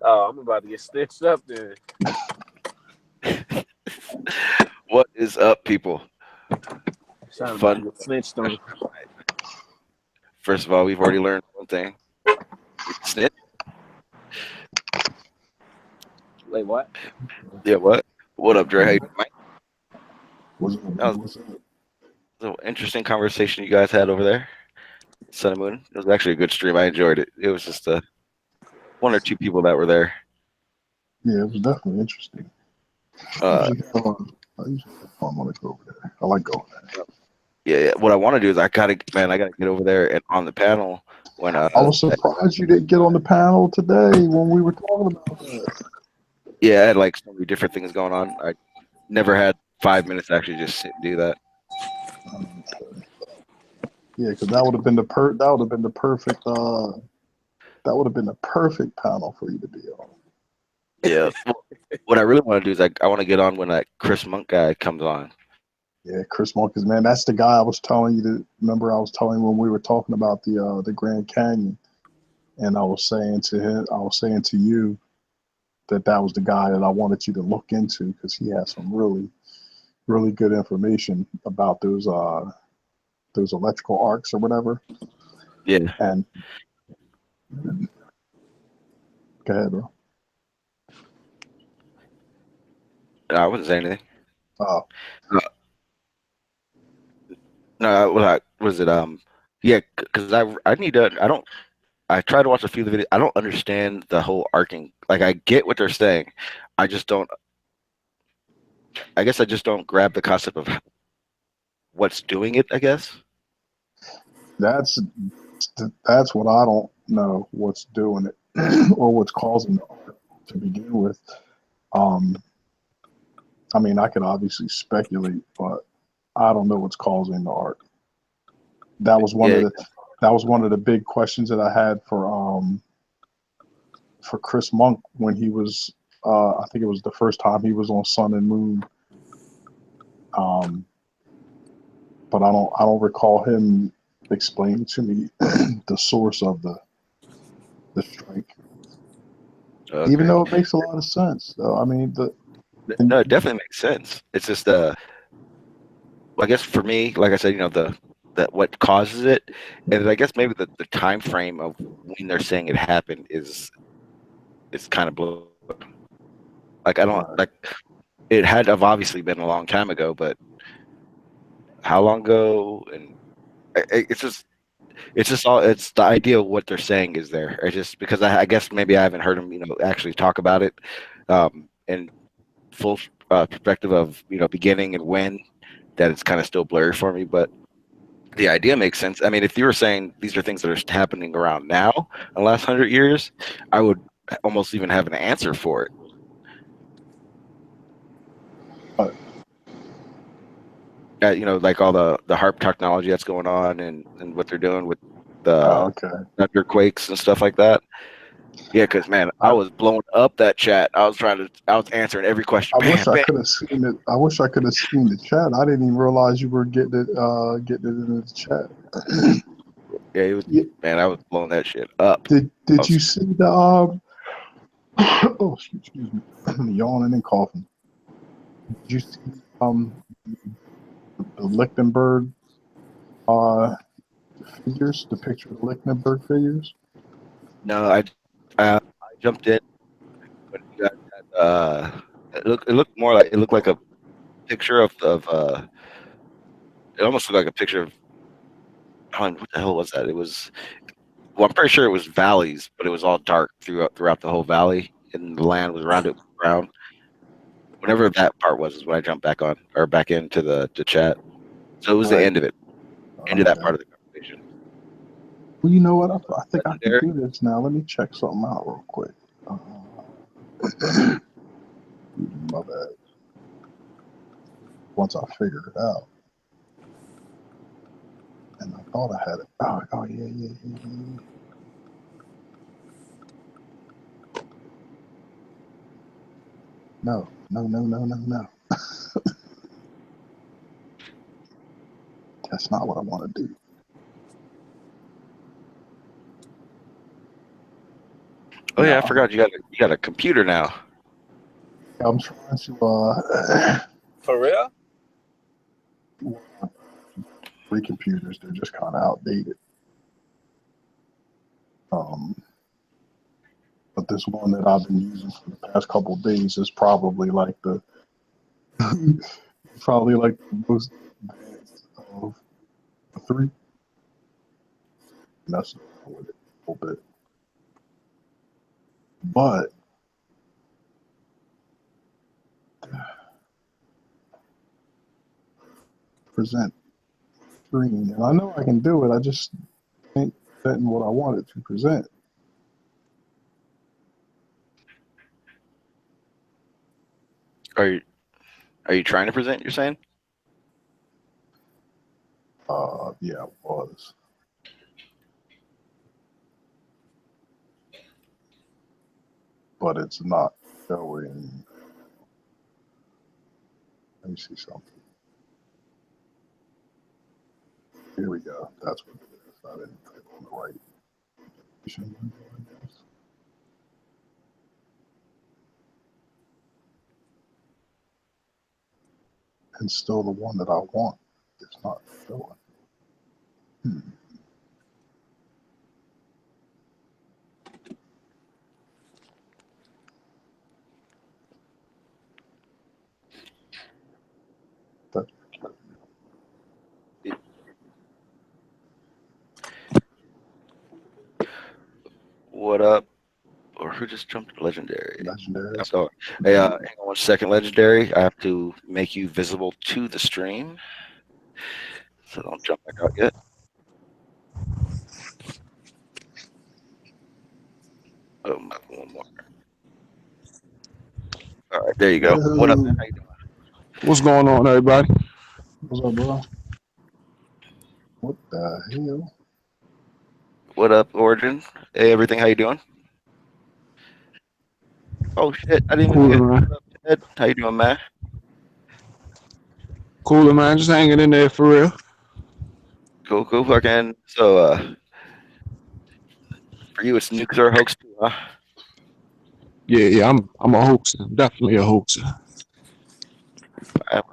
Oh, I'm about to get stitched up then. What is up, people? Sound about to Fun. get snitched on. First of all, we've already learned one thing. Snitch. Wait, what? Yeah, what? What up, Dre? How you doing, Mike? What's up, That man? was What's up? an interesting conversation you guys had over there. Sun and Moon. It was actually a good stream. I enjoyed it. It was just one or two people that were there. Yeah, it was definitely interesting. Uh, I usually have fun when I go over there. I like going there. yeah. What I want to do is I gotta get over there and on the panel when I was surprised you didn't get on the panel today when we were talking about that. yeah, I had like so many different things going on. I never had 5 minutes to actually just sit and do that. Yeah, because that would have been that would have been the perfect that would have been the perfect panel for you to be on. Yeah. Well, what I really want to do is I want to get on when that Chris Monk guy comes on. Yeah, Chris Marcus, man, that's the guy I was telling you to remember. I was telling you when we were talking about the Grand Canyon, and I was saying to you that was the guy that I wanted you to look into because he has some really good information about those electrical arcs or whatever. Yeah. And go ahead, bro. I wasn't saying anything. Oh, Uh, No, what was it? Yeah, because I need to. I don't. I try to watch a few of the videos. I don't understand the whole arcing. Like I get what they're saying. I just don't. I guess I just don't grab the concept of what's doing it. I guess. that's that's what I don't know what's doing it or what's causing it to begin with. Um, I mean, I could obviously speculate, but I don't know what's causing the arc. That was one of Yeah. the that was one of the big questions that I had for Chris Monk when he was I think it was the first time he was on Sun and Moon. Um, but I don't recall him explaining to me the source of the strike. Even Okay. though it makes a lot of sense, though. I mean, No, it definitely makes sense. It's just I guess for me, like I said, the that what causes it, and I guess maybe the time frame of when they're saying it happened is kind of blurry. Like I don't like it had to have obviously been a long time ago, but how long ago? And it's just all it's the idea of what they're saying is there. It's just because I guess maybe I haven't heard them, actually talk about it, in full perspective of beginning and when that it's kind of still blurry for me, but the idea makes sense. I mean, if you were saying these are things that are happening around now in the last 100 years, I would almost even have an answer for it. Like all the harp technology that's going on and what they're doing with the okay. thunderquakes and stuff like that. Yeah, because man, I I, was blowing up that chat. I was answering every question. I Bam, wish I bam. could have seen it. I wish I could have seen the chat. I didn't even realize you were getting it in the chat. Yeah, it was, Yeah, man, I was blowing that shit up. did you see the oh excuse me, yawning and coughing. Did you see the Lichtenberg uh figures, the picture of the Lichtenberg figures? No, I jumped in when you guys had it looked like a picture of it almost looked like a picture of what the hell was that? It was I'm pretty sure it was valleys, but it was all dark throughout the whole valley, and the land was around it brown. Whenever that part was, is when I jumped back on or back into the chat. So it was the Right. end of it, end of that Okay. part of the conversation. Well, you know what? I think I can Legendary. do this now. Let me check something out real quick. My bad. Once I figure it out, and I thought I had it. Oh yeah. No. That's not what I want to do. Oh yeah, I Nah, forgot you got a computer now. I'm trying to For real? free computers. They're just kind of outdated. But this one that I've been using for the past couple of days is probably like the most advanced of the three. And that's with it a little bit. But present screen, and I know I can do it. I just ain't presenting what I wanted to present. Are you trying to present? You're saying? Yeah, it was. But it's not showing. Let me see something. Here we go. That's what it is. I didn't click on the right. And still the one that I want is not showing. What up? Or who just jumped legendary? Legendary. Oh, hey, hang on 1 second, legendary. I have to make you visible to the stream, so don't jump back out yet. Oh, one more. All right, there you go. What up, man? How you doing? What's going on, everybody? What's up, bro? What the hell? What up, Origin? Hey, everything. How you doing? Oh shit! I didn't even Cooler, get. man. What up, Ted? How you doing, man? Cooler, man. Just hanging in there for real. Cool, cool. Fucking. So, for you, it's Nuke or hoax too, huh? Yeah. I'm a hoaxer. Definitely a hoaxer. Well,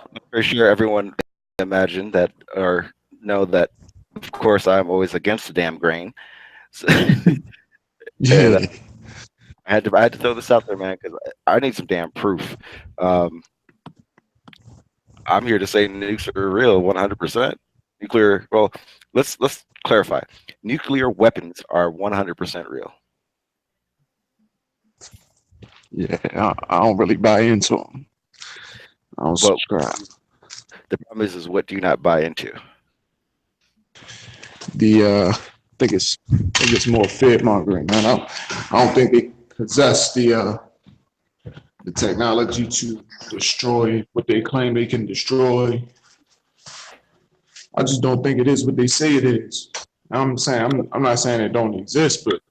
I'm pretty sure everyone imagine that or know that. Of course, I'm always against the damn grain. So, Yeah. and I had to throw this out there, man, because I need some damn proof. I'm here to say nukes are real, 100%. Nuclear. Well, let's clarify. Nuclear weapons are 100% real. Yeah. I don't really buy into them. I don't subscribe. The problem is what do you not buy into? I think it's more fear mongering, man. I don't think they possess the technology to destroy what they claim they can destroy. I just don't think it is what they say it is. I'm not saying it don't exist, but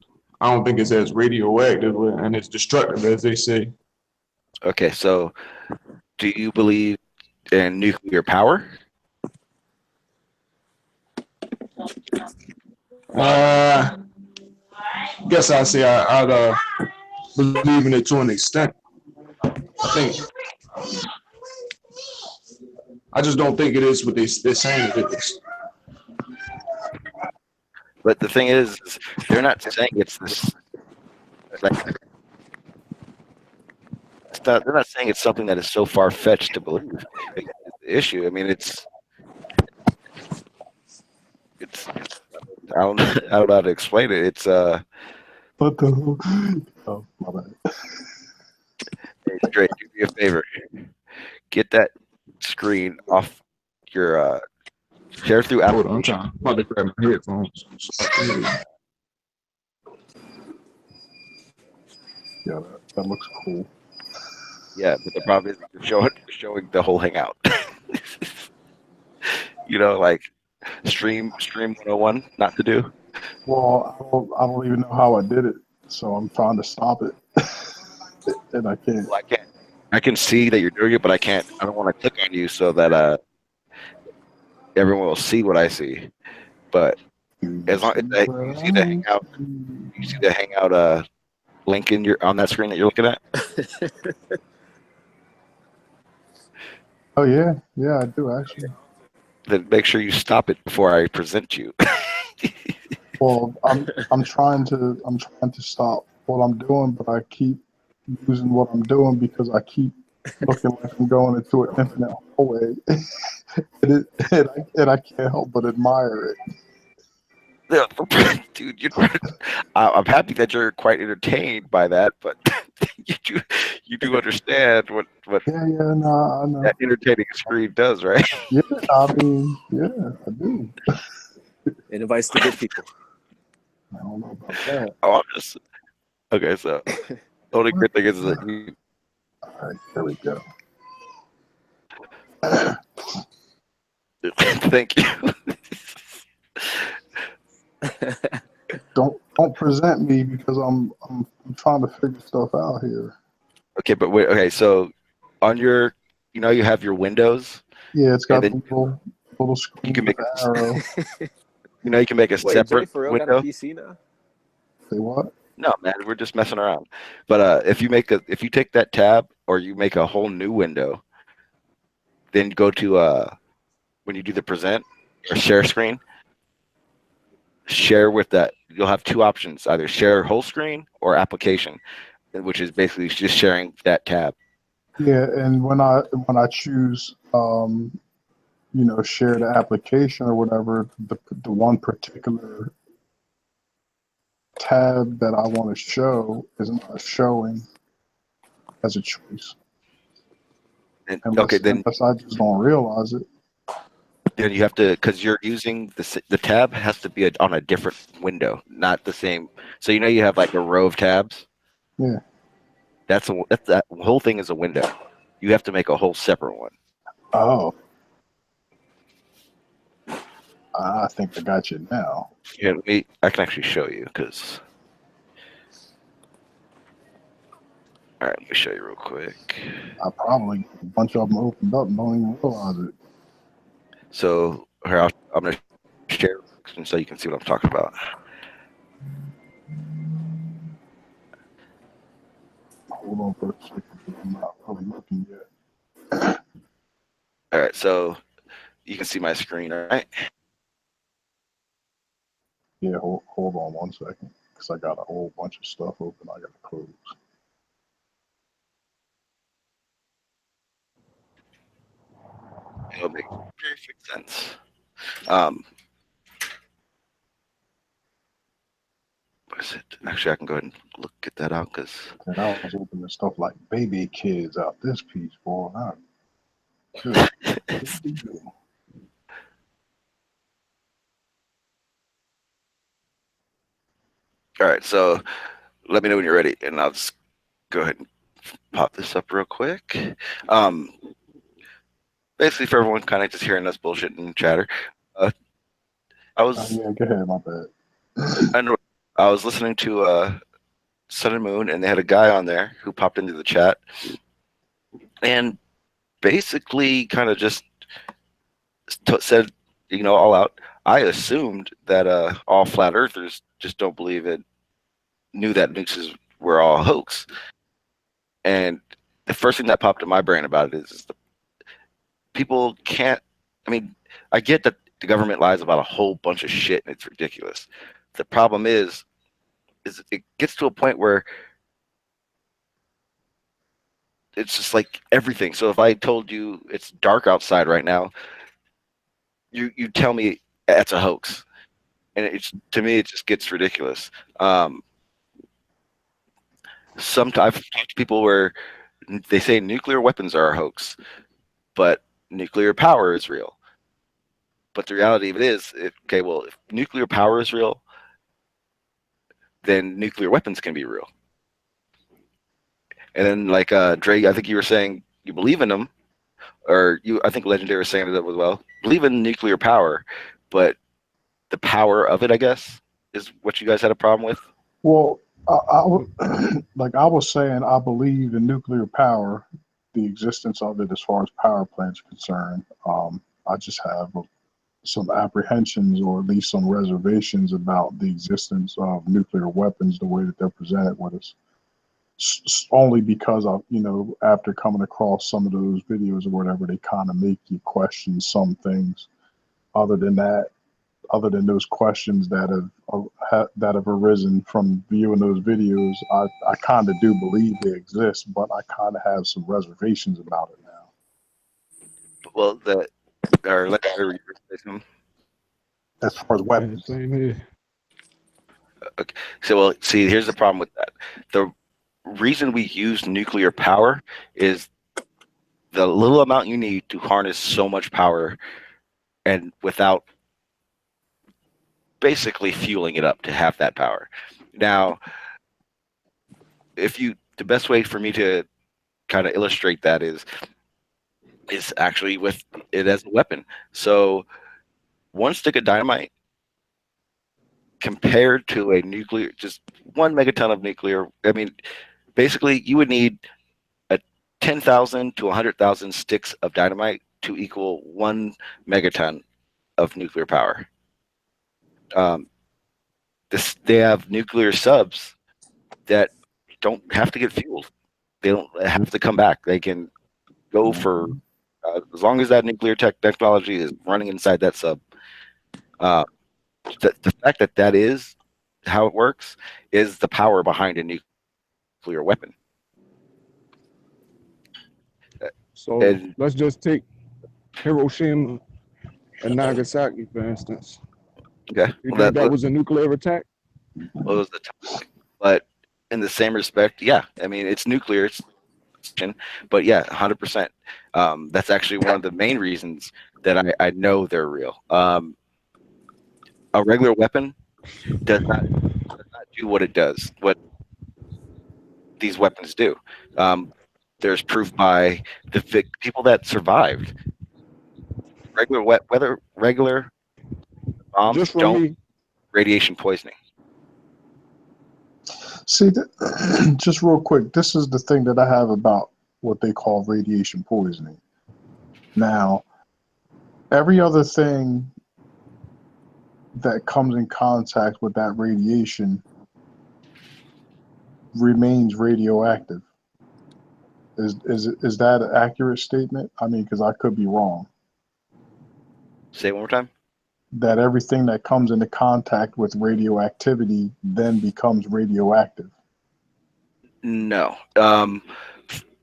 I don't think it's as radioactive and as destructive as they say. Okay, so do you believe in nuclear power? Guess I'd say I'd believe in it to an extent. I just don't think it is what they're saying it is. But the thing is they're not saying it's this. Like, they're not saying it's something that is so far fetched to believe. Like, the issue. I mean, it's. I don't know how to explain it. It's What the? Oh, my bad. Hey, Straight, do me a favor. Get that screen off your share through Apple. Hold on, I'm about to grab my headphones. Yeah, that looks cool. Yeah, but the problem is you're showing the whole hangout. You know, like stream 101, not to do. Well, I don't even know how I did it, so I'm trying to stop it, and I can't. Well, I can see that you're doing it, but I can't. I don't want to click on you so that everyone will see what I see. But as long as you see the hangout, link in on that screen that you're looking at? Oh yeah, yeah, I do actually. Then make sure you stop it before I present you. Well, I'm trying to stop what I'm doing, but I keep using what I'm doing because I keep looking like I'm going into an infinite hallway, and I can't help but admire it. Dude, I'm happy that you're quite entertained by that, but you do understand what Yeah, no, I know. that entertaining screen does, right? Yeah, I mean, yeah, I do. It invites the good people. I don't know about that. Oh, okay. So the only good thing is that you. All right, there we go. Thank you. Don't present me because I'm trying to figure stuff out here. Okay, but wait. Okay, so on your, you have your windows. Yeah, it's got And the then little screen you can with make the arrow. you can make a Wait, Jay separate for real got a window. PC now? Say what? No, man, we're just messing around. But if you take that tab or you make a whole new window, then go to when you do the present or share screen, share with that. You'll have two options: either share whole screen or application, which is basically just sharing that tab. Yeah, and when I choose share the application or whatever, the one particular tab that I want to show is not showing as a choice. And, Unless I just don't realize it. Then you have to, because you're using the tab has to be on a different window, not the same. So you have like a row of tabs. Yeah. That whole thing is a window. You have to make a whole separate one. Oh. I think I got you now. Yeah, I can actually show you because. All right, let me show you real quick. I probably a bunch of them opened up and don't even realize it. So here, I'm going to share so you can see what I'm talking about. Hold on for a second because I'm not really looking yet. All right, so you can see my screen, all right? Yeah, hold on one second because I got a whole bunch of stuff open I got to close. It'll make perfect sense. What is it? Actually, I can go ahead and get that out because. And I was opening stuff like baby kids out this piece, boy. Good. All right, so let me know when you're ready, and I'll just go ahead and pop this up real quick. Basically, for everyone kind of just hearing us bullshit and chatter, I was. Yeah, go ahead, my bad. I was listening to Sun and Moon, and they had a guy on there who popped into the chat, and basically kind of just said, all out. I assumed that all flat earthers just don't believe it, knew that nukes were all hoax. And the first thing that popped in my brain about it is people can't. I mean, I get that the government lies about a whole bunch of shit, and it's ridiculous. The problem is it gets to a point where it's just like everything. So if I told you it's dark outside right now, you tell me that's a hoax, and to me it just gets ridiculous. Sometimes I've talked to people where they say nuclear weapons are a hoax, but nuclear power is real. But the reality of it is, okay, well, if nuclear power is real, then nuclear weapons can be real. And then, like Dre, I think you were saying you believe in them, or I think Legendary was saying that as well. Believe in nuclear power, but the power of it, I guess, is what you guys had a problem with. Well, like I was saying, I believe in nuclear power, the existence of it as far as power plants are concerned. I just have some apprehensions or at least some reservations about the existence of nuclear weapons the way that they're presented with us. only because of, you know, after coming across some of those videos or whatever, they kind of make you question some things. Other than that, other than those questions that have arisen from viewing those videos, I kind of do believe they exist, but I kind of have some reservations about it now. Well, let's As far as Yeah, weapons, same here. okay. So, well, see, here's the problem with that. The reason we use nuclear power is the little amount you need to harness so much power, and without basically fueling it up to have that power. Now, the best way for me to kind of illustrate that is actually with it as a weapon. So, one stick of dynamite compared to a nuclear, just 1 megaton of nuclear. I mean, basically, you would need 10,000 to 100,000 sticks of dynamite to equal 1 megaton of nuclear power. They have nuclear subs that don't have to get fueled. They don't have to come back. They can go for as long as that nuclear technology is running inside that sub. The fact that is how it works is the power behind a nuclear weapon. So And let's just take Hiroshima and Nagasaki, for instance. okay, You think that was a nuclear attack? was the topic. But in the same respect, yeah, I mean it's nuclear, but yeah, 100%. That's actually one of the main reasons that I know they're real. A regular weapon does not do what it does. What these weapons do. There's proof by the people that survived. Regular bombs Just from don't me, radiation poisoning. see, just real quick, this is the thing that I have about what they call radiation poisoning. Now, every other thing that comes in contact with that radiation remains radioactive. Is that an accurate statement? I mean, because I could be wrong. Say it one more time. That everything that comes into contact with radioactivity then becomes radioactive. No.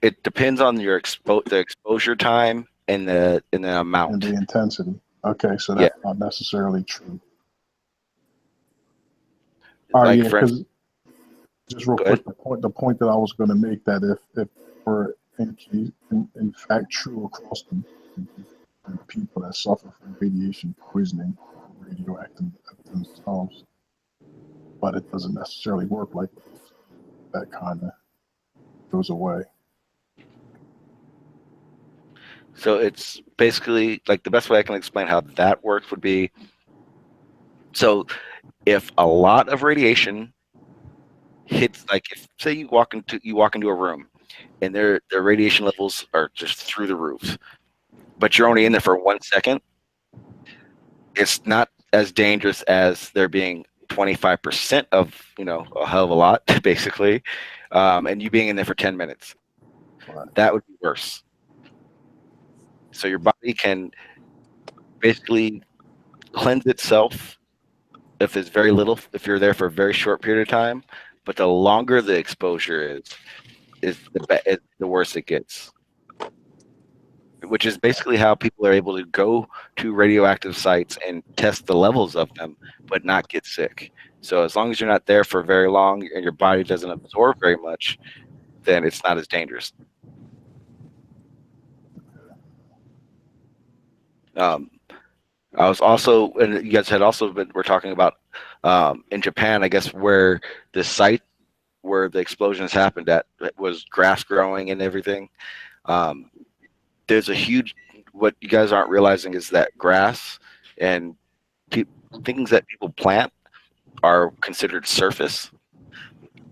It depends on your the exposure time and the amount and the intensity. Okay, so that's not necessarily true. All right, yeah, because just real quick, the point that I was going to make, that if we're in fact true across the people that suffer from radiation poisoning, radioactive themselves, but it doesn't necessarily work like that. Kind of goes away. So it's basically like the best way I can explain how that works would be, so if a lot of radiation hits, like if say you walk into a room and their radiation levels are just through the roof, but you're only in there for 1 second, it's not as dangerous as there being 25% of, a hell of a lot, basically, and you being in there for 10 minutes. Right. That would be worse. So your body can basically cleanse itself if there's very little, if you're there for a very short period of time, but the longer the exposure is the worse it gets. Which is basically how people are able to go to radioactive sites and test the levels of them, but not get sick. So as long as you're not there for very long and your body doesn't absorb very much, then it's not as dangerous. I was also, and you guys had also been, we're talking about in Japan, I guess, where the site where the explosions happened at was grass growing and everything. There's a huge, what you guys aren't realizing is that grass and things that people plant are considered surface.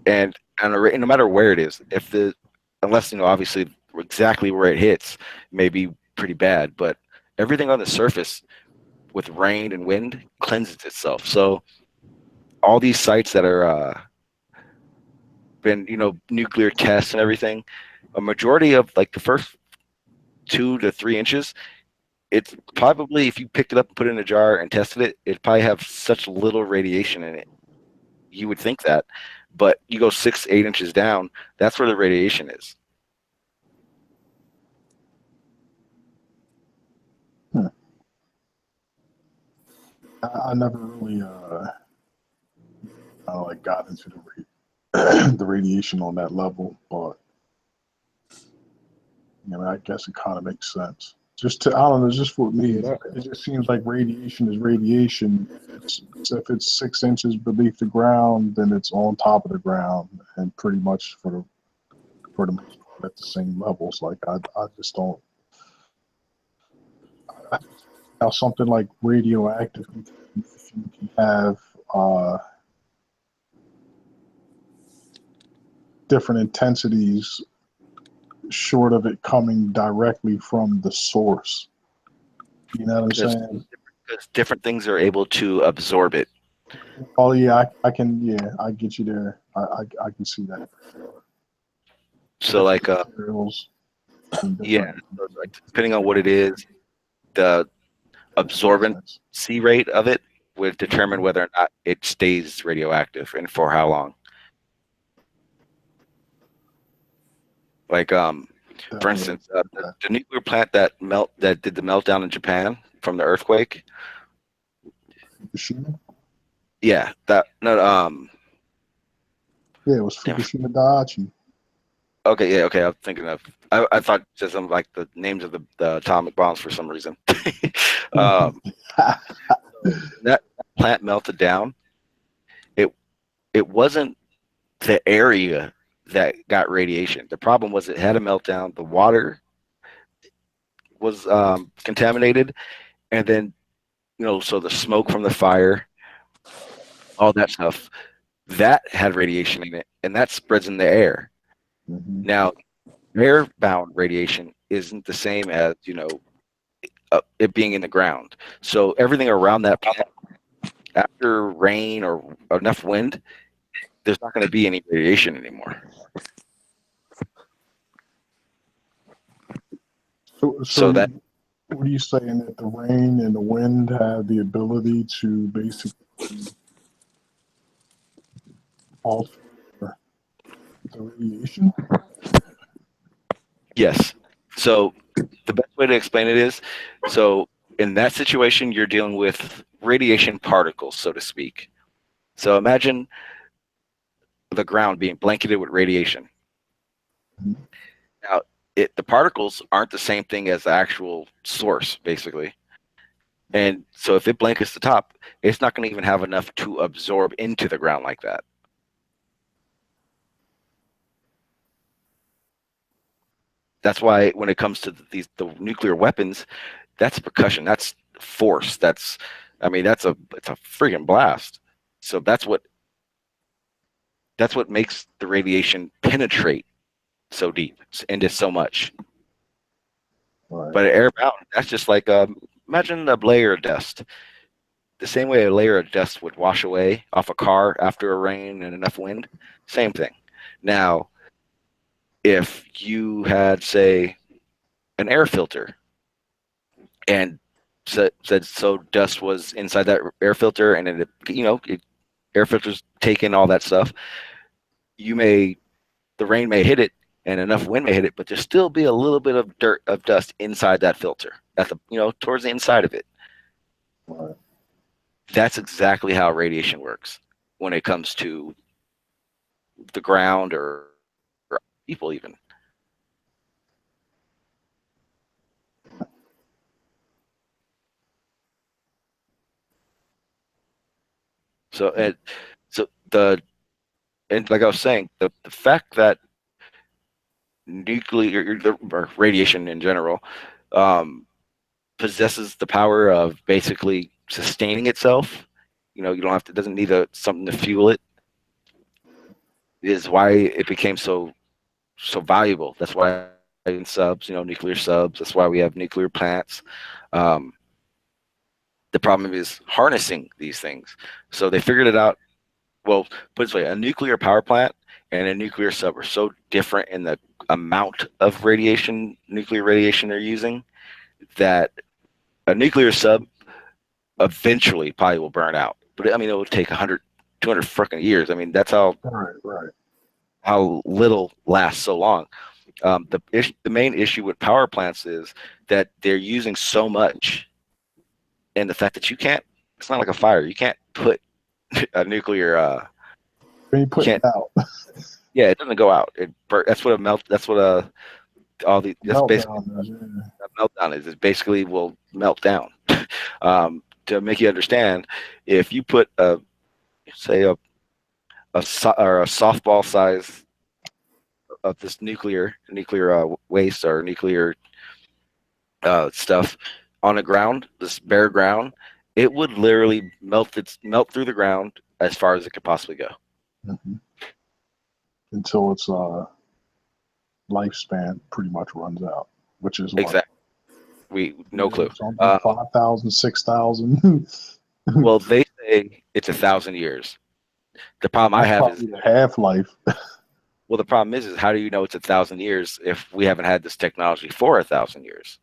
And no matter where it is, unless, obviously exactly where it hits may be pretty bad, but everything on the surface with rain and wind cleanses itself. So all these sites that are been, nuclear tests and everything, a majority of like the first 2 to 3 inches, it's probably, if you picked it up and put it in a jar and tested it, it'd probably have such little radiation in it. You would think that, but you go 6, 8 inches down, that's where the radiation is. I never really like got into the radiation on that level, but I guess it kind of makes sense. I don't know, just for me, it just seems like radiation is radiation. If it's 6 inches beneath the ground, then it's on top of the ground, and pretty much for the most part at the same levels. Like I just don't. Now something like radioactive, if you can have different intensities short of it coming directly from the source. You know what I'm saying? Because different things are able to absorb it. Oh yeah, I can. Yeah, I get you there. I can see that. So like materials. Yeah, so like depending on what it is, the absorbency rate of it would determine whether or not it stays radioactive and for how long. Like for instance, the nuclear plant that did the meltdown in Japan from the earthquake. Fukushima? Yeah, that no yeah, it was Fukushima Daiichi. Okay, yeah, okay. I'm thinking of. I thought just some like the names of the atomic bombs for some reason. That plant melted down. It wasn't the area that got radiation. The problem was it had a meltdown. The water was contaminated, and then so the smoke from the fire, all that stuff, that had radiation in it, and that spreads in the air. Mm-hmm. Now, airbound radiation isn't the same as it being in the ground. So everything around that plant, after rain or enough wind, there's not going to be any radiation anymore. So that what are you saying, that the rain and the wind have the ability to basically alter the radiation? Yes. So the best way to explain it is, so in that situation, you're dealing with radiation particles, so to speak. So imagine the ground being blanketed with radiation. Mm-hmm. Now, the particles aren't the same thing as the actual source, basically. And so if it blankets the top, it's not going to even have enough to absorb into the ground like that. That's why when it comes to the nuclear weapons, that's percussion, that's force, it's a freaking blast. So that's what makes the radiation penetrate so deep into so much. Right. But airbound, that's just like imagine a layer of dust. The same way a layer of dust would wash away off a car after a rain and enough wind, same thing. Now, if you had, say, an air filter, and said so dust was inside that air filter, and air filters take in all that stuff, the rain may hit it and enough wind may hit it, but there'll still be a little bit of dust inside that filter at the towards the inside of it. Right. That's exactly how radiation works when it comes to the ground or people even. So and like I was saying, the fact that nuclear or radiation in general possesses the power of basically sustaining itself. You don't have to. It doesn't need something to fuel it. Is why it became so valuable. That's why in subs, nuclear subs. That's why we have nuclear plants. The problem is harnessing these things. So they figured it out. Well, put it this way: a nuclear power plant and a nuclear sub are so different in the amount of radiation, nuclear radiation they're using, that a nuclear sub eventually probably will burn out. But I mean, it will take 100, 200 freaking years. I mean, that's Right. how little lasts so long. The main issue with power plants is that they're using so much, and the fact that you can't. It's not like a fire. You can't put a nuclear. When you put it out, Yeah, it doesn't go out. That's what a melt. That's what all the. That's basically meltdown is, yeah. a meltdown is. It basically will melt down. To make you understand, if you put say a softball size of this nuclear waste or nuclear stuff on the ground, this bare ground, it would literally melt through the ground as far as it could possibly go. Mm-hmm. Until its lifespan pretty much runs out, which is Exactly. No clue. 5,000, 6,000. Well, they say it's 1,000 years. The problem I have is half-life. well, the problem is how do you know it's 1,000 years if we haven't had this technology for 1,000 years?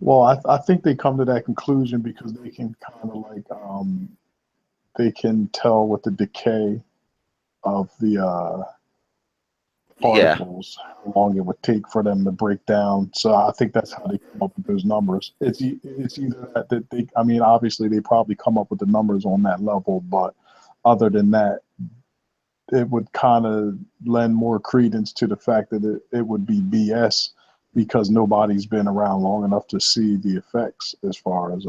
Well, I think they come to that conclusion because they can kind of like they can tell with the decay of the particles how long it would take for them to break down. So I think that's how they come up with those numbers. It's either that they, I mean, obviously they probably come up with the numbers on that level, but other than that, it would kind of lend more credence to the fact that it would be BS because nobody's been around long enough to see the effects as far as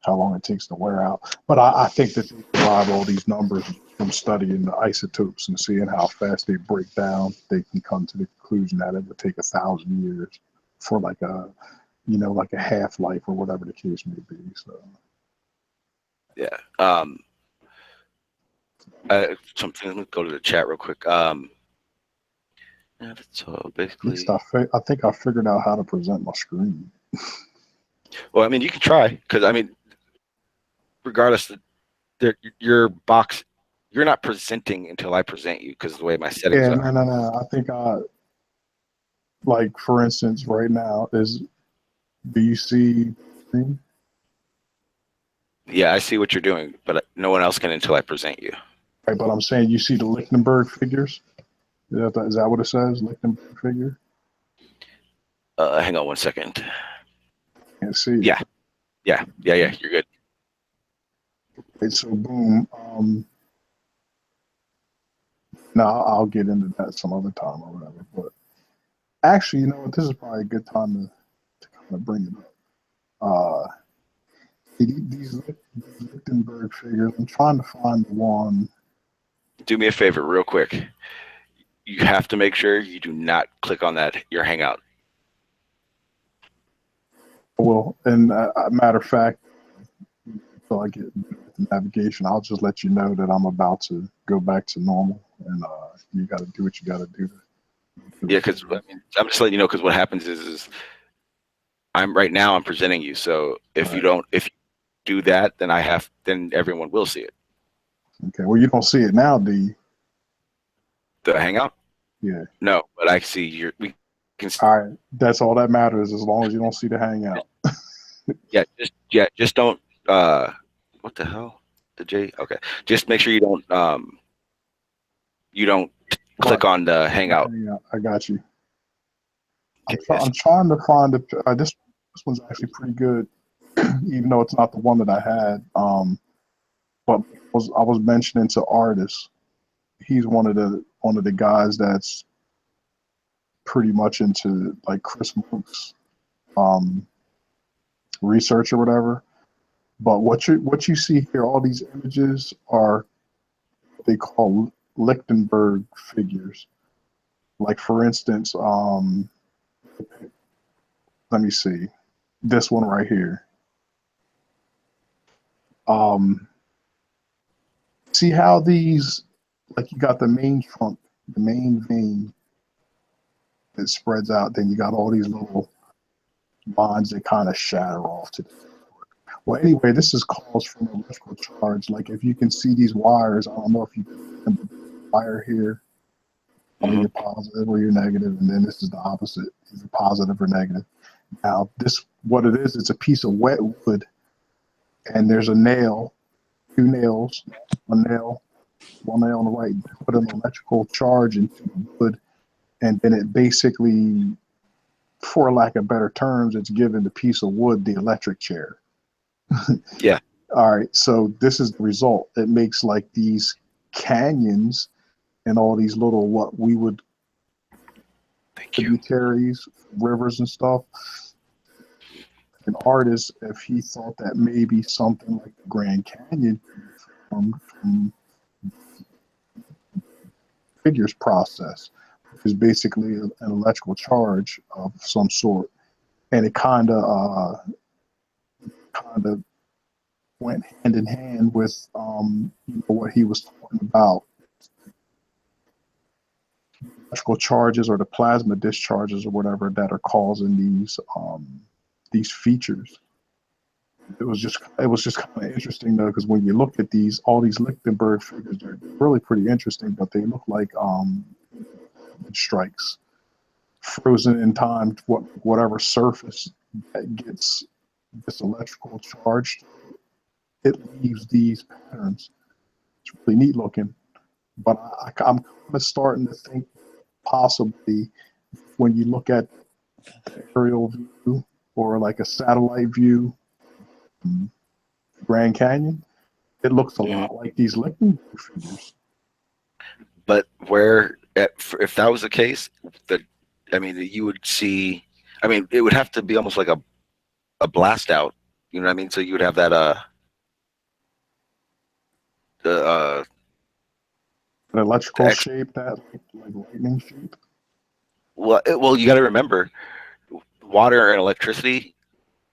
how long it takes to wear out. But I think that they derive all these numbers from studying the isotopes and seeing how fast they break down. They can come to the conclusion that it would take 1,000 years for like a half-life or whatever the case may be. So yeah. Something. Let me go to the chat real quick. Yeah, so basically, I think I figured out how to present my screen. Well, I mean, you can try because I mean, regardless, your box, you're not presenting until I present you because of the way my settings are. No. I think like for instance, right now do you see me? Yeah, I see what you're doing, but no one else can until I present you. Right, but I'm saying you see the Lichtenberg figures. Is that what it says? Lichtenberg figure? Hang on one second. Can't see. Yeah. You're good. Right, so boom. No, I'll get into that some other time or whatever. But actually, you know what? This is probably a good time to kind of bring it up. These Lichtenberg figures. I'm trying to find the one. Do me a favor, real quick. You have to make sure you do not click on your Hangout. Well, and matter of fact, so I get navigation, I'll just let you know that I'm about to go back to normal, and you got to do what you got to do. Yeah, because I mean, I'm just letting you know because what happens is I'm presenting you. So if you do that, then everyone will see it. Okay. Well, you don't see it now, do you? The Hangout? Yeah. No, but I see we can see. All right. That's all that matters as long as you don't see the Hangout. Just don't. What the hell? The J. Okay. Just make sure you don't click on the Hangout. I got you. I'm trying to find this one's actually pretty good, even though it's not the one that I had. But I was mentioning to Artis. He's one of the guys that's pretty much into like Chris Monk's research or whatever. But what you see here, all these images are what they call Lichtenberg figures. Like for instance, let me see this one right here. See how these, like you got the main trunk, the main vein that spreads out, then you got all these little lines that kind of shatter off to the. Well, anyway, this is caused from electrical charge. Like if you can see these wires, I don't know if you can, wire here. You're positive or you're negative, and then this is the opposite. Either positive or negative. Now, this, what it is, it's a piece of wet wood, and there's a nail, two nails, one nail on the right. Put an electrical charge into the wood, and then it basically, for lack of better terms, it's giving the piece of wood the electric chair. Yeah. All right, so this is the result. It makes like these canyons and all these little, what we would, tributaries, rivers and stuff. An artist, if he thought that maybe something like the Grand Canyon from figures process, which is basically an electrical charge of some sort, and it kind of went hand in hand with what he was talking about, electrical charges or the plasma discharges or whatever that are causing these features. It was just kind of interesting though, because when you look at all these Lichtenberg figures, they're really pretty interesting, but they look like strikes frozen in time. Whatever surface that gets this electrical charge, it leaves these patterns. It's really neat looking, but I'm kind of starting to think possibly when you look at the aerial view or like a satellite view, Grand Canyon, it looks a lot like these Lichtenberg figures. But if that was the case, you would see. I mean, it would have to be almost like a blast out. You know what I mean? So you would have that an electrical shape, that like lightning shape. Well, you got to remember, water and electricity,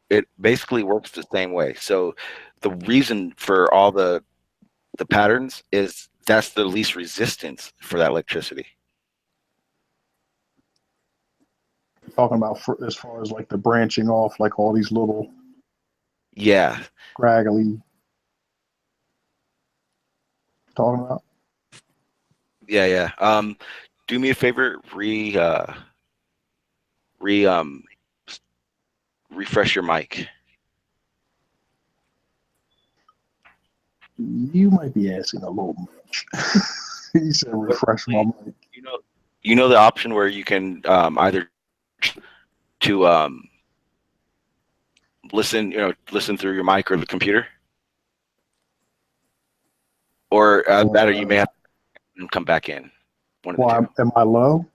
it basically works the same way. So the reason for all the patterns is that's the least resistance for that electricity. You're talking about as far as like the branching off, like all these little, scraggly. Talking about. Yeah. Do me a favor, refresh your mic. You might be asking a little much. You said refresh my mic. You know the option where you can either to listen through your mic or the computer, or that, or you may have to come back in. Well, am I low?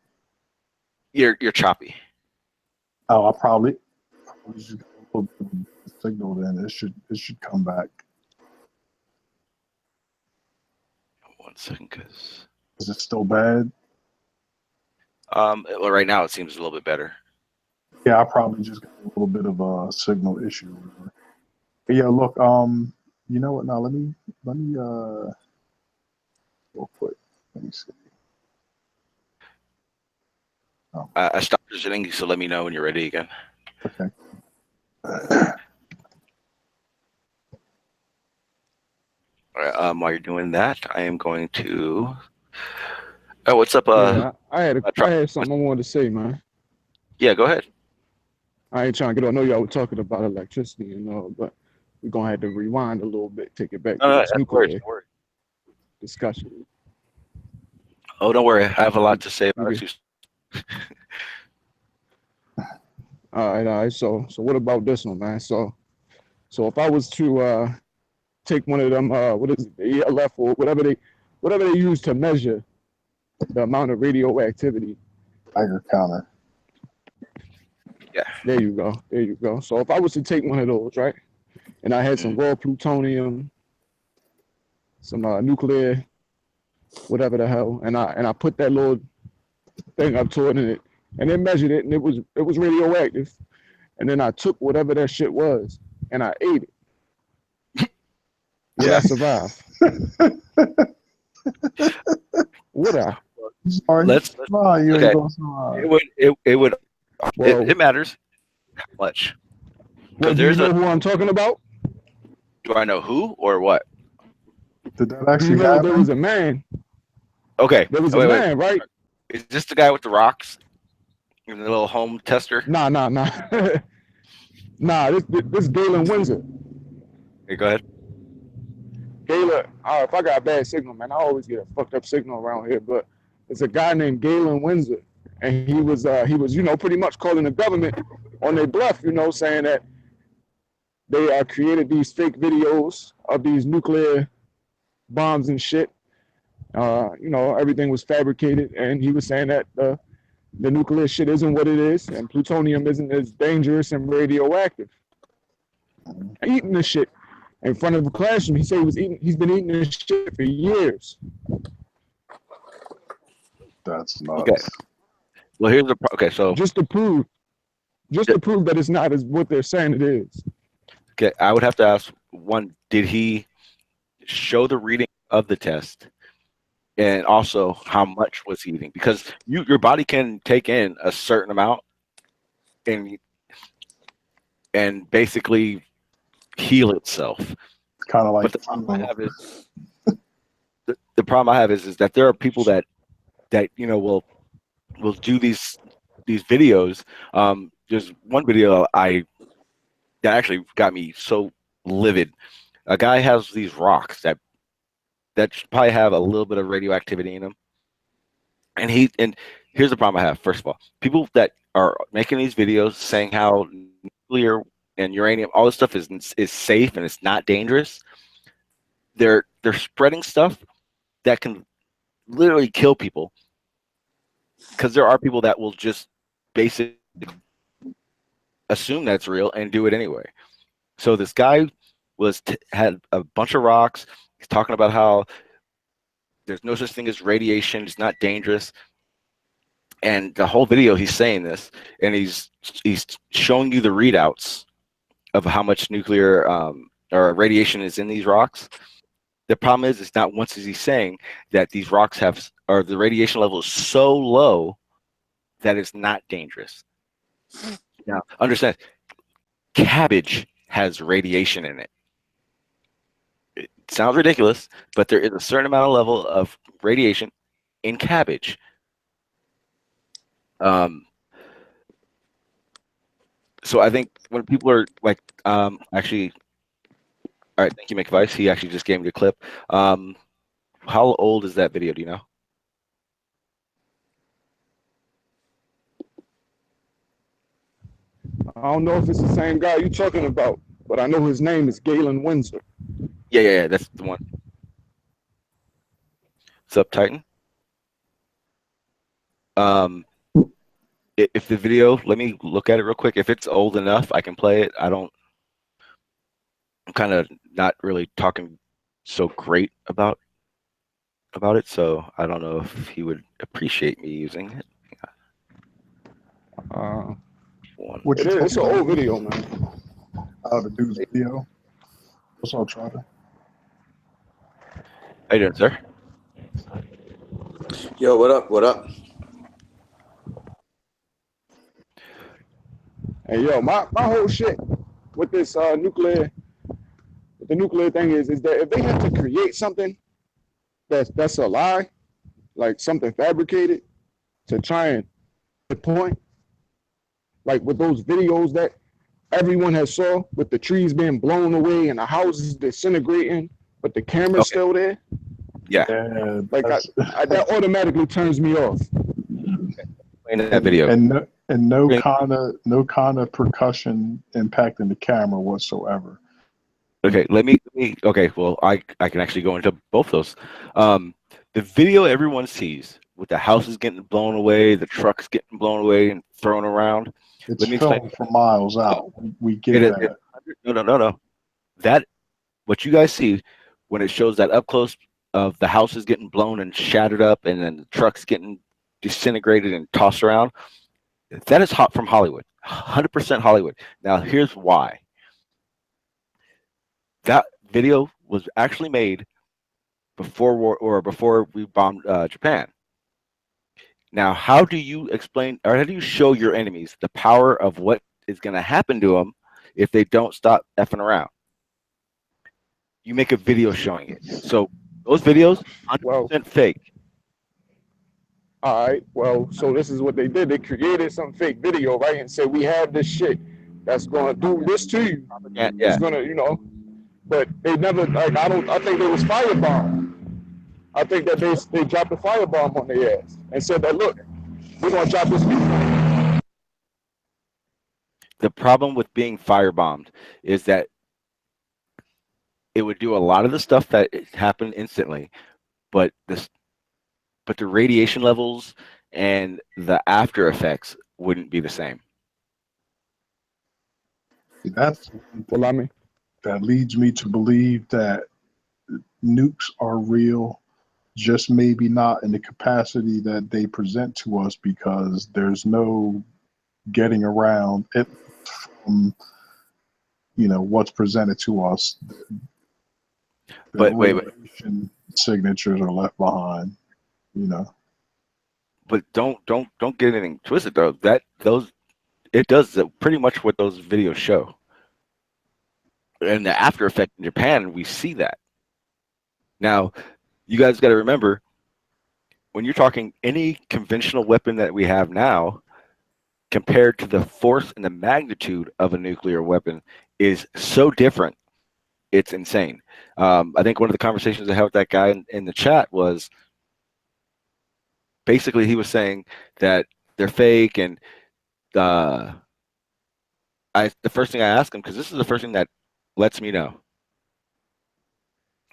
You're choppy. Oh, I probably just got a little bit of signal. Then it should come back. 1 second, because is it still bad? Well, right now it seems a little bit better. Yeah, I probably just got a little bit of a signal issue. But yeah, look, you know what? Now let me real quick. Let me see. I stopped visiting, so let me know when you're ready again. Okay. All right, while you're doing that, I am going to. Oh, what's up? I had something I wanted to say, man. Yeah, go ahead. I ain't trying to get on. I know y'all were talking about electricity and all, but we're gonna have to rewind a little bit, take it back to this nuclear discussion. Oh, don't worry. I have a lot to say about it. All right. So what about this one, man? So if I was to take one of them, what is it, the ELF or whatever they use to measure the amount of radioactivity. Geiger counter. Yeah. There you go. So if I was to take one of those, right, and I had some raw plutonium, some nuclear, whatever the hell, and I put that little thing up to it and then measured it, and it was radioactive, and then I took whatever that shit was and I ate it. Would I survive? Would I? Sorry. Let's okay. It matters how much. Well, do you know who I'm talking about? Do I know who or what? Did that actually happen? happen? There was a man. Okay. There was Wait, a wait. man, right? Is this the guy with the rocks? The little home tester? Nah. Nah, this Galen Windsor. Okay, go ahead. Galen, if I got a bad signal, man, I always get a fucked up signal around here. But it's a guy named Galen Windsor, and he was, pretty much calling the government on their bluff, saying that they created these fake videos of these nuclear bombs and shit. Everything was fabricated, and he was saying that the nuclear shit isn't what it is, and plutonium isn't as dangerous and radioactive. Eating this shit in front of a classroom. He said he's been eating this shit for years. That's nuts. Okay. Well, here's the okay. So just to prove that it's not as what they're saying it is. okay, I would have to ask one: did he show the reading of the test, and also how much was he eating? Because your body can take in a certain amount, and basically heal itself. Kind of like. But the problem I have is the problem I have is that there are people that will do these videos. There's one video that actually got me so livid. A guy has these rocks that should probably have a little bit of radioactivity in them, and here's the problem I have. First of all, people that are making these videos saying how nuclear and uranium, all this stuff is safe and it's not dangerous. They're spreading stuff that can literally kill people, because there are people that will just basically assume that's real and do it anyway. So this guy had a bunch of rocks. He's talking about how there's no such thing as radiation. It's not dangerous. And the whole video, he's saying this, and he's showing you the readouts of how much nuclear or radiation is in these rocks. The problem is, it's not once is he saying that these rocks or the radiation level is so low that it's not dangerous. Now, understand, cabbage has radiation in it. It sounds ridiculous, but there is a certain amount of level of radiation in cabbage. So I think when people are like, actually, all right, thank you, McVice. He actually just gave me the clip. How old is that video? Do you know? I don't know if it's the same guy you're talking about, but I know his name is Galen Windsor. Yeah, that's the one. What's up, Titan? If the video, let me look at it real quick. If it's old enough, I can play it. I'm kind of not really talking so great about it, so I don't know if he would appreciate me using it. It's an old video, man. How to do the video. What's up, Trotter? How you doing, sir? Yo, what up? What up? Hey, yo, my whole shit with this nuclear thing is that if they have to create something that's a lie, like something fabricated, to try and the point, like with those videos that everyone has saw with the trees being blown away and the houses disintegrating, but the camera's still there. Yeah. Like that automatically turns me off. In that video. And no kind of percussion impacting the camera whatsoever. Okay, let me okay, well, I can actually go into both those. The video everyone sees with the houses getting blown away, the trucks getting blown away and thrown around. It's filmed for miles out. We get that. No. That, what you guys see when it shows that up close of the houses getting blown and shattered up and then the trucks getting disintegrated and tossed around, that is hot from Hollywood. 100% Hollywood. Now, here's why. That video was actually made before war, or before we bombed Japan. Now, how do you explain, or how do you show your enemies the power of what is going to happen to them if they don't stop effing around? You make a video showing it. So those videos, 100% fake. All right, well, so this is what they did. They created some fake video, right, and said, we have this shit that's gonna do this to you. Yeah, It's gonna, you know, but they never, like, I think they was firebombed. I think that they dropped a firebomb on their ass and said that, look, we're gonna drop this video. the problem with being firebombed is that it would do a lot of the stuff that happened instantly, but the radiation levels and the after effects wouldn't be the same. That's Well, I mean, that leads me to believe that nukes are real, just maybe not in the capacity that they present to us, because there's no getting around it from, you know, what's presented to us. But wait, radiation signatures are left behind, you know. but don't get anything twisted though. It does pretty much what those videos show. And the after effect in Japan, we see that. Now, you guys got to remember, when you're talking any conventional weapon that we have now, compared to the force and the magnitude of a nuclear weapon, is so different. It's insane. I think one of the conversations I had with that guy in the chat was basically he was saying that they're fake, and the first thing I asked him, because this is the first thing that lets me know.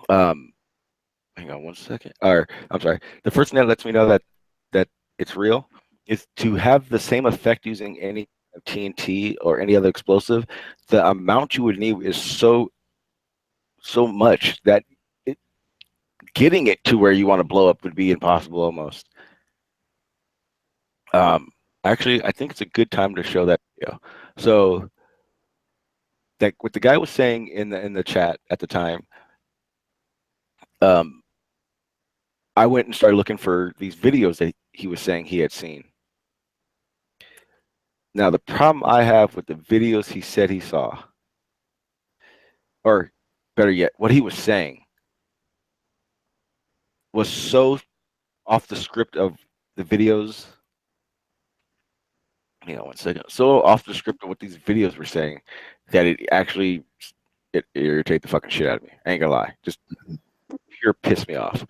Hang on one second. Or I'm sorry. The first thing that lets me know that it's real is to have the same effect using any TNT or any other explosive. The amount you would need is so much that getting it to where you want to blow up would be impossible almost. Actually, I think it's a good time to show that video. So, that what the guy was saying in the chat at the time, I went and started looking for these videos that he was saying he had seen. Now, the problem I have with the videos he said he saw, or better yet, what he was saying, was so off the script of the videos. Hang on one second. So off the script of what these videos were saying that it irritated the fucking shit out of me. I ain't gonna lie. Just pure piss me off.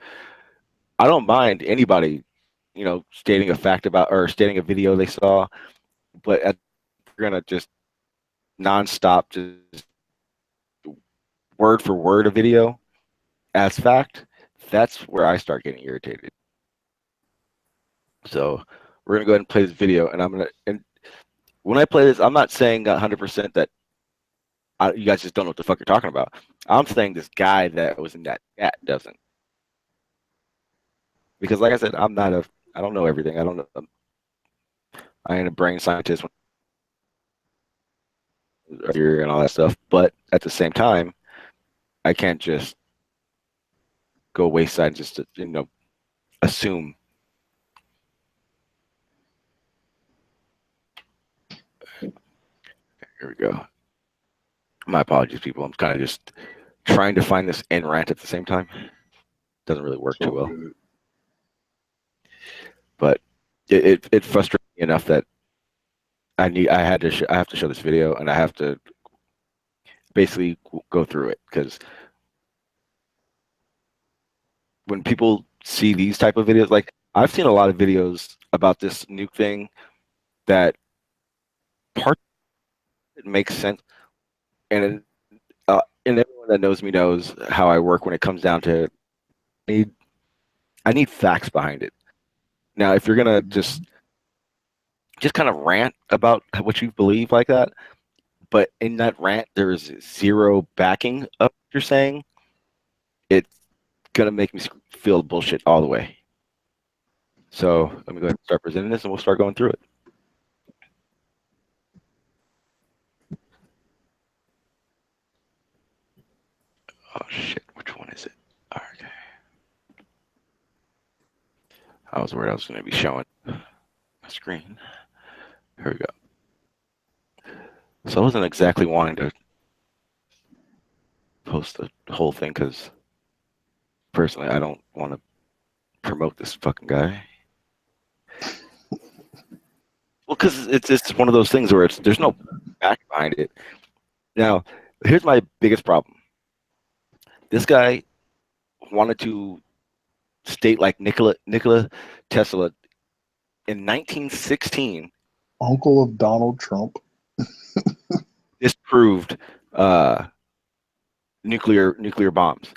I don't mind anybody, you know, stating a fact about or stating a video they saw, but you're gonna just nonstop, just word for word a video as fact. That's where I start getting irritated. So we're gonna go ahead and play this video, and when I play this, I'm not saying 100% that you guys just don't know what the fuck you're talking about. I'm saying this guy that was in that chat doesn't. Because like I said, I don't know everything. I ain't a brain scientist and all that stuff. But at the same time, I can't just go wayside and just, you know, assume. Here we go. My apologies, people. I'm kind of just trying to find this end rant at the same time. Doesn't really work too well. But it frustrates me enough that I have to show this video, and I have to basically go through it, because when people see these type of videos, like I've seen a lot of videos about this nuke thing that part it makes sense, and everyone that knows me knows how I work when it comes down to I need facts behind it. Now, if you're gonna just kind of rant about what you believe like that, but in that rant there is zero backing up what you're saying, it's gonna make me feel bullshit all the way. So let me go ahead and start presenting this, and we'll start going through it. Oh shit, which one is it? Okay. I was worried I was gonna be showing my screen. Here we go. So I wasn't exactly wanting to post the whole thing, because personally I don't want to promote this fucking guy. because it's just one of those things where there's no back behind it. Now, here's my biggest problem. This guy wanted to state like Nikola Tesla in 1916 Uncle of Donald Trump. disproved nuclear bombs,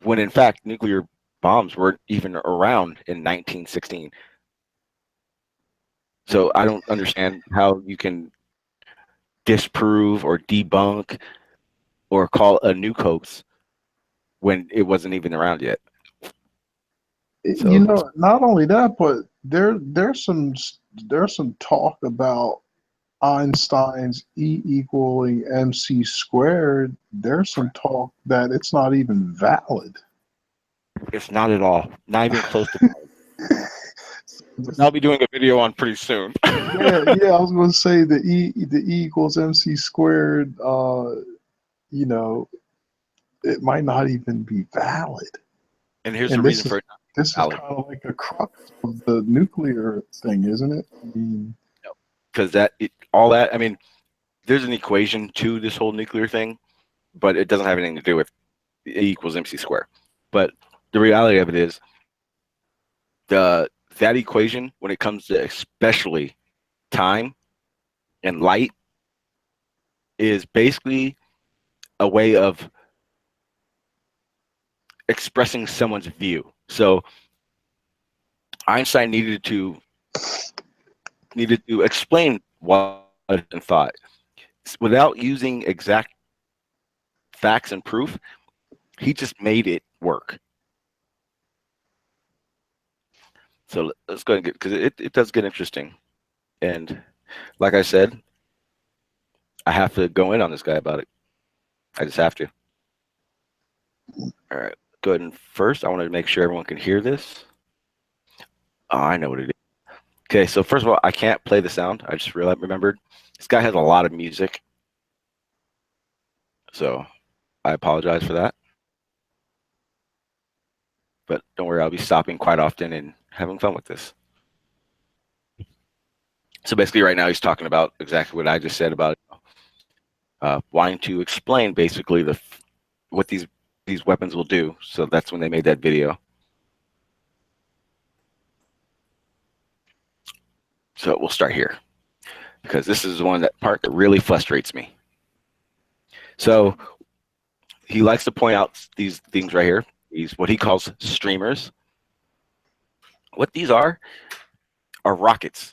when in fact nuclear bombs weren't even around in 1916. So I don't understand how you can disprove or debunk or call a nuke hoax when it wasn't even around yet. So, You know, not only that, but there's some talk about Einstein's E equaling mc squared. There's some talk that it's not even valid. it's not at all, not even close to. I'll be doing a video on pretty soon. Yeah, I was going to say the E equals mc squared. You know, it might not even be valid. And here's the reason for it. This is kind of like a crux of the nuclear thing, isn't it? I mean, because I mean, there's an equation to this whole nuclear thing, but it doesn't have anything to do with E equals mc squared. But the reality of it is, that equation, when it comes to especially time and light, is basically a way of expressing someone's view. So Einstein needed to explain what he thought without using exact facts and proof. He just made it work. So let's go ahead and get, because it does get interesting. And like I said, I have to go in on this guy about it. I just have to. All right, go ahead and first, I want to make sure everyone can hear this. Oh, I know what it is. Okay, so first of all, I can't play the sound. I just remembered. This guy has a lot of music. So I apologize for that. But don't worry, I'll be stopping quite often and having fun with this. So basically right now he's talking about exactly what I just said about wanting to explain basically what these weapons will do. So that's when they made that video. So we'll start here, because this is that part that really frustrates me. So he likes to point out these things right here. These, what he calls streamers. What these are rockets.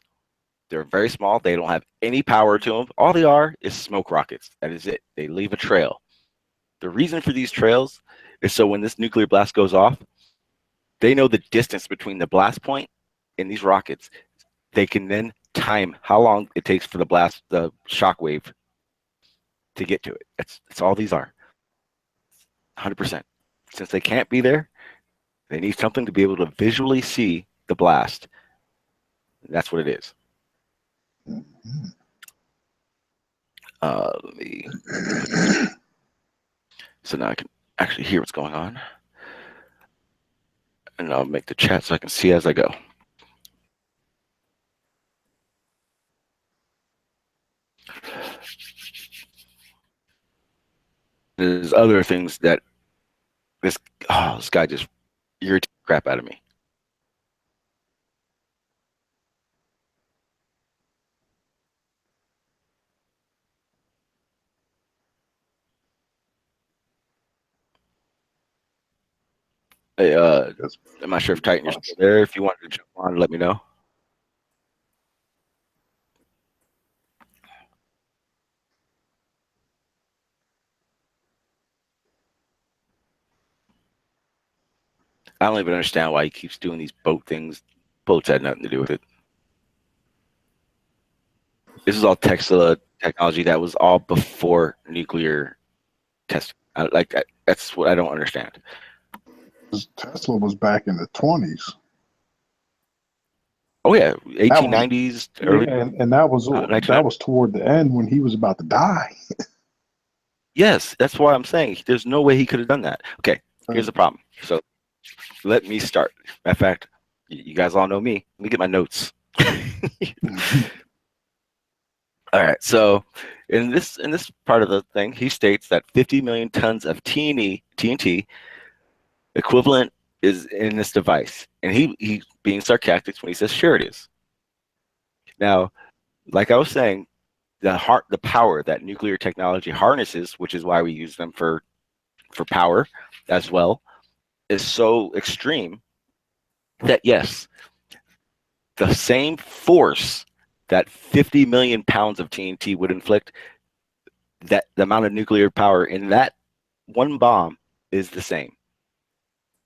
They're very small. They don't have any power to them. All they are is smoke rockets. That is it. They leave a trail. The reason for these trails is so when this nuclear blast goes off, they know the distance between the blast point and these rockets. They can then time how long it takes for the shock wave to get to it. That's all these are. 100%. Since they can't be there, they need something to be able to visually see the blast. That's what it is. Let me. So now I can actually hear what's going on, and I'll make the chat so I can see as I go. There's other things that this guy just irritates the crap out of me. Hey, I'm not sure if Titan, you're still there. If you wanted to jump on, let me know. I don't even understand why he keeps doing these boat things. Boats had nothing to do with it. This is all Tesla technology that was all before nuclear testing. That's what I don't understand. Tesla was back in the 20s. Oh yeah, 1890s, early. Yeah, and that was toward the end when he was about to die. Yes, that's why I'm saying there's no way he could have done that. Okay, here's the problem. So let me start. Matter of fact, you guys all know me. Let me get my notes. All right. So in this part of the thing, he states that 50 million tons of TNT equivalent is in this device, and he's being sarcastic when he says, "Sure it is." Now, like I was saying, the power that nuclear technology harnesses, which is why we use them for power as well, is so extreme that yes, the same force that 50 million pounds of TNT would inflict, that the amount of nuclear power in that one bomb is the same.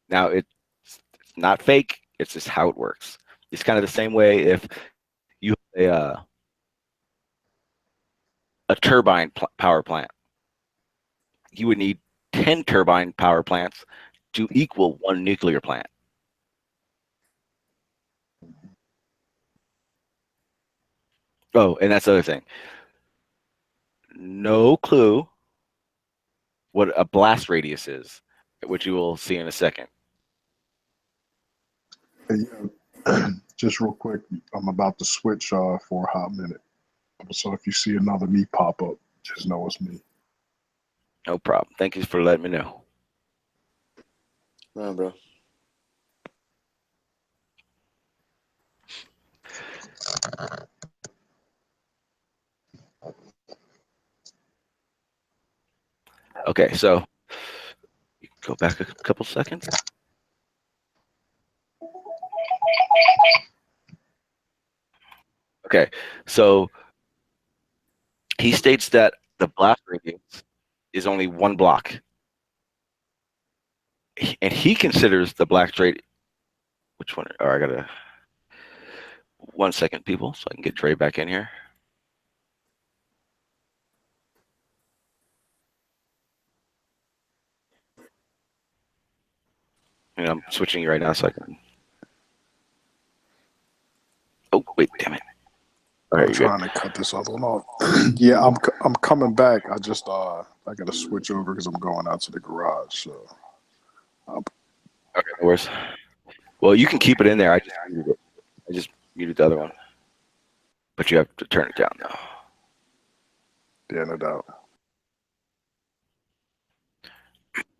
Now it's not fake, it's just how it works. It's kind of the same way if you have a turbine power plant. You would need 10 turbine power plants to equal one nuclear plant. Oh, and that's the other thing. No clue what a blast radius is, which you will see in a second. Hey, just real quick, I'm about to switch for a hot minute. So if you see another me pop up, just know it's me. No problem. Thank you for letting me know. No, bro. Okay, so go back a couple seconds. Okay, so he states that the blast radius is only one block. And he considers the blast radius, which one? Oh, I gotta, 1 second, people, so I can get Dre back in here. And I'm switching right now so I can. Oh, wait, damn it. All right, I'm you're trying to cut this other one off. Yeah, I'm coming back. I just I gotta switch over because I'm going out to the garage. So good. Okay, no worries. Well, you can keep it in there. I just muted the other one. But you have to turn it down now. yeah, no doubt.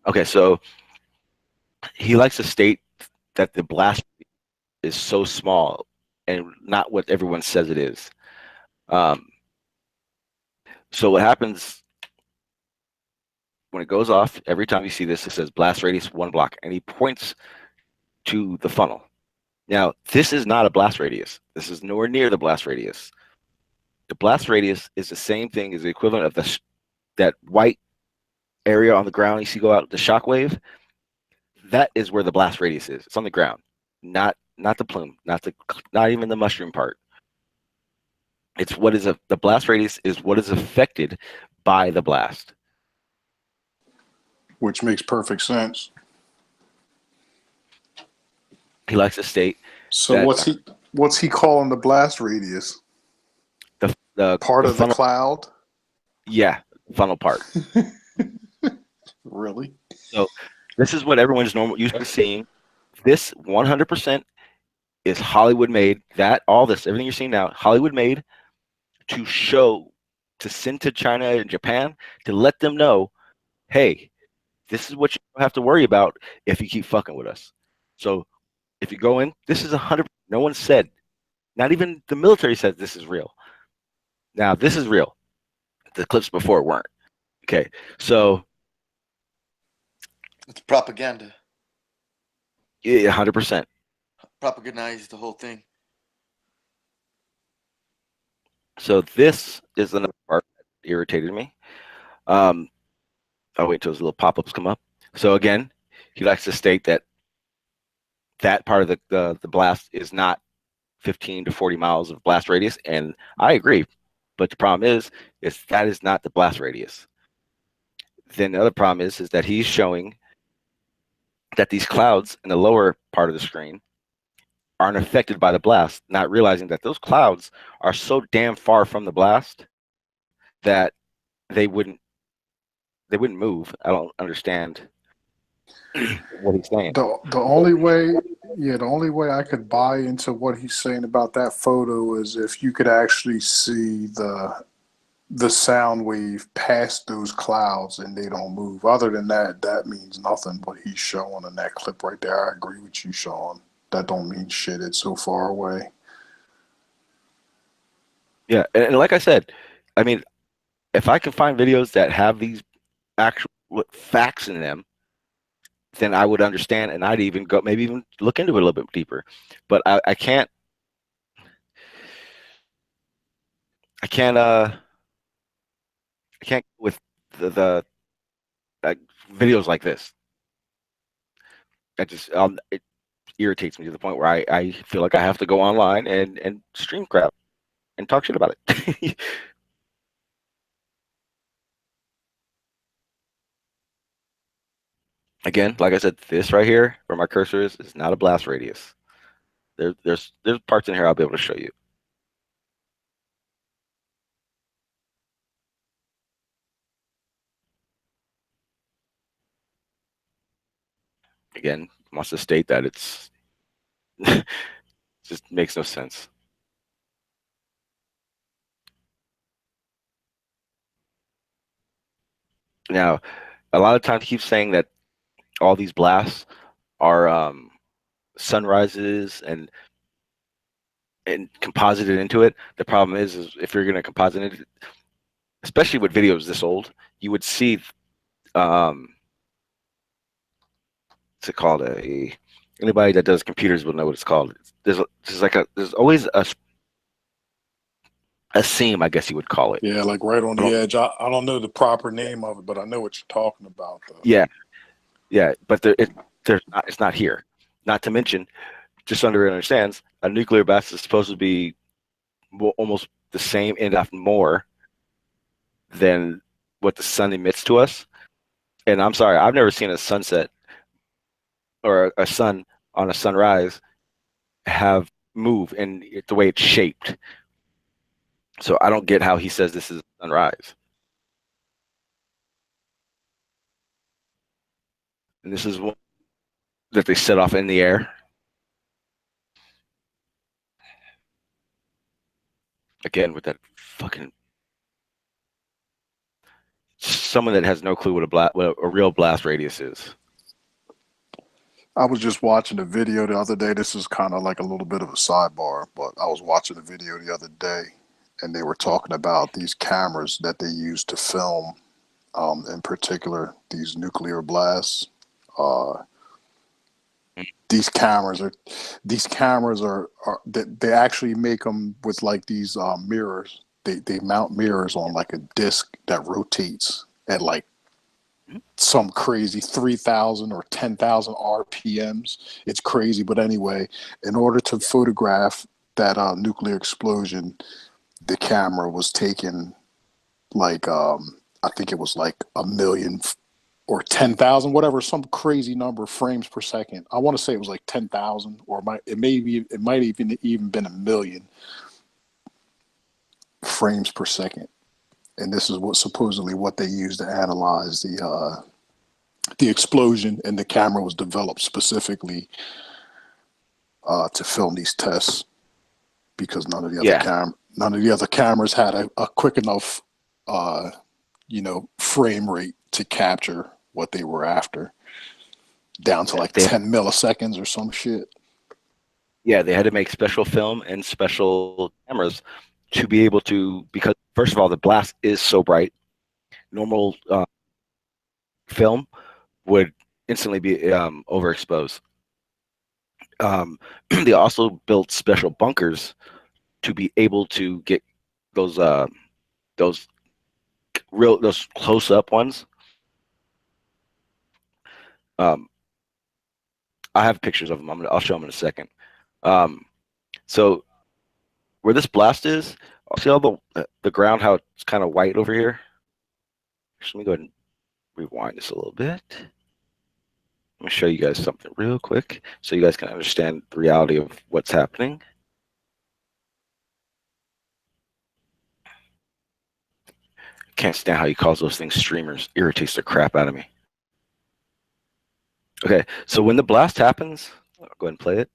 Okay, so he likes to state that the blast is so small and not what everyone says it is. So what happens when it goes off, every time you see this, it says blast radius 1 block, and he points to the funnel. Now, this is not a blast radius. This is nowhere near the blast radius. The blast radius is the same thing as the equivalent of that white area on the ground you see go out, the shock wave. That is where the blast radius is. It's on the ground, not the plume, not even the mushroom part. It's what is the blast radius is what is affected by the blast. Which makes perfect sense. He likes to state. So what's he calling the blast radius? The Part the of funnel, the cloud? yeah, funnel part. Really? So this is what everyone's used to seeing. This 100% is Hollywood made. Everything you're seeing now, Hollywood made to send to China and Japan to let them know, hey, this is what you have to worry about if you keep fucking with us. So if you go in, this is 100%. No one said, not even the military says this is real. Now this is real. The clips before weren't. Okay, so it's propaganda. Yeah, 100%. Propagandize the whole thing. So this is another part that irritated me. I'll wait until those little pop-ups come up. So again, he likes to state that part of the blast is not 15 to 40 miles of blast radius, and I agree. But the problem is that is not the blast radius. Then the other problem is that he's showing that these clouds in the lower part of the screen aren't affected by the blast, not realizing that those clouds are so damn far from the blast that they wouldn't move. I don't understand what he's saying. The only way I could buy into what he's saying about that photo is if you could actually see the the sound wave past those clouds and they don't move. Other than that, that means nothing. What he's showing in that clip right there, I agree with you, Sean. That don't mean shit. It's so far away. Yeah, and like I said, I mean, if I can find videos that have these actual facts in them, then I would understand, and I'd even go maybe even look into it a little bit deeper. But I can't. I can't with the videos like this. It irritates me to the point where I feel like I have to go online and stream crap and talk shit about it. Again, like I said, this right here where my cursor is not a blast radius. There's parts in here I'll be able to show you. Again, wants to state that it's just makes no sense. Now, a lot of times he keeps saying that all these blasts are sunrises and composited into it. The problem is if you're going to composite it, especially with videos this old, you would see what's it called? Anybody that does computers will know what it's called. There's always a seam, I guess you would call it. Yeah, like right on the edge. I don't know the proper name of it, but I know what you're talking about, though. Yeah, but it's not here. Not to mention, just so everyone understands, a nuclear blast is supposed to be almost the same, and often more, than what the sun emits to us. And I'm sorry, I've never seen a sunset or a sun on a sunrise have move in the way it's shaped. So I don't get how he says this is a sunrise. And this is one that they set off in the air. Again, with that fucking someone that has no clue what a real blast radius is. I was just watching a video the other day. This is kind of like a little bit of a sidebar, but I was watching a video the other day, and they were talking about these cameras that they use to film, in particular, these nuclear blasts. These cameras are they actually make them with like these mirrors. They mount mirrors on like a disc that rotates at like some crazy 3,000 or 10,000 RPMs. It's crazy, but anyway, in order to photograph that nuclear explosion, the camera was taking like I think it was like 1,000,000 or 10,000, whatever, some crazy number frames per second. I want to say it was like 10,000, or it might even been 1,000,000 frames per second. And this is supposedly what they used to analyze the explosion, and the camera was developed specifically to film these tests because none of the other cameras had a quick enough frame rate to capture what they were after, down to like 10 milliseconds or some shit. Yeah, they had to make special film and special cameras to be able to, because first of all, the blast is so bright. Normal film would instantly be overexposed. They also built special bunkers to be able to get those close up ones. I have pictures of them. I'll show them in a second. So where this blast is, see all the ground, how it's kind of white over here. Let me go ahead and rewind this a little bit. Let me show you guys something real quick so you guys can understand the reality of what's happening. Can't stand how he calls those things streamers. Irritates the crap out of me. Okay, so when the blast happens, I'll go ahead and play it.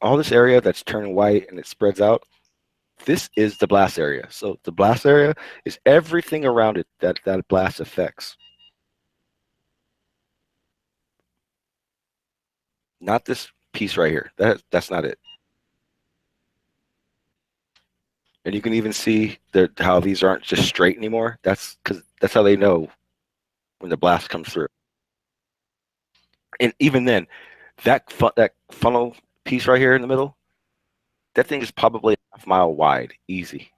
all this area that's turning white and it spreads out, this is the blast area. So the blast area is everything around it that blast affects. Not this piece right here. That's not it. And you can even see how these aren't just straight anymore. That's because that's how they know when the blast comes through. And even then, that funnel piece right here in the middle, that thing is probably a half-mile wide, easy.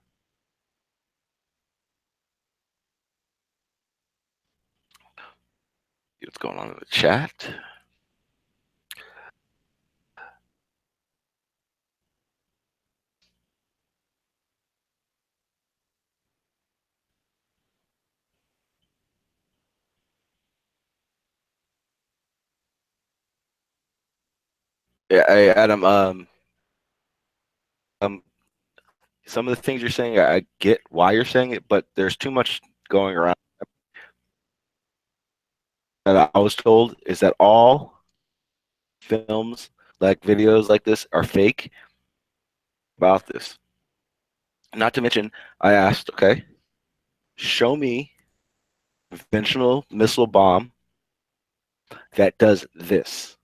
See what's going on in the chat? Yeah, hey, Adam. Some of the things you're saying, I get why you're saying it, but there's too much going around. That I was told is that all films, like videos like this, are fake about this. Not to mention, I asked, okay, show me a conventional missile bomb that does this.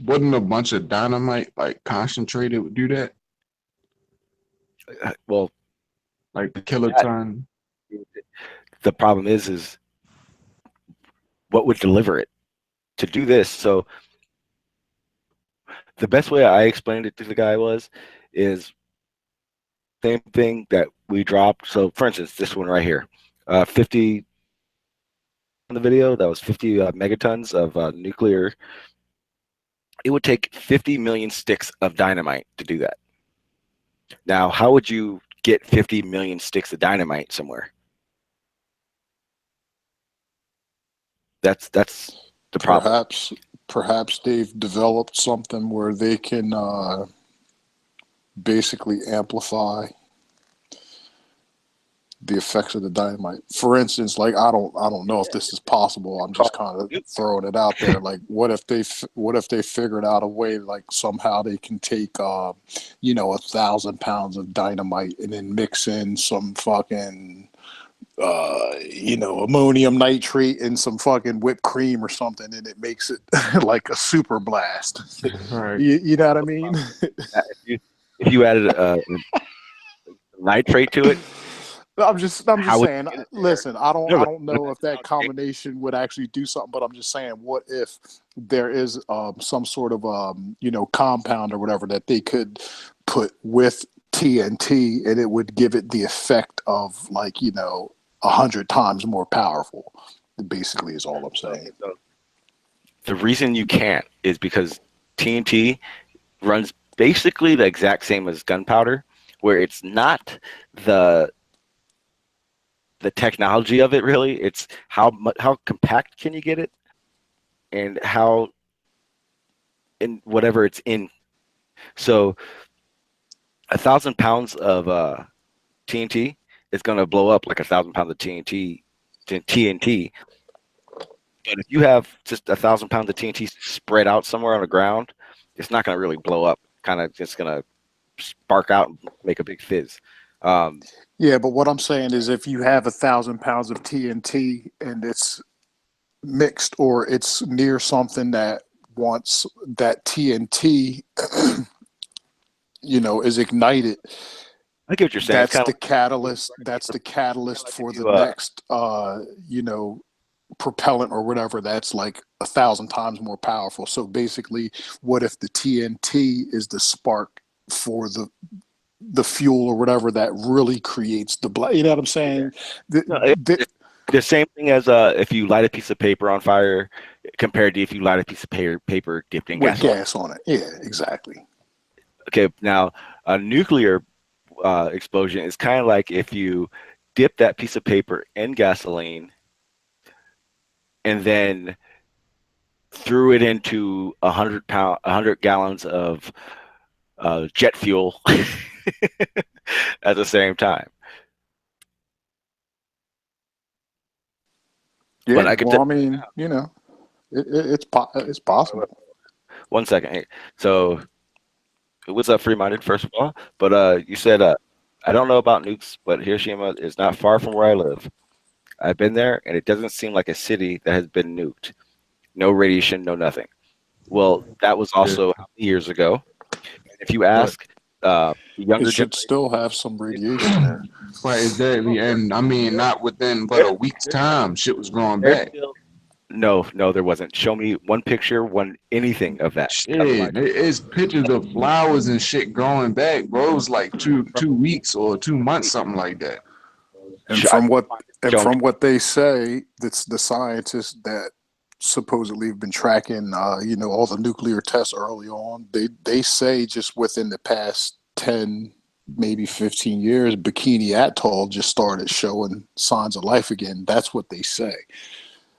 Wouldn't a bunch of dynamite, like concentrated, would do that? Well, Like the kiloton? the problem is what would deliver it to do this? So the best way I explained it to the guy is same thing that we dropped. So for instance, this one right here, 50 on the video, that was 50 megatons of nuclear. It would take 50 million sticks of dynamite to do that. Now, how would you get 50 million sticks of dynamite somewhere? That's the problem. Perhaps they've developed something where they can basically amplify the effects of the dynamite. For instance, like I don't know if this is possible. I'm just kind of throwing it out there. Like, what if they figured out a way, like somehow they can take 1,000 pounds of dynamite and then mix in some fucking ammonium nitrate and some fucking whipped cream or something, and it makes it like a super blast. Right. You know what I mean? If you added nitrate to it, I'm just saying. Listen, I No, but- don't know if that combination would actually do something, but I'm just saying, what if there is some sort of compound or whatever that they could put with TNT, and it would give it the effect of 100 times more powerful. Basically, is all I'm saying. The reason you can't is because TNT runs basically the exact same as gunpowder, where it's not the technology of it really. It's how compact can you get it, and how in whatever it's in. So 1,000 pounds of TNT is going to blow up like 1,000 pounds of TNT. But if you have just 1,000 pounds of TNT spread out somewhere on the ground, it's not going to really blow up. Kind of just going to spark out and make a big fizz. Yeah, but what I'm saying is, if you have 1,000 pounds of TNT and it's mixed, or it's near something that wants that TNT, is ignited. I get what you're saying. That's the catalyst. That's the catalyst for the next, propellant or whatever. That's like 1,000 times more powerful. So basically, what if the TNT is the spark for the fuel or whatever that really creates the blast? You know what I'm saying? The same thing as if you light a piece of paper on fire compared to if you light a piece of paper dipped in gas on it. Yeah, exactly. Okay, now a nuclear explosion is kind of like if you dip that piece of paper in gasoline and then threw it into 100 gallons of jet fuel at the same time. Yeah, But I could well, I mean, It's possible. 1 second. Hey, so what's up, free-minded? First of all, but you said I don't know about nukes, but Hiroshima is not far from where I live. I've been there, and it doesn't seem like a city that has been nuked. No radiation, no nothing. Well, that was also how many years ago. And if you ask the It younger should generation, still have some radiation there. Right, exactly. And I mean, not within but a week's time, shit was growing there's back. still no, there wasn't. Show me one picture, one anything of that. Shit, it's pictures of flowers and shit growing back, bro. It was like two weeks or 2 months, something like that. And Show from me. what they say, that's the scientists that supposedly have been tracking, all the nuclear tests early on. They say just within the past 10, maybe 15 years, Bikini Atoll just started showing signs of life again. That's what they say.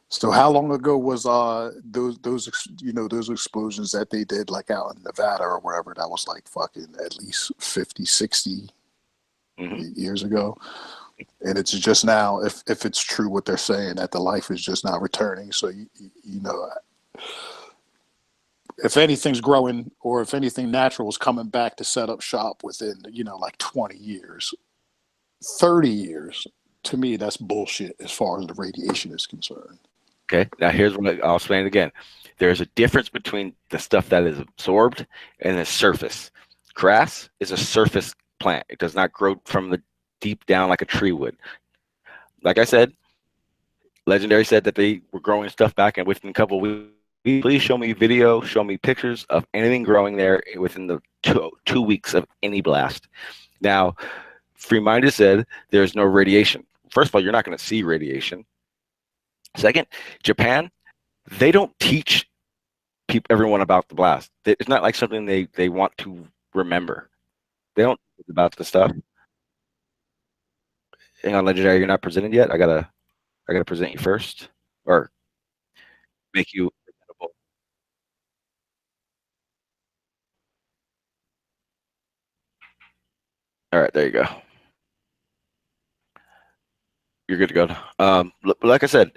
So how long ago was those explosions that they did like out in Nevada or wherever? That was like fucking at least 50, 60 years ago. And it's just now, if it's true what they're saying, that the life is just now returning. So if anything's growing or if anything natural is coming back to set up shop within like 20 years, 30 years, to me that's bullshit as far as the radiation is concerned. Okay, now here's what I'll explain it again. There's a difference between the stuff that is absorbed and the surface. Grass is a surface plant. It does not grow from the deep down like a tree would. Like I said, Legendary said that they were growing stuff back, and within a couple of weeks, please show me video, show me pictures of anything growing there within the 2 weeks of any blast. Now, Free-Minded said there's no radiation. First of all, you're not going to see radiation. Second, Japan, they don't teach everyone about the blast. It's not like something they want to remember. They don't think about the stuff. Hang on, Legendary, you're not presented yet. I gotta present you first, or make you presentable. All right, there you go. You're good to go. Like I said,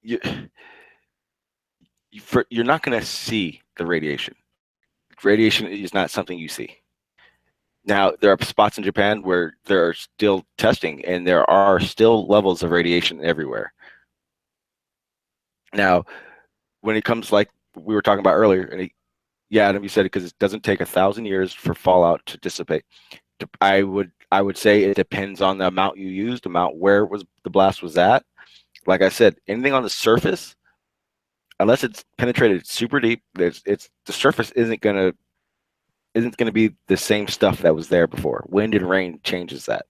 you're not going to see the radiation. Radiation is not something you see. Now, there are spots in Japan where they're still testing, and there are still levels of radiation everywhere. Now, when it comes like we were talking about earlier, and Adam, you said it because it doesn't take 1,000 years for fallout to dissipate. I would say it depends on the amount you used, amount where the blast was at. Like I said, anything on the surface, unless it's penetrated super deep, the surface isn't gonna be the same stuff that was there before. Wind and rain changes that.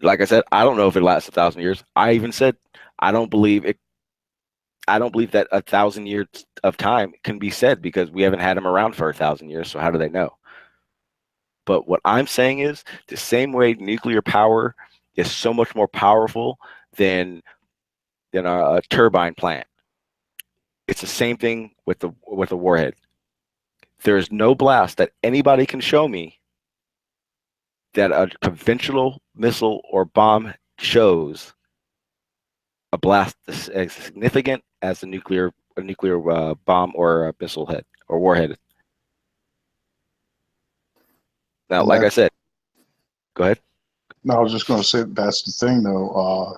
Like I said, I don't know if it lasts 1,000 years. I even said I don't believe it. I don't believe that 1,000 years of time can be said because we haven't had them around for 1,000 years. So how do they know? But what I'm saying is the same way nuclear power is so much more powerful than a turbine plant. It's the same thing with a warhead. There is no blast that anybody can show me that a conventional missile or bomb shows a blast as significant as a nuclear bomb or a missile head or warhead. Now, like I said, go ahead. No, I was just going to say that's the thing, though.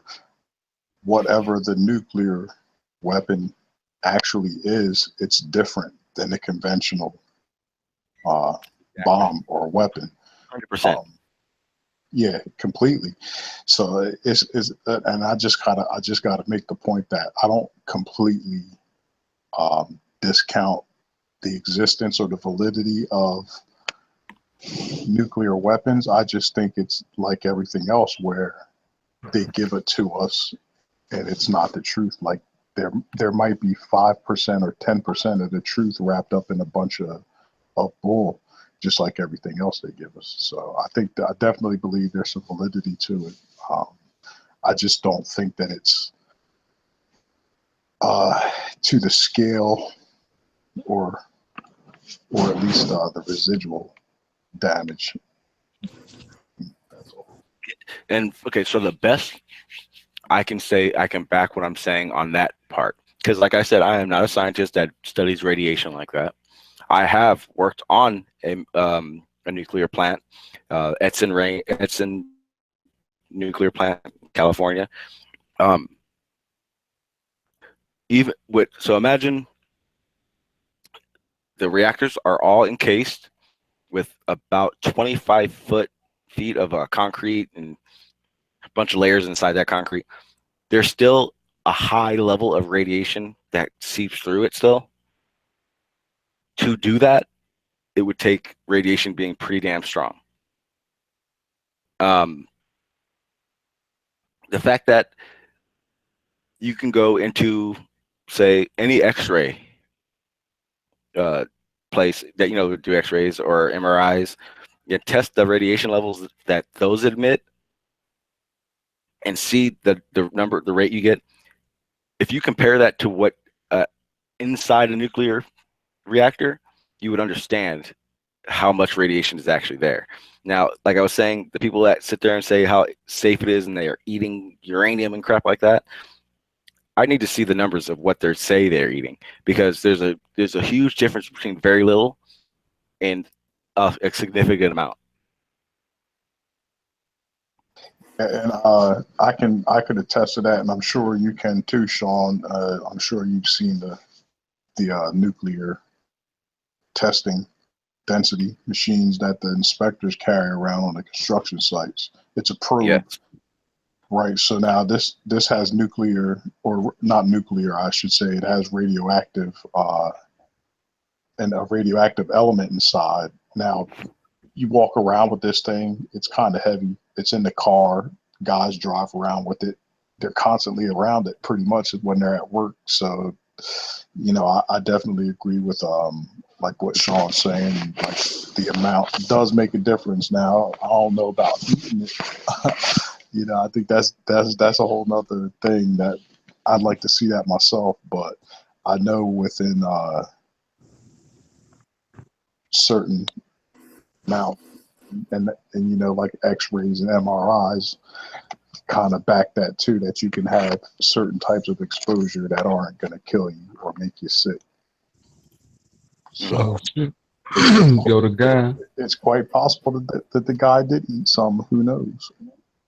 Whatever the nuclear weapon actually is, it's different than a conventional bomb or weapon. 100%. Yeah, completely. So it's and I just gotta make the point that I don't completely discount the existence or the validity of nuclear weapons. I just think it's like everything else where they give it to us and it's not the truth. Like there might be 5% or 10% of the truth wrapped up in a bunch of bull, just like everything else they give us. So I definitely believe there's some validity to it. I just don't think that it's to the scale or at least the residual damage. And okay, so the best I can back what I'm saying on that part. Because like I said, I am not a scientist that studies radiation like that. I have worked on a nuclear plant, Edson nuclear plant, California. So imagine the reactors are all encased with about 25 feet of concrete and a bunch of layers inside that concrete. There's still a high level of radiation that seeps through it still. To do that, it would take radiation being pretty damn strong. The fact that you can go into, say, any X-ray place that, you know, do X-rays or MRIs, you test the radiation levels that those emit and see the rate you get. If you compare that to what inside a nuclear reactor, you would understand how much radiation is actually there. Now, like I was saying, the people that sit there and say how safe it is and they are eating uranium and crap like that, I need to see the numbers of what they say they're eating, because there's a huge difference between very little and a significant amount. And I could attest to that, and I'm sure you can too, Sean. I'm sure you've seen the nuclear testing density machines that the inspectors carry around on the construction sites. It's a probe, Yes. right? So now this has nuclear, or not nuclear, I should say. It has radioactive and a radioactive element inside. Now, you walk around with this thing. It's kind of heavy. It's in the car. Guys drive around with it. They're constantly around it pretty much when they're at work. So, you know, I definitely agree with like what Sean's saying. Like, the amount does make a difference. Now, I don't know about eating it. You know, I think that's a whole nother thing that I'd like to see that myself. But I know within certain amount, and you know, like X-rays and MRIs kind of back that too, that you can have certain types of exposure that aren't going to kill you or make you sick. So Yo, the guy. it's quite possible that the guy did eat some. Who knows?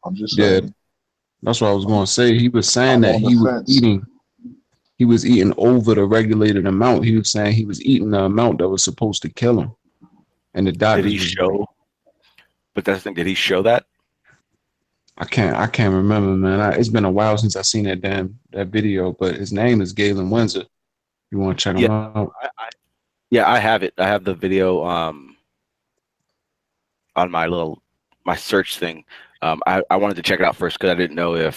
I'm just saying. Yeah, that's what I was going to say. He was saying that I'm on he the was fence. eating over the regulated amount. He was saying he was eating the amount that was supposed to kill him. And the doctor, Did he show? But that's the thing. Did he show that? I can't remember, man. It's been a while since I seen that video. But his name is Galen Windsor. You want to check him out? Yeah, I have it. I have the video on my search thing. I wanted to check it out first because I didn't know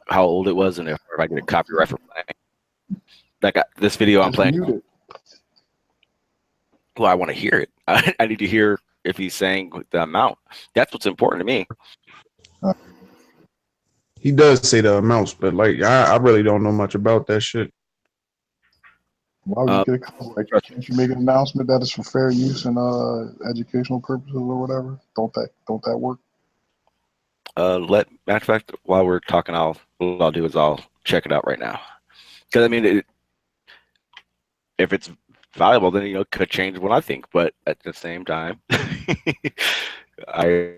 how old it was and if I get a copyright for playing. This video I'm playing. Muted. Well, I want to hear it. I need to hear if he's saying the amount. That's what's important to me. He does say the amounts, but like I really don't know much about that shit. Why would you get a copyright? Can't you make an announcement that it's for fair use and educational purposes or whatever? Don't that work? Matter of fact, while we're talking, what I'll do is I'll check it out right now. Because I mean, if it's valuable, then it could change what I think. But at the same time, I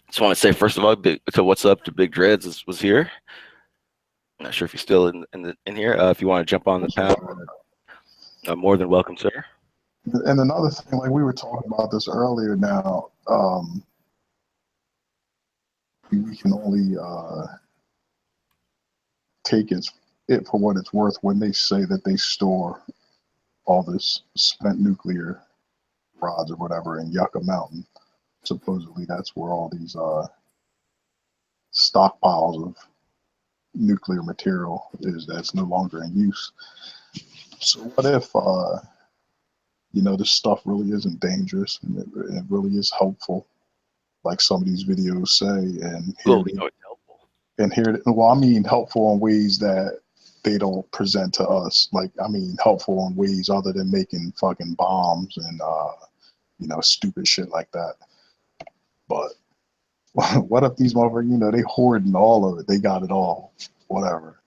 just want to say first of all, so what's up to Big Dreads was here. I'm not sure if he's still in here. If you want to jump on the panel, more than welcome, sir. And another thing, like we were talking about this earlier. Now, we can only take it for what it's worth when they say that they store all this spent nuclear rods or whatever in Yucca Mountain. Supposedly, that's where all these stockpiles of nuclear material is that's no longer in use. So what if this stuff really isn't dangerous and it really is helpful, like some of these videos say, and it's helpful. Well, I mean helpful in ways that they don't present to us. Like, I mean helpful in ways other than making fucking bombs and stupid shit like that. But what if these motherfuckers, they hoarding all of it, they got it all, whatever.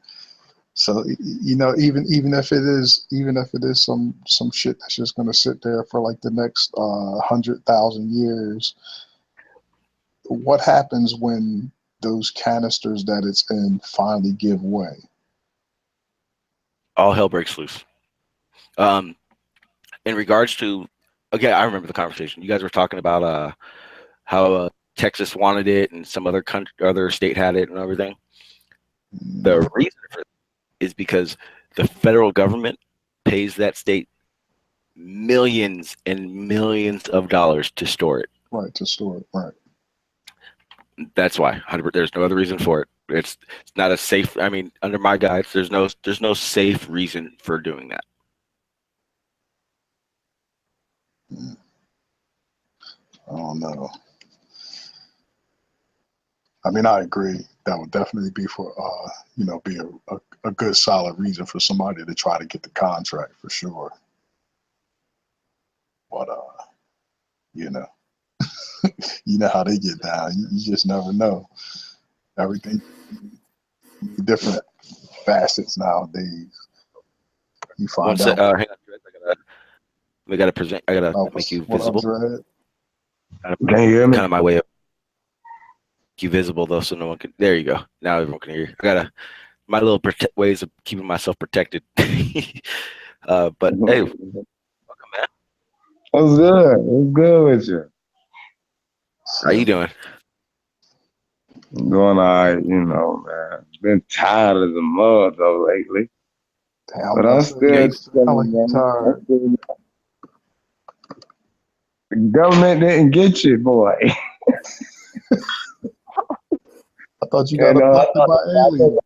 So even if it is some shit that's just gonna sit there for like the next 100,000 years, what happens when those canisters that it's in finally give way? All hell breaks loose. In regards to, okay, I remember the conversation. You guys were talking about how Texas wanted it and some other country, other state had it and everything. The reason for it is because the federal government pays that state millions and millions of dollars to store it. Right, to store it, right. That's why. There's no other reason for it. It's not a safe. I mean, under my guides, there's no safe reason for doing that. I don't know. I mean, I agree. That would definitely be for, be a good solid reason for somebody to try to get the contract for sure. But, you know how they get down. You just never know. Everything different facets nowadays. You find out. Hang on, we gotta present. I gotta make you visible. Can you hear me? Kind of my way of make you visible though, so no one can. There you go. Now everyone can hear you. I gotta my little ways of keeping myself protected. But hey, welcome, man. What's good? What's good with you? How you doing? I'm doing all right, man. Been tired of the mud though lately. Damn, but I'm still tired. The government didn't get you, boy. I thought you got abducted by aliens.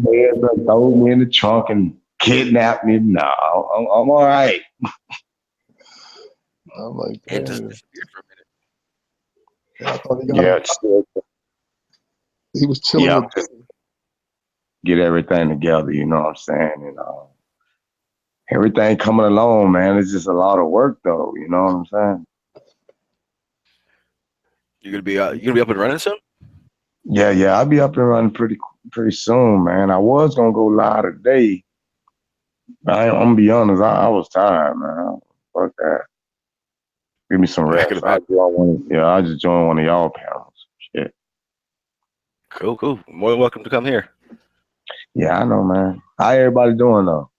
They throw me in the trunk and kidnap me. No, I'm all right. I'm like, it just disappeared for a minute. Yeah, I thought he was chilling with get everything together, you know what I'm saying? Everything coming along, man. It's just a lot of work though, you know what I'm saying? You gonna be up and running soon? Yeah, I'll be up and running pretty soon, man. I was gonna go live today. I'm gonna be honest, I was tired, man. Fuck that. Give me some rest. I'll just join one of y'all panels. Shit. Cool. More than welcome to come here. Yeah, I know, man. How everybody doing though?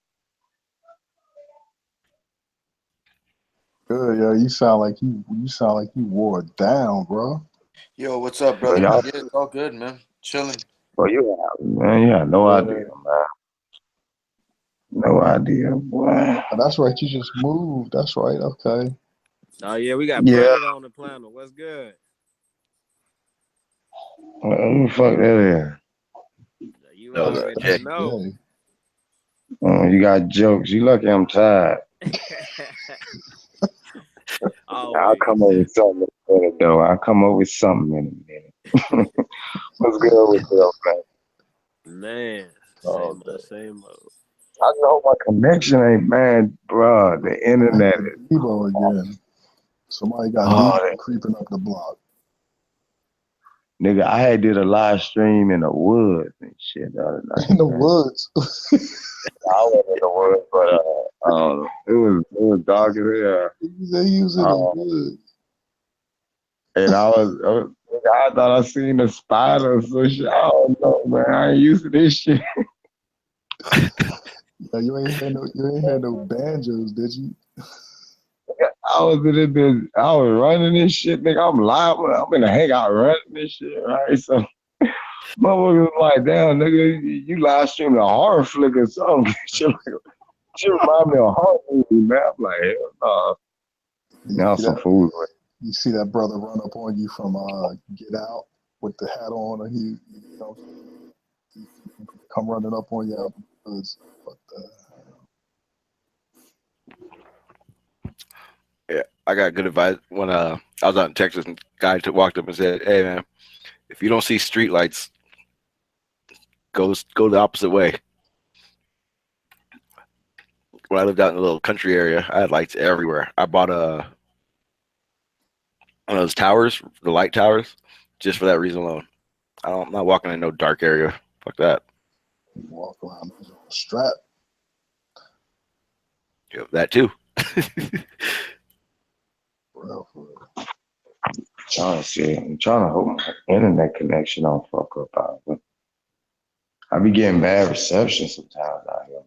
Good, yeah. You sound like you wore down, bro. Yo, what's up, brother? Yeah, it's all good, man. Chilling. Well, you have no idea, man. No idea, boy. Oh, that's right. You just moved. That's right. Okay. Oh yeah, we got Planet on the planet. What's good? Who the fuck that is? You already know. Oh, you got jokes. You lucky I'm tired. I'll come up with something in a minute, though. I'll come up with something in a minute. What's good with you, man? Same mode. I know my connection ain't bad, bro. The internet is Evo again. Somebody got creeping up the block. Nigga, I did a live stream in the woods and shit the other night. In the woods. I went in the woods, but it was dark as hell. They use it in the woods. And I thought I seen a spider or some shit. I don't know, man. I ain't used to this shit. Yeah, you ain't had no banjos, did you? I was running this shit, nigga. I'm live. I'm in the hangout running this shit, right? So, motherfucker was like, damn, nigga, you live streaming a horror flick or something. She remind me of a horror movie, man. I'm like, hell no. Now some food. You see that brother run up on you from Get Out with the hat on, and he come running up on you. Yeah, I got good advice when I was out in Texas, and a guy walked up and said, "Hey man, if you don't see street lights, go the opposite way." When I lived out in a little country area, I had lights everywhere. I bought one of those towers, the light towers, just for that reason alone. I'm not walking in no dark area. Fuck that. Walk around with a strap. Yeah, that too. For real. Trying to see. I'm trying to hope my internet connection don't fuck up out here. I be getting bad reception sometimes out here,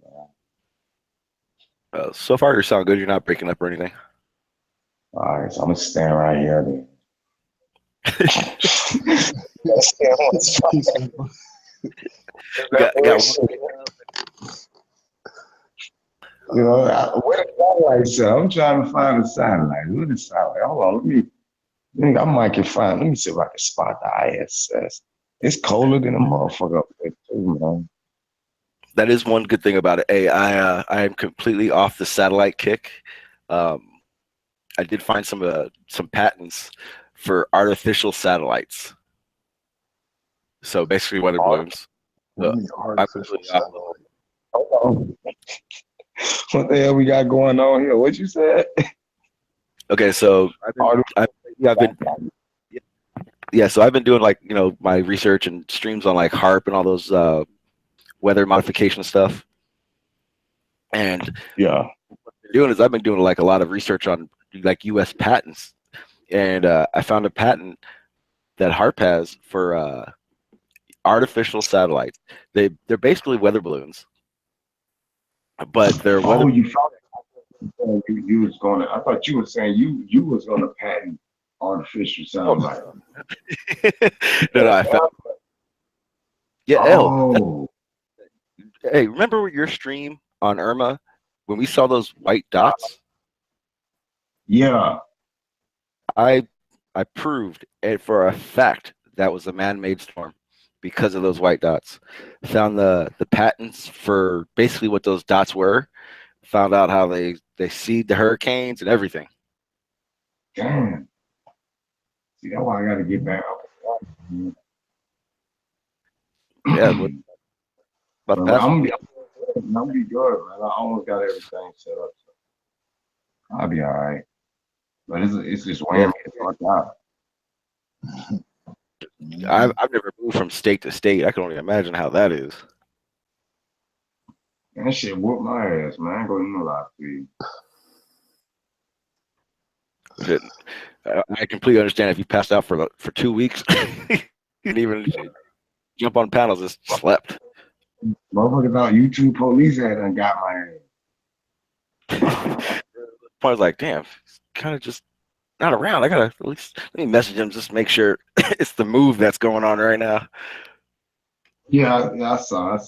man. So far, you sound good. You're not breaking up or anything. All right, so I'm gonna stand right here then. Stand on this fucking- got You know, where the satellite at? I'm trying to find the satellite. Where the satellite? Hold on, I might can find. Let me see if I can spot the ISS. It's colder than a motherfucker up there too, man. that is one good thing about it. Hey, I am completely off the satellite kick. I did find some patents for artificial satellites. So basically, weather balloons. What do you mean artificial satellite? Hold on. What the hell we got going on here? What you said? Okay, so I've been doing like my research and streams on like HARP and all those weather modification stuff. And yeah, what I've been doing is I've been doing like a lot of research on like U.S. patents, and I found a patent that HARP has for artificial satellites. They're basically weather balloons, but they're weather. Oh, you found it. You was going to. I thought you were saying you was going to patent artificial satellite. No, I found. Yeah. Oh. Hey, remember your stream on Irma when we saw those white dots? Yeah. I proved it for a fact that was a man-made storm because of those white dots. Found the patents for basically what those dots were. Found out how they seed the hurricanes and everything. Damn. See, that's why I got to get back. Yeah. But I'm gonna be good, man. I almost got everything set up. So I'll be all right. But it's just whammy to fuck out. I've never moved from state to state. I can only imagine how that is. That shit whooped my ass, man. I ain't gonna lie to you. I completely understand if you passed out for 2 weeks. You didn't even jump on panels, just slept. Motherfucker thought YouTube police had done got my ass. I was like, damn, kind of just not around. I gotta at least let me message him just make sure it's the move that's going on right now. Yeah, I saw it.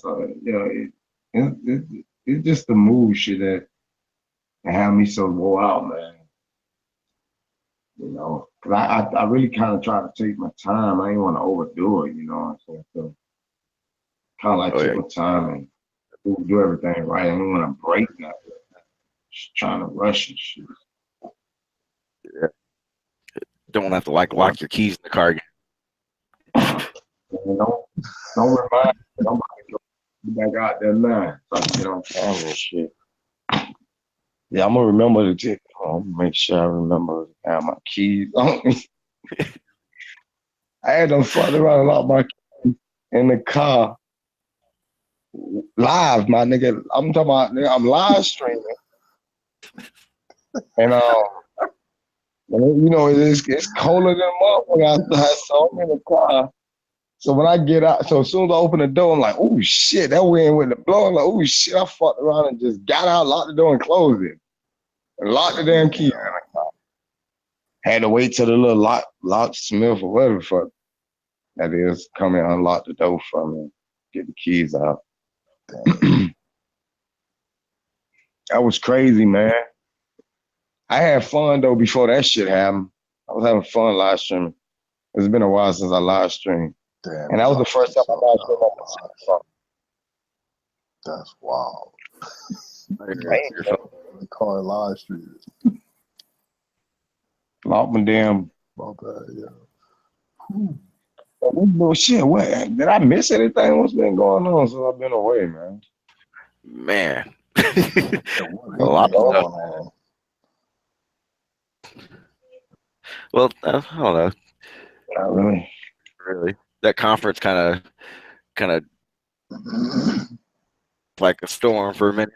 It's just the move shit that had me so wore out, man. You know, because I really kind of try to take my time. I ain't want to overdo it, you know what I'm saying? So kind of like take my time and do everything right. I don't want to break nothing. Just trying to rush and shit. Yeah. Don't want to have to lock your keys in the car again. Don't remind me. I'm about to go back out there now. So I can get on camera and shit. Yeah, I'm gonna remember to take. Make sure I remember to have my keys on me. I had them fucking around and lock my keys in the car. Live, my nigga. I'm talking about. Nigga, I'm live streaming, and you know it's colder than a motherfucker. So I'm in the car. So when I get out, so as soon as I open the door, I'm like, oh shit, that wind went to blow. I'm like, oh shit, I fucked around and just got out, locked the door, and closed it, and locked the damn key in the car. Had to wait till the little locksmith or whatever the fuck that is come and unlock the door for me, get the keys out. That was crazy, man. I had fun though before that shit happened. I was having fun live streaming. It's been a while since I live streamed. Damn, and that was the first time I live streamed on my phone. That's wild. The car live stream. Lock my damn. My bad, yeah. Well, shit, what? Did I miss anything? What's been going on since I've been away, man? Man. A lot going on. Well, I don't know. Not really. really. That conference kind of like a storm for a minute.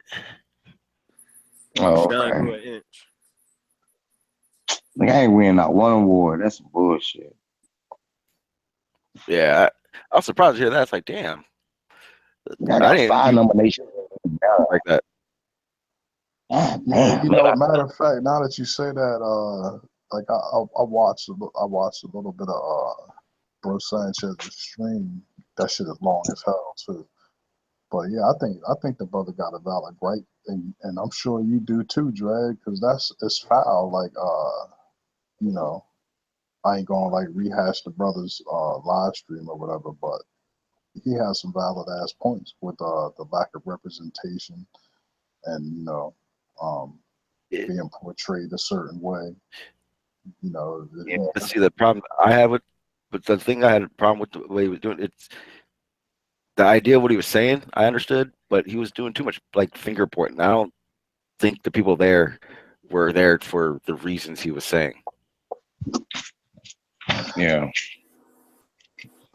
Oh, Down to okay. an inch. Like, I ain't winning not one award. That's some bullshit. Yeah, I was surprised to hear that. It's like, damn, I I got didn't 5 even nominations. like that. God Yeah, damn, you man. know, matter of fact, now that you say that, like I watched I watched a little bit of Bro Sanchez's stream. That shit is long as hell too. But yeah, I think the brother got a valid right, and I'm sure you do too, Dre, because it's foul. Like you know, I ain't gonna like rehash the brother's live stream or whatever, but he has some valid ass points with the lack of representation and um, It, being portrayed a certain way. You know, Yeah. but see, the problem I had but the thing I had a problem with the way he was doing it's the idea of what he was saying. I understood, but he was doing too much like finger pointing. I don't think the people there were there for the reasons he was saying. Yeah.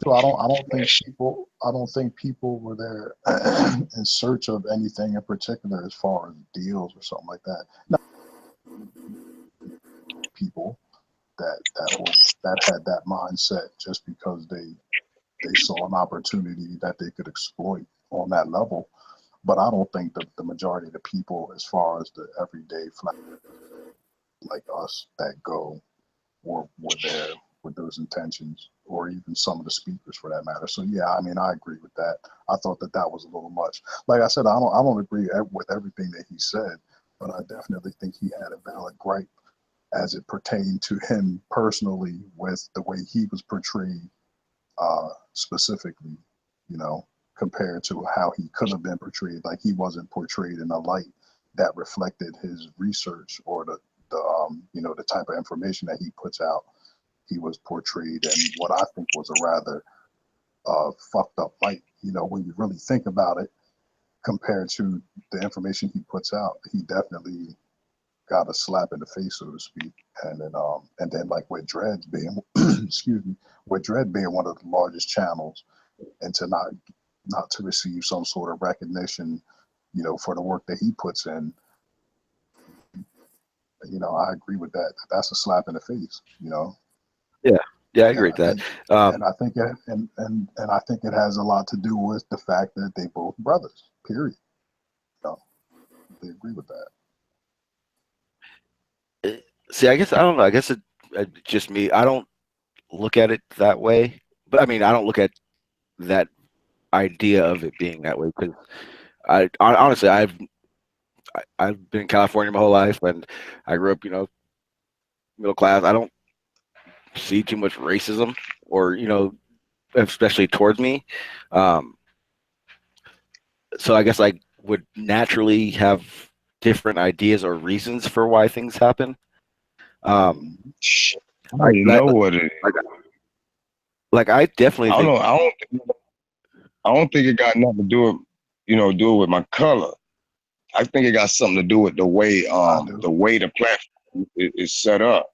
so I don't think people were there in search of anything in particular as far as deals or something like that. Not people that had that mindset just because they saw an opportunity that they could exploit on that level. But I don't think the majority of the people, as far as the everyday flat like us that go, were there with those intentions, or even some of the speakers for that matter. So yeah, I mean, I agree with that. I thought that was a little much. Like I said, I don't agree with everything that he said, but I definitely think he had a valid gripe as it pertained to him personally with the way he was portrayed, specifically, you know, compared to how he could have been portrayed. Like he wasn't portrayed in a light that reflected his research or the type of information that he puts out. He was portrayed in what I think was a rather fucked up light. You know, when you really think about it, compared to the information he puts out, he definitely got a slap in the face, so to speak. And then like with Dreads being, excuse me, with Dread being one of the largest channels, and to not to receive some sort of recognition, you know, for the work that he puts in, you know, I agree with that. That's a slap in the face, you know. Yeah, yeah, I agree And with I that. think Um, and I think it and I think it has a lot to do with the fact that they both brothers. Period. You know, they agree with that. See, I guess I don't know. I guess just me. I don't look at it that way. But I mean, I don't look at that idea of it being that way because honestly, I've been in California my whole life, and I grew up, middle class. I don't see too much racism, or especially towards me. Um, so I guess I would naturally have different ideas or reasons for why things happen. Shit, I I don't even like, know what it is. like I definitely I don't think, know. I don't think it got nothing to do with my color. I think it got something to do with the way I do. the platform is set up.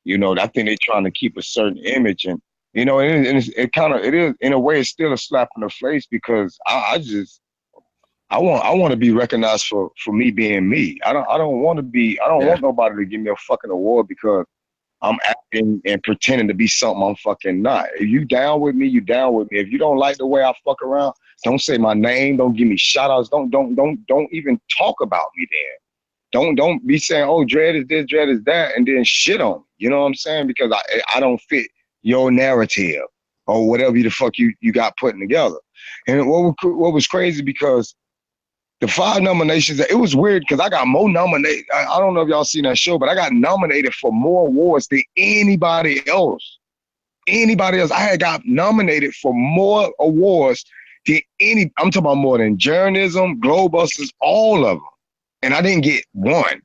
You know, I think they're trying to keep a certain image, and it kind of it is in a way it's still a slap in the face because I want to be recognized for me being me. I don't want to be I don't yeah, want nobody to give me a fucking award because I'm acting and pretending to be something I'm fucking not. If you down with me, you down with me. If you don't like the way I fuck around, don't say my name. Don't give me shout outs. Don't even talk about me then. Don't be saying, oh, Dread is this, Dread is that, and then shit on me. You know what I'm saying? Because I don't fit your narrative or whatever the fuck you got putting together. And what was crazy because the 5 nominations, it was weird because I got more nominated. I don't know if y'all seen that show, but I got nominated for more awards than anybody else. Anybody else. I had got nominated for more awards than I'm talking about more than journalism, Globebusters, all of them. And I didn't get one.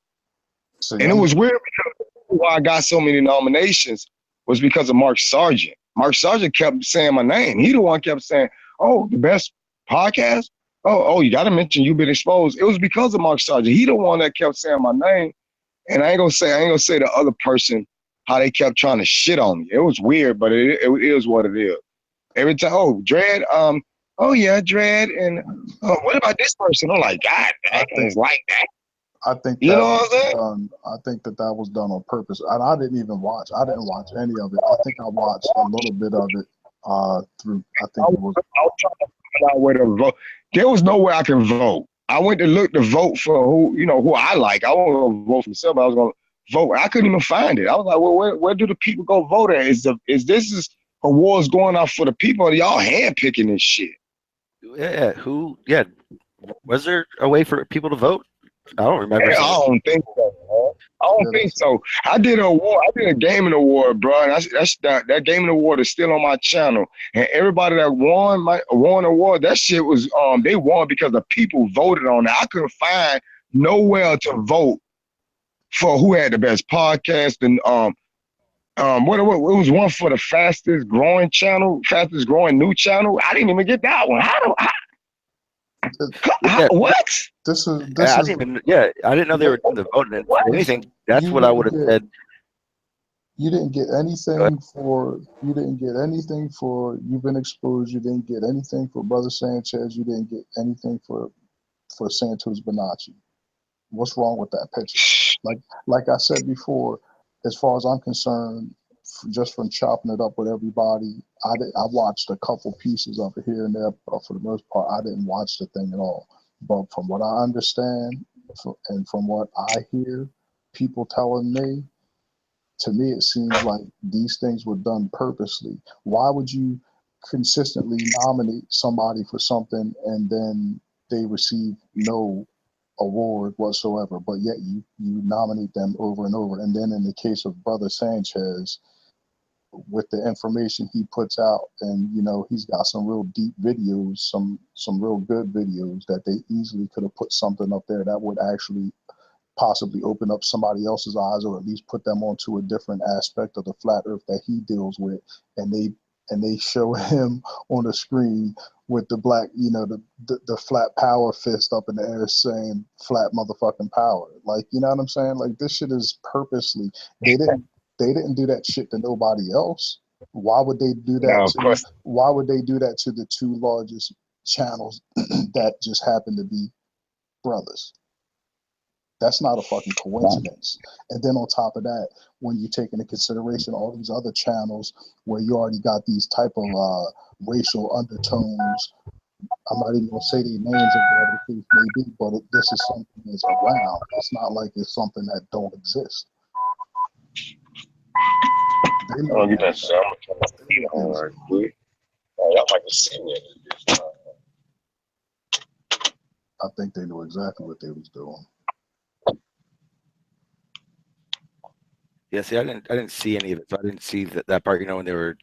See, And it was weird because why I got so many nominations was because of Mark Sargent. Mark Sargent kept saying my name. He the one kept saying, oh, the best podcast? Oh, you got to mention You've Been Exposed. It was because of Mark Sargent. He the one that kept saying my name. And I ain't gonna say the other person how they kept trying to shit on me. It was weird, but it is what it is. Every time, oh, Dread, oh yeah, Dread, and what about this person? I'm like, God, it's like that. I think you that know what I'm was saying? done. I think that was done on purpose. And I didn't even watch. I didn't watch any of it. I think I watched a little bit of it through. I think it was. I was trying to find out where to vote. There was nowhere I can vote. I went to look to vote for who I like. I wasn't gonna vote for myself. I was gonna vote. I couldn't even find it. I was like, well, where do the people go vote at? Is this awards going off for the people? Or y'all handpicking this shit? Yeah, yeah. Was there a way for people to vote? I don't remember. I don't think so, man. I don't think so. I did an award. I did a gaming award, bro. And that gaming award is still on my channel. And everybody that won an award, that shit was they won because the people voted on it. I couldn't find nowhere to vote for who had the best podcast and what it was one for the fastest growing new channel. I didn't even get that one. What? I didn't know they were doing the voting for anything. That's what I would have said. You didn't get anything for. You didn't get anything for. You've been exposed. You didn't get anything for Brother Sanchez. You didn't get anything for Santos Bonacci. What's wrong with that picture? Like I said before, as far as I'm concerned, just from chopping it up with everybody, I watched a couple pieces of it here and there, but for the most part, I didn't watch the thing at all. But from what I understand and from what I hear, people telling me, to me, it seems like these things were done purposely. Why would you consistently nominate somebody for something and then they receive no award whatsoever, but yet you nominate them over and over? And then in the case of Brother Sanchez, with the information he puts out, and he's got some real deep videos, some real good videos that they easily could have put something up there that would actually possibly open up somebody else's eyes, or at least put them onto a different aspect of the flat earth that he deals with, and they show him on the screen with the black, the flat power fist up in the air saying flat motherfucking power. Like, you know what I'm saying? Like, this shit is purposely. They didn't do that shit to nobody else. Why would they do that? Why would they do that to the two largest channels that just happen to be brothers? That's not a fucking coincidence. And then on top of that, when you take into consideration all these other channels where you already got these type of racial undertones, I'm not even gonna say their names or whatever the case may be, but this is something that's around. It's not like it's something that don't exist. Y'all might have seen it. I think they knew exactly what they was doing. Yeah, see, I didn't see any of it. So I didn't see that part. When they were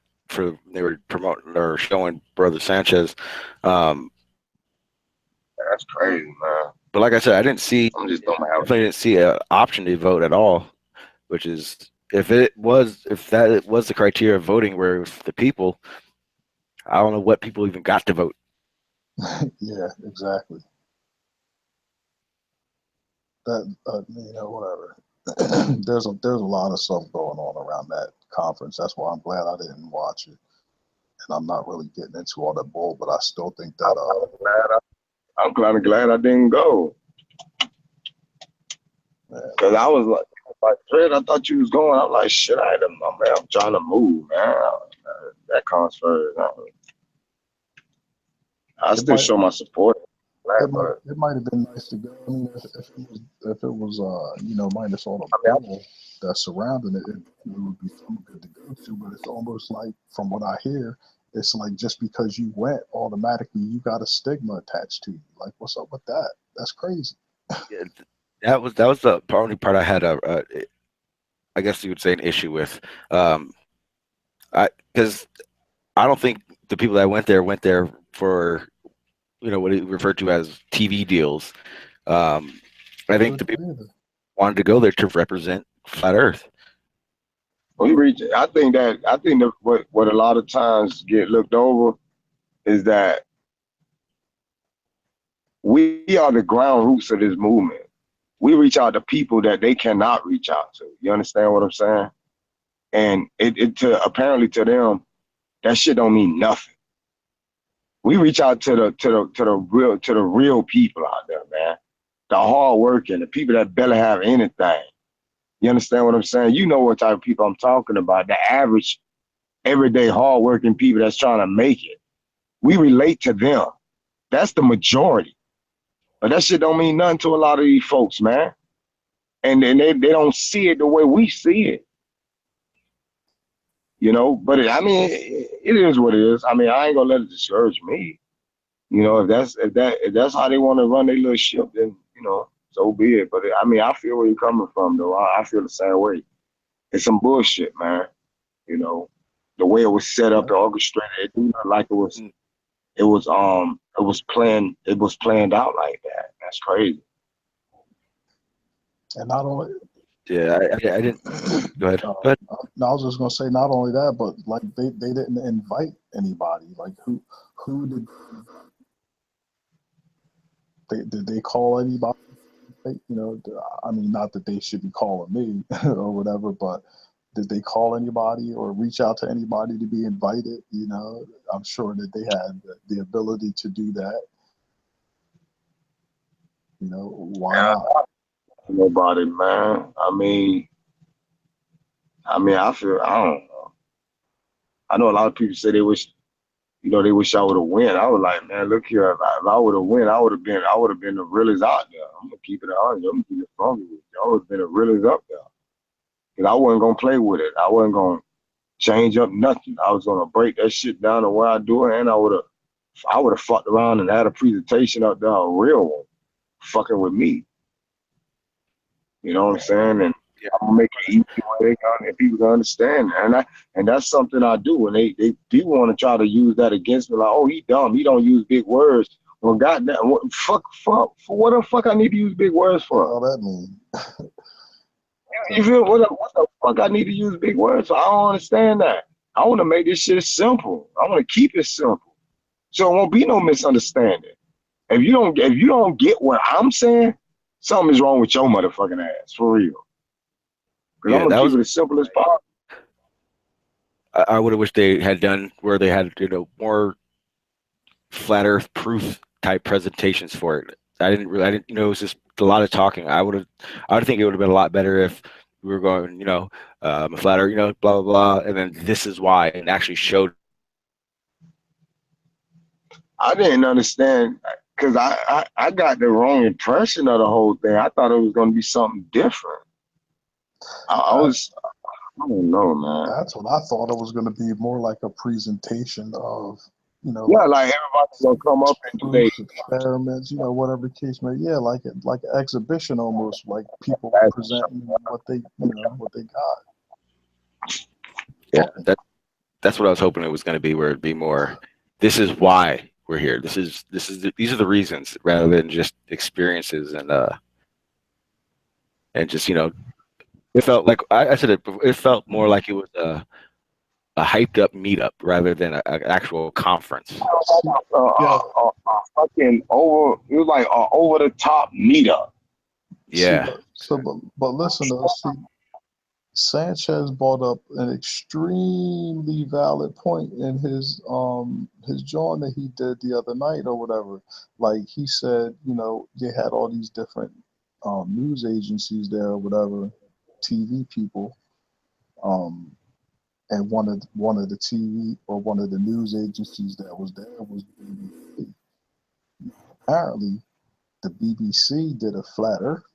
promoting or showing Brother Sanchez. That's crazy, man. But like I said, I didn't see. Definitely didn't see an option to vote at all. Which is, if that was the criteria of voting, where the people, I don't know what people even got to vote. Yeah, exactly. That whatever. There's a lot of stuff going on around that conference. That's why I'm glad I didn't watch it, and I'm not really getting into all that bull. But I still think that I'm kind of glad I didn't go, because I was like, Fred, I thought you was going. I'm like, shit, I'm trying to move, man. That concert, I still show my support. It might have been nice to go. I mean, if it was minus all the bull that's surrounding it, it would be something good to go to. But it's almost like, from what I hear, it's like just because you went, automatically you got a stigma attached to you. Like, what's up with that? That's crazy. Yeah, that was the only part I had I guess you would say, an issue with, because I don't think the people that went there for what he referred to as TV deals. I think the people wanted to go there to represent Flat Earth. I think that what a lot of times get looked over is that we are the ground roots of this movement. We reach out to people that they cannot reach out to. You understand what I'm saying? And apparently to them, that shit don't mean nothing. We reach out to the real people out there, man. The hard working, the people that barely have anything. You understand what I'm saying? You know what type of people I'm talking about. The average, everyday, hardworking people that's trying to make it. We relate to them. That's the majority. But that shit don't mean nothing to a lot of these folks, man. And they don't see it the way we see it. You know, but it is what it is. I mean, I ain't gonna let it discourage me. You know, if that's how they want to run their little ship, then so be it. But I feel where you're coming from, though. I feel the same way. It's some bullshit, man. You know, the way it was set up, the orchestrated, it didn't look like it was planned out like that. That's crazy. And not only Yeah, I didn't. Go ahead. Go ahead. No, I was just gonna say not only that, but like they didn't invite anybody. Like who did they call anybody? I mean, not that they should be calling me or whatever, but did they call anybody or reach out to anybody to be invited? You know, I'm sure that they had the ability to do that. You know, why not? Nobody, man. I mean, I don't know. I know a lot of people say they wish I would have win. I was like, man, look here, if I would have win, I would have been the realest out there. I'm gonna keep it honest. I'm gonna keep it funky with you. I would have been the realest up there. Cause I wasn't gonna play with it. I wasn't gonna change up nothing. I was gonna break that shit down the way I do it, and I would have fucked around and had a presentation up there, a real one, fucking with me. You know what I'm saying? And I'm gonna make it easy where people can understand. And that's something I do. And they people want to try to use that against me, like, oh, he dumb, he don't use big words. Well, goddamn, what the fuck I need to use big words for? What that mean? You feel what the fuck I need to use big words for? I don't understand that. I want to make this shit simple. I want to keep it simple, so it won't be no misunderstanding. If you don't get what I'm saying, something is wrong with your motherfucking ass, for real. Because I'm gonna keep it as simple as possible. I would have wished they had done where they had more flat Earth proof type presentations for it. I didn't it was just a lot of talking. I would think it would have been a lot better if we were going flat Earth, blah blah blah, and then this is why, and actually showed. I didn't understand because I got the wrong impression of the whole thing. I thought it was going to be something different. I don't know, man. That's what I thought. It was going to be more like a presentation of, like everybody's going to come up and do their experiments, whatever the case may be. Yeah, like an exhibition almost, like people presenting what they got. Yeah, that's what I was hoping it was going to be, where it'd be more, this is why we're here. These are the reasons, rather than just experiences and just it felt like I said it felt more like it was a hyped up meetup rather than an actual conference. Fucking over, it was like an over the top meetup. Yeah. But listen, Sanchez brought up an extremely valid point in his joint that he did the other night or whatever. Like he said, they had all these different news agencies there or whatever, TV people, and one of the TV or one of the news agencies that was there was BBC. Apparently, the BBC did a flat Earth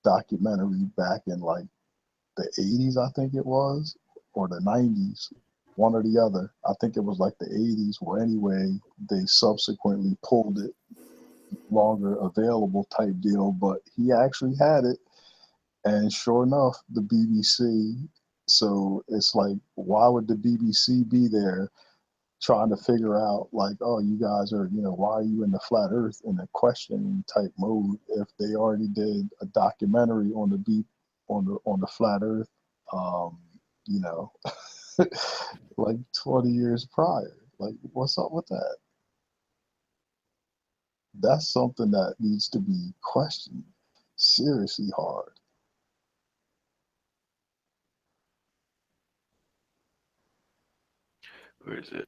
documentary back in like the 80s, I think it was, or the 90s, one or the other. I think it was like the 80s. Well, anyway, they subsequently pulled it, longer available type deal, but he actually had it. And sure enough, the BBC. So it's like, why would the BBC be there trying to figure out, like, oh, you guys are, why are you in the flat Earth in a questioning type mode if they already did a documentary on the flat Earth, like 20 years prior. Like, what's up with that? That's something that needs to be questioned seriously hard. Where is it?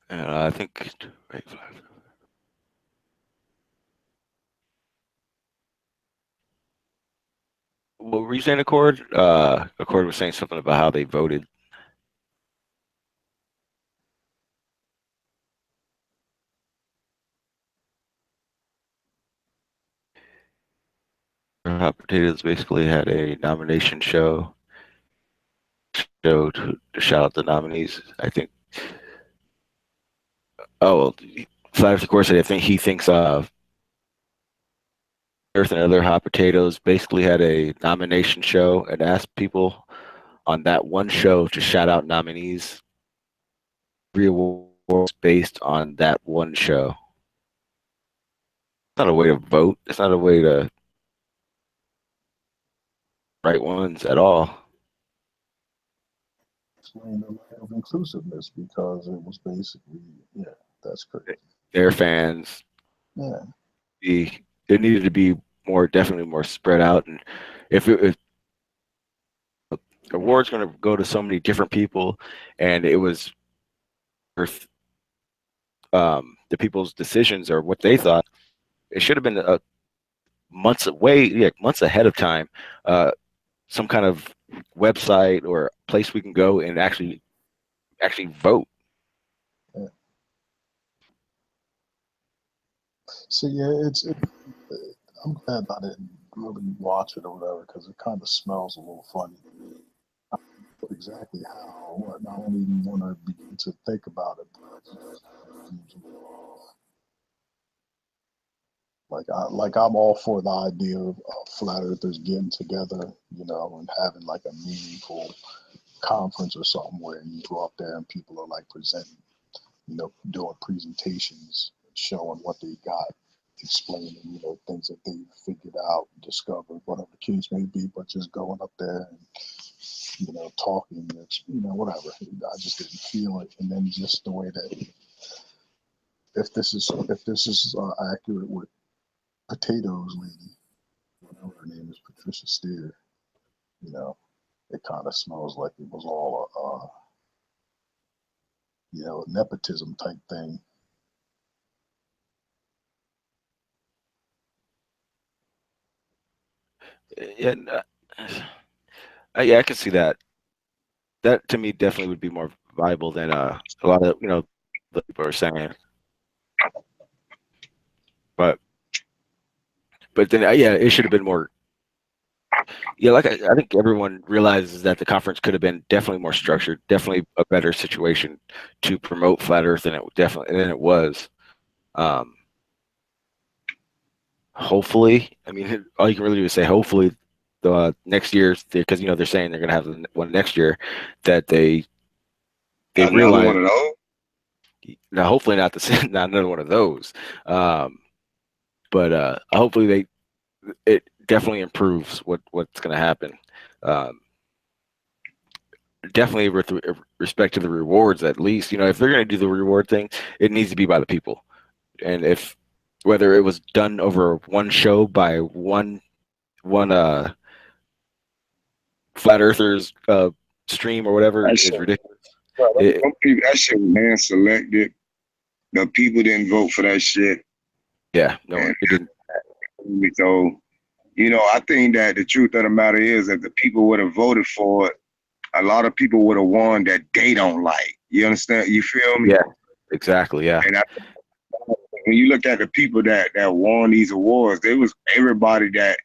I think right. What were you saying, Accord? Accord was saying something about how they voted. Hot Potatoes basically had a nomination show to shout out the nominees. I think. Oh, well, Flash, of course, I think he thinks Earth and Other Hot Potatoes basically had a nomination show and asked people on that one show to shout out nominees. Every award based on that one show. It's not a way to vote. It's not a way to write ones at all. Explain the lack of inclusiveness because it was basically, yeah, that's correct. Their fans. Yeah. It needed to be definitely more spread out. And if the award's going to go to so many different people, and it was the people's decisions or what they thought, it should have been months ahead of time. Some kind of website or place we can go and actually vote. Yeah. So yeah, I'm glad I didn't really watch it or whatever because it kind of smells a little funny. I don't know exactly how. I don't even want to begin to think about it. Like I'm all for the idea of flat earthers getting together, and having like a meaningful conference or something where you go up there and people are like presenting, doing presentations, showing what they got, explaining, things that they figured out, discovered, whatever the case may be, but just going up there and, talking, whatever. I just didn't feel it. And then just the way that if this is accurate with Potatoes lady, her name is Patricia Steer, it kind of smells like it was all a nepotism type thing. Yeah, I can see that. That to me definitely would be more viable than a lot of the people are saying. But then it should have been more. Yeah, like I think everyone realizes that the conference could have been definitely more structured, definitely a better situation to promote flat Earth than it was. Hopefully, I mean, all you can really do is say hopefully the next year, because they're saying they're gonna have one next year, that they realize one of those. Now, hopefully not another one of those, but hopefully it definitely improves what's going to happen. Definitely with respect to the rewards, at least, if they're going to do the reward thing, it needs to be by the people, and whether it was done over one show by one flat earthers stream or whatever is ridiculous. That shit was hand selected. The people didn't vote for that shit. Yeah, no, it didn't. So, I think that the truth of the matter is that the people would have voted for it. A lot of people would have won that they don't like. You understand? You feel me? Yeah, exactly. Yeah. And when you look at the people that won these awards, there was everybody that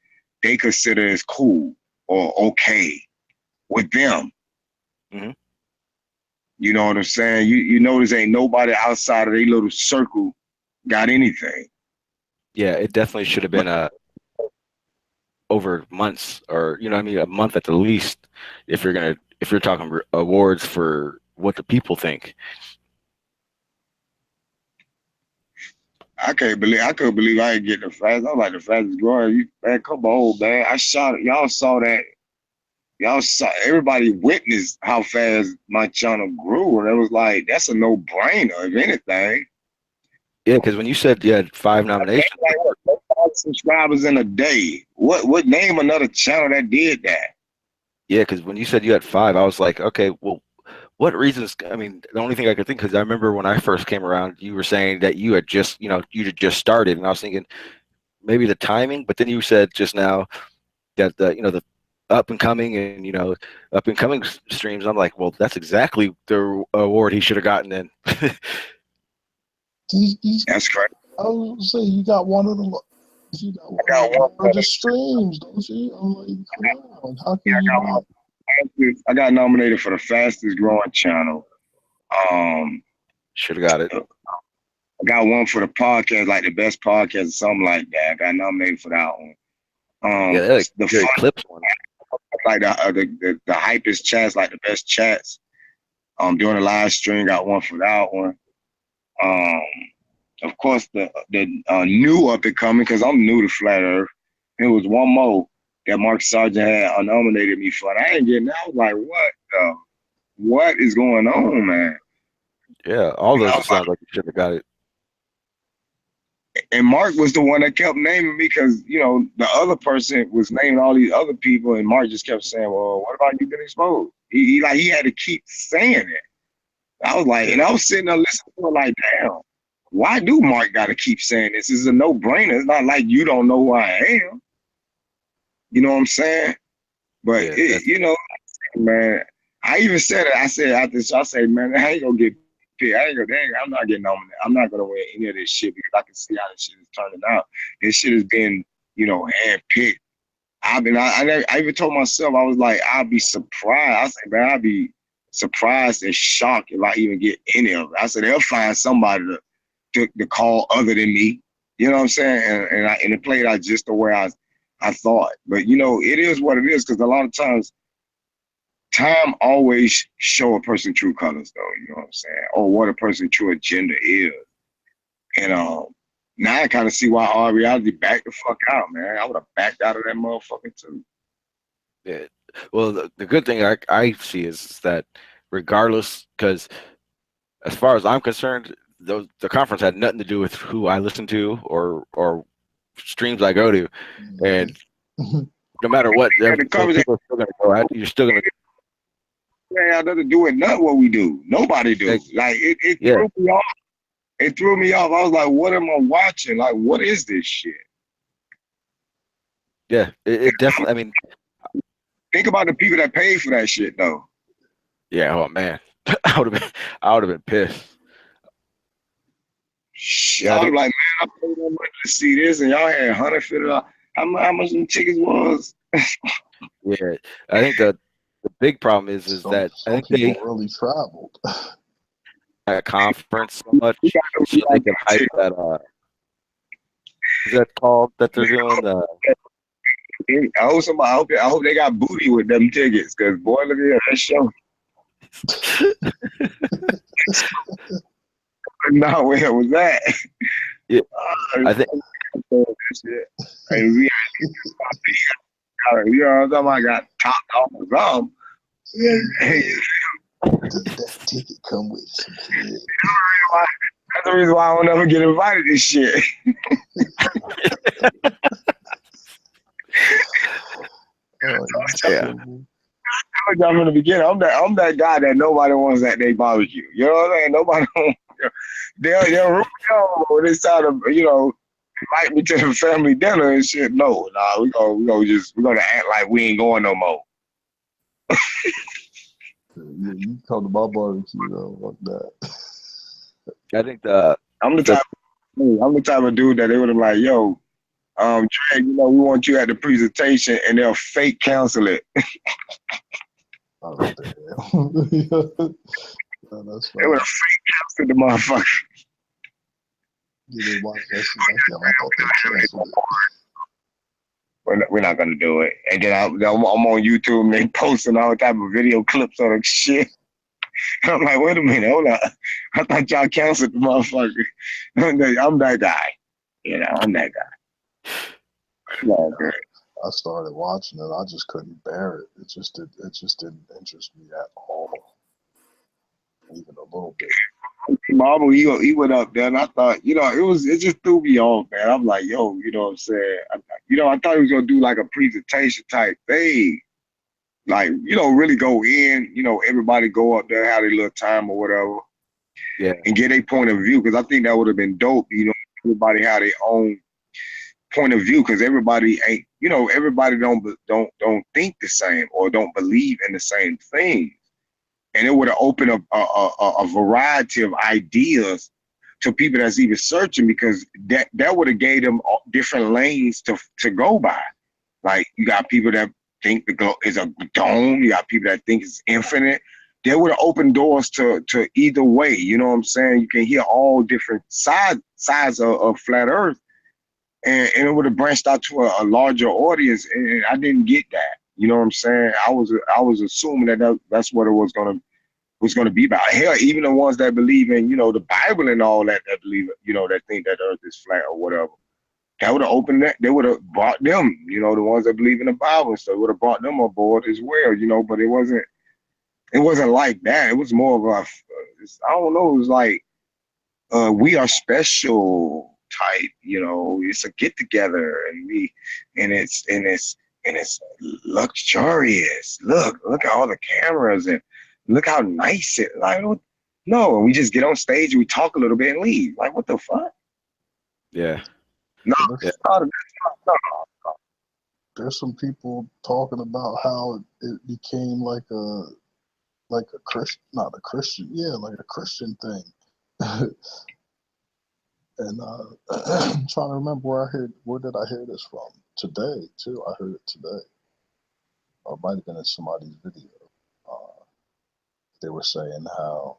they consider as cool or okay with them. Mm-hmm. You know what I'm saying? You notice ain't nobody outside of their little circle got anything. Yeah, it definitely should have been over months, or a month at the least, if you're talking awards for what the people think. I couldn't believe I didn't get the fast. I'm like the fastest growing. Man, come on, man. I shot it. Y'all saw that. Y'all saw, everybody witnessed how fast my channel grew, and it was like, that's a no-brainer, if anything. Yeah, because when you said you had 5 nominations, like 5 subscribers in a day. What name another channel that did that? Yeah, because when you said you had 5, I was like, okay, well, what reasons? I mean, the only thing I could think, because I remember when I first came around, you were saying that you had just, you had just started, and I was thinking maybe the timing. But then you said just now that the up and coming and up and coming streams. I'm like, well, that's exactly the award he should have gotten then. That's correct. I was gonna say you got one of the. You got one of the largest streams, don't you? I'm like, come on, how can you not? I got nominated for the fastest growing channel. Should have got it. I got one for the podcast, like the best podcast or something like that. I got nominated for that one. Yeah, the fun clips one. Like the hypest chats, like the best chats. During the live stream, got one for that one. Of course, the new up and coming, because I'm new to Flat Earth. It was one more that Mark Sargent had nominated me for. And I ain't getting. I was like, what is going on, man? Yeah, all those sound like you should have got it. And Mark was the one that kept naming me, because the other person was naming all these other people, and Mark just kept saying, "Well, what about you getting exposed?" He had to keep saying it. I was like, and I was sitting there listening to it like, damn, why do Mark got to keep saying this? This is a no-brainer. It's not like you don't know who I am. You know what I'm saying? But man, I even said it. I said after this, I said, man, I ain't gonna get picked. I'm not getting nominated. I'm not gonna win any of this shit, because I can see how this shit is turning out. This shit has been, hand-picked. I even told myself, I was like, I'd be surprised. I said, man, I'd be surprised and shocked if I even get any of it. I said, they'll find somebody to call other than me. You know what I'm saying? And it played out just the way I thought. But, it is what it is, because a lot of times, time always show a person true colors, though. You know what I'm saying? Or what a person's true agenda is. And now I kind of see why Hard Reality backed the fuck out, man. I would have backed out of that motherfucker too. Yeah. Well, the good thing I see is that regardless, because as far as I'm concerned, the conference had nothing to do with who I listen to or streams I go to, and no matter what, people are still gonna go out. You're still gonna. It had nothing to do with nothing what we do. Nobody do. Like it threw me off. It threw me off. I was like, what am I watching? Like, what is this shit? Yeah, it definitely. I mean, think about the people that paid for that shit, though. Yeah. Oh man, I would have been pissed. Shit, I was like, man, I paid that much to see this, and y'all had $150. How much them tickets was? Yeah, I think the big problem is that I think they really traveled. That conference so much, so they can hype that. Is that called that they're doing? I hope they got booty with them tickets, because boy, look at that show. No, where was that? Yeah, I think. You know, somebody got topped off or something. Does that ticket come with some kid? That's the reason why I don't ever get invited to shit. Yeah. I'm from the beginning. I'm that guy that nobody wants at their barbecue. You know what I'm saying? Nobody wants. They'll root me on when it's time to invite me to the family dinner and shit. No, we're gonna act like we ain't going no more. You come to my barbecue though, like that. I think I'm the type of dude that they would have like, yo, Dre, we want you at the presentation, and they'll fake cancel it. Oh, damn. Oh, that's funny. They would have fake canceled the motherfucker. Did they watch that shit? I thought they canceled it. We're not gonna do it. And then I'm on YouTube and they posting all type of video clips of the shit. I'm like, wait a minute, hold on. I thought y'all canceled the motherfucker. I'm that guy. I'm that guy. I started watching it. I just couldn't bear it. It just didn't interest me at all, even a little bit. D.Marble, he went up there, and I thought, it just threw me off, man. I'm like, yo, you know what I'm saying? I thought he was gonna do like a presentation type thing. like, you know, really go in, you know, everybody go up there, have their little time or whatever, Yeah. and get a point of view. Because I think that would have been dope, you know, everybody had their own point of view, because everybody ain't, you know, everybody don't think the same or don't believe in the same thing. And it would have opened up a variety of ideas to people that's even searching, because that would have gave them different lanes to go by. Like, you got people that think the globe is a dome. You got people that think it's infinite. They would have opened doors to either way. You know what I'm saying? You can hear all different sides of flat Earth, and it would have branched out to a larger audience. And I didn't get that. You know what I'm saying? I was assuming that's what it was gonna be about. Hell, even the ones that believe in, you know, the Bible and all that believe, you know, that think that Earth is flat or whatever. That would have opened that. They would have brought them, you know, the ones that believe in the Bible, so it would have brought them aboard as well, you know. But it wasn't like that. It was more of a, I don't know. It was like, we are special type, you know. It's a get together, and it's luxurious. Look at all the cameras, and look how nice it. Like, no, we just get on stage, we talk a little bit, and leave. Like, what the fuck? Yeah. No, Yeah. There's some people talking about how it became like a Christian, not a Christian, yeah, like a Christian thing. And I'm trying to remember where did I hear this from? Today too. I heard it today. Or it might have been in somebody's video. They were saying how,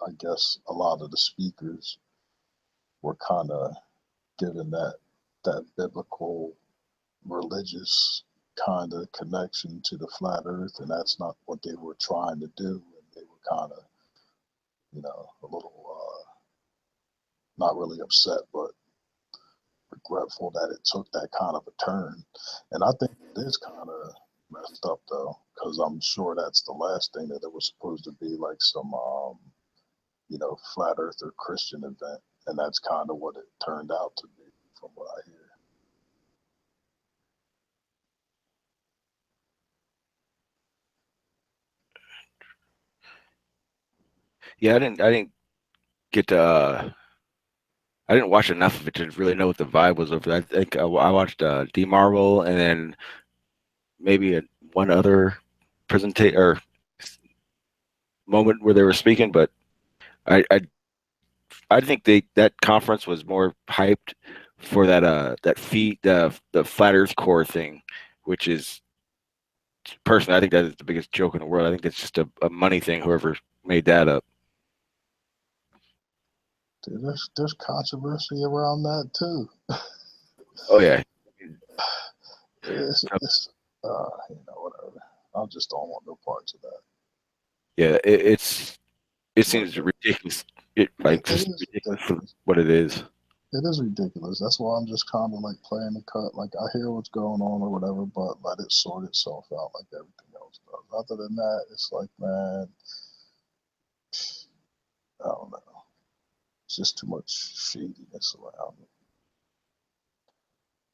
I guess, a lot of the speakers were kind of given that biblical religious kind of connection to the flat earth, and that's not what they were trying to do. And they were kind of, you know, a little not really upset, but regretful that it took that kind of a turn. And I think it is kind of messed up, though, because I'm sure that's the last thing, that it was supposed to be like some you know, flat earther Christian event, and that's kind of what it turned out to be, from what I hear. Yeah, I didn't get to. I didn't watch enough of it to really know what the vibe was over there. I think I watched D.Marble, and then maybe one other presentation or moment where they were speaking, but I think that conference was more hyped for the flat Earth core thing, which is, personally, I think that is the biggest joke in the world. I think it's just a money thing. Whoever made that up. Dude, there's controversy around that too. Oh yeah. It's you know, whatever. I just don't want no parts of that. Yeah, it seems ridiculous. It is ridiculous for what it is. It is ridiculous. That's why I'm just kind of like playing the cut. Like, I hear what's going on or whatever, but let it sort itself out like everything else does. Other than that, it's like, man, I don't know. It's just too much shadiness around it.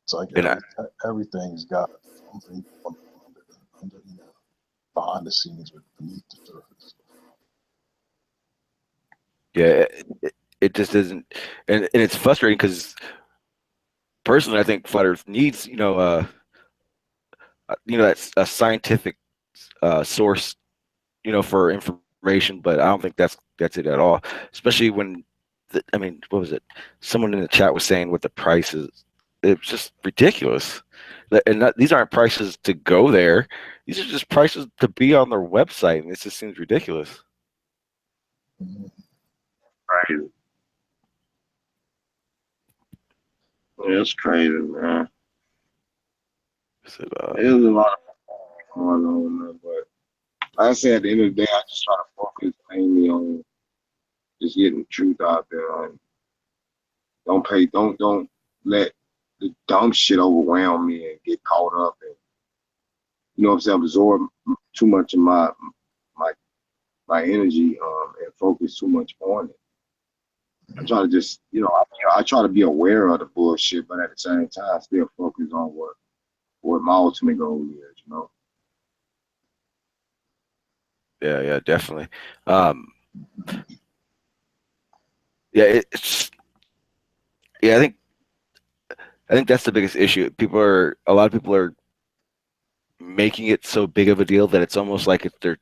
It's like everything's got something under, you know, behind the scenes or beneath the surface. Yeah, it just isn't, and it's frustrating because personally, I think flat Earth needs, that's a scientific source, for information, but I don't think that's it at all. Especially when, what was it? Someone in the chat was saying what the price is. It's just ridiculous. And these aren't prices to go there. These are just prices to be on their website, and this just seems ridiculous. Crazy. It's crazy, man. There's a lot going on, man, but like I said, at the end of the day, I just try to focus mainly on just getting the truth out there, and don't let the dumb shit overwhelm me and get caught up and, you know what I'm saying, absorb too much of my energy and focus too much on it. I try to just, I try to be aware of the bullshit, but at the same time, still focus on what my ultimate goal is, Yeah, definitely. Yeah, it's yeah. I think that's the biggest issue. A lot of people are making it so big of a deal that it's almost like it's the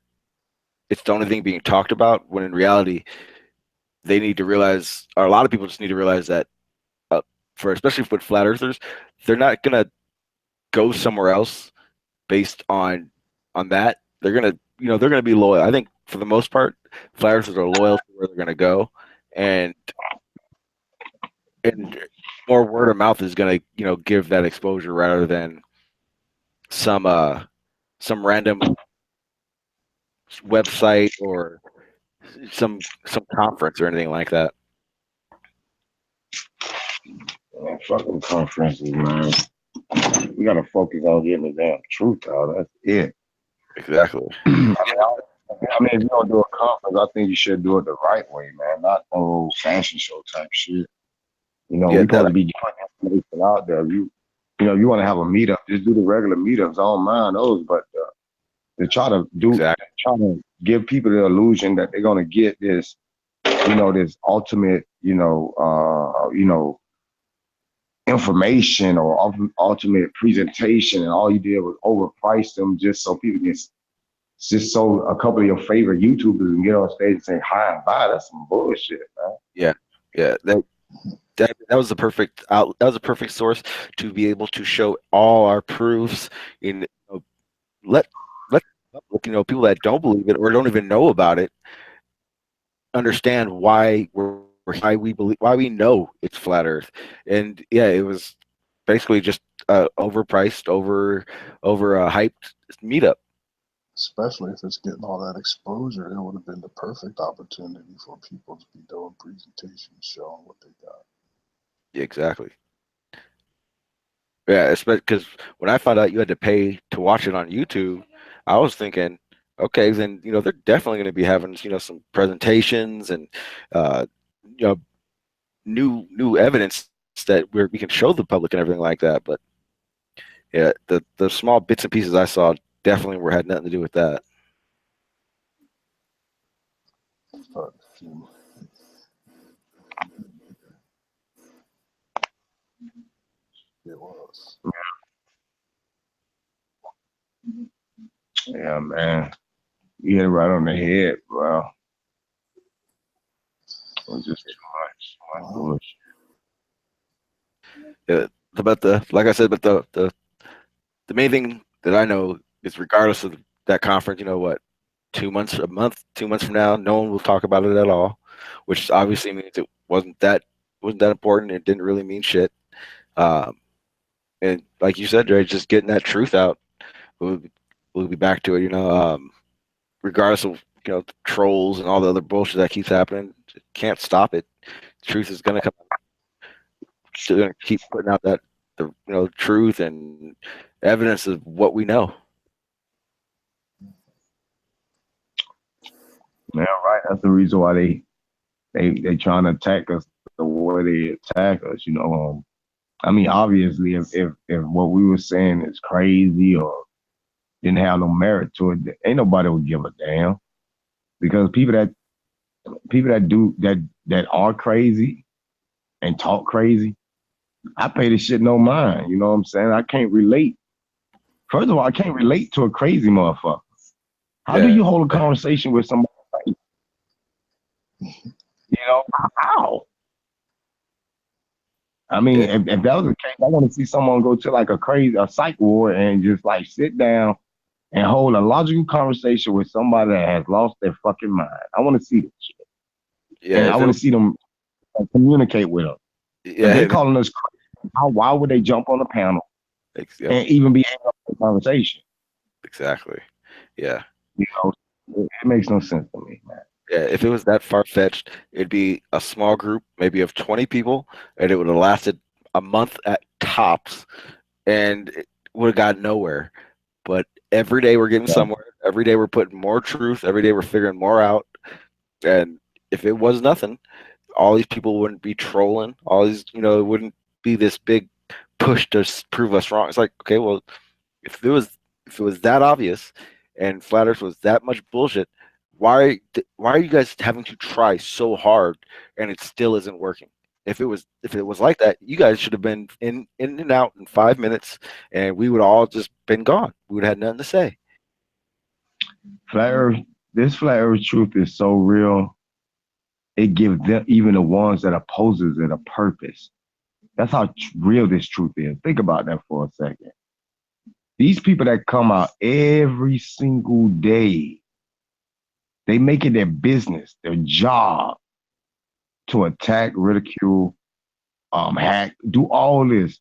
only thing being talked about. When in reality, they need to realize, or a lot of people just need to realize that, especially with flat earthers, they're not gonna go somewhere else based on that. They're gonna be loyal. I think for the most part, flat earthers are loyal to where they're gonna go, and and more word of mouth is gonna give that exposure rather than some some random website or some conference or anything like that. Man, fucking conferences, man. We gotta focus on getting the damn truth out. That's it. Exactly. I mean, if you're gonna do a conference, I think you should do it the right way, man. Not no old fashion show type shit. Yeah, We supposed to be getting information out there. You want to have a meetup, just do the regular meetups. I don't mind those, but to try to give people the illusion that they're gonna get this, this ultimate, information or ultimate presentation, and all you did was overprice them just so people can just so a couple of your favorite YouTubers can get on stage and say hi and bye. That's some bullshit, man. Yeah. That was the perfect that was a perfect source to be able to show all our proofs in let people that don't believe it or don't even know about it understand why we know it's flat Earth. And yeah, it was basically just overpriced, over a hyped meetup. Especially if it's getting all that exposure, it would have been the perfect opportunity for people to be doing presentations showing what they got. Yeah, exactly. Yeah, especially because when I found out you had to pay to watch it on YouTube, I was thinking, okay, then they're definitely going to be having some presentations and uh, you know new evidence that we can show the public and everything like that. But yeah, the small bits and pieces I saw definitely had nothing to do with that. But it was. Yeah, man. You hit it right on the head, bro. It was just too much bullshit. Yeah, like I said, but the main thing that I know is regardless of that conference, 2 months, a month, 2 months from now, no one will talk about it at all, which obviously means it wasn't that important. It didn't really mean shit. Um, and like you said, Dre, just getting that truth out, we'll, we'll be back to it. Regardless of the trolls and all the other bullshit that keeps happening, can't stop it. Truth is gonna come. Still gonna keep putting out the truth and evidence of what we know. Yeah, right. That's the reason why they trying to attack us the way they attack us. I mean, obviously, if what we were saying is crazy or didn't have no merit to it, ain't nobody would give a damn. Because people that do that are crazy and talk crazy, I pay this shit no mind. You know what I'm saying? I can't relate. First of all, I can't relate to a crazy motherfucker. How do you hold a conversation with somebody? How? I mean, if that was the case, I want to see someone go to like a psych ward and just like sit down and hold a logical conversation with somebody that has lost their fucking mind. I want to see this shit. Yeah, and I want to see them communicate with them. Yeah, if they calling us crazy, why would they jump on the panel and even be able to have a conversation? Exactly. Yeah. It makes no sense to me, man. Yeah, if it was that far-fetched, it'd be a small group, maybe of 20 people, and it would have lasted a month at tops, and it would have got nowhere. But every day we're getting somewhere. Every day we're putting more truth. Every day we're figuring more out. And if it was nothing, all these people wouldn't be trolling. All these, it wouldn't be this big push to prove us wrong. It's like, okay, well, if it was that obvious, and Flat Earth was that much bullshit, why are you guys having to try so hard and it still isn't working? If it was like that, you guys should have been in and out in 5 minutes, and we would all just been gone. We would have had nothing to say. Flat Earth, this flat Earth truth is so real. It gives them, even the ones that opposes it, a purpose. That's how real this truth is. Think about that for a second. These people that come out every single day, they make it their business, their job to attack, ridicule, hack, do all this.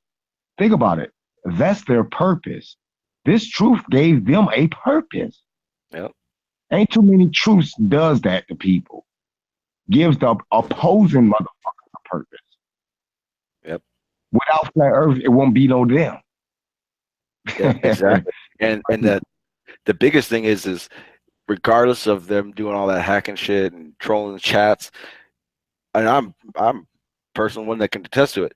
Think about it. That's their purpose. This truth gave them a purpose. Yep. Ain't too many truths does that to people. Gives the opposing motherfuckers a purpose. Yep. Without flat Earth, it won't be no them. Yeah, exactly. and the biggest thing is regardless of them doing all that hacking shit and trolling the chats, and I'm personal one that can attest to it.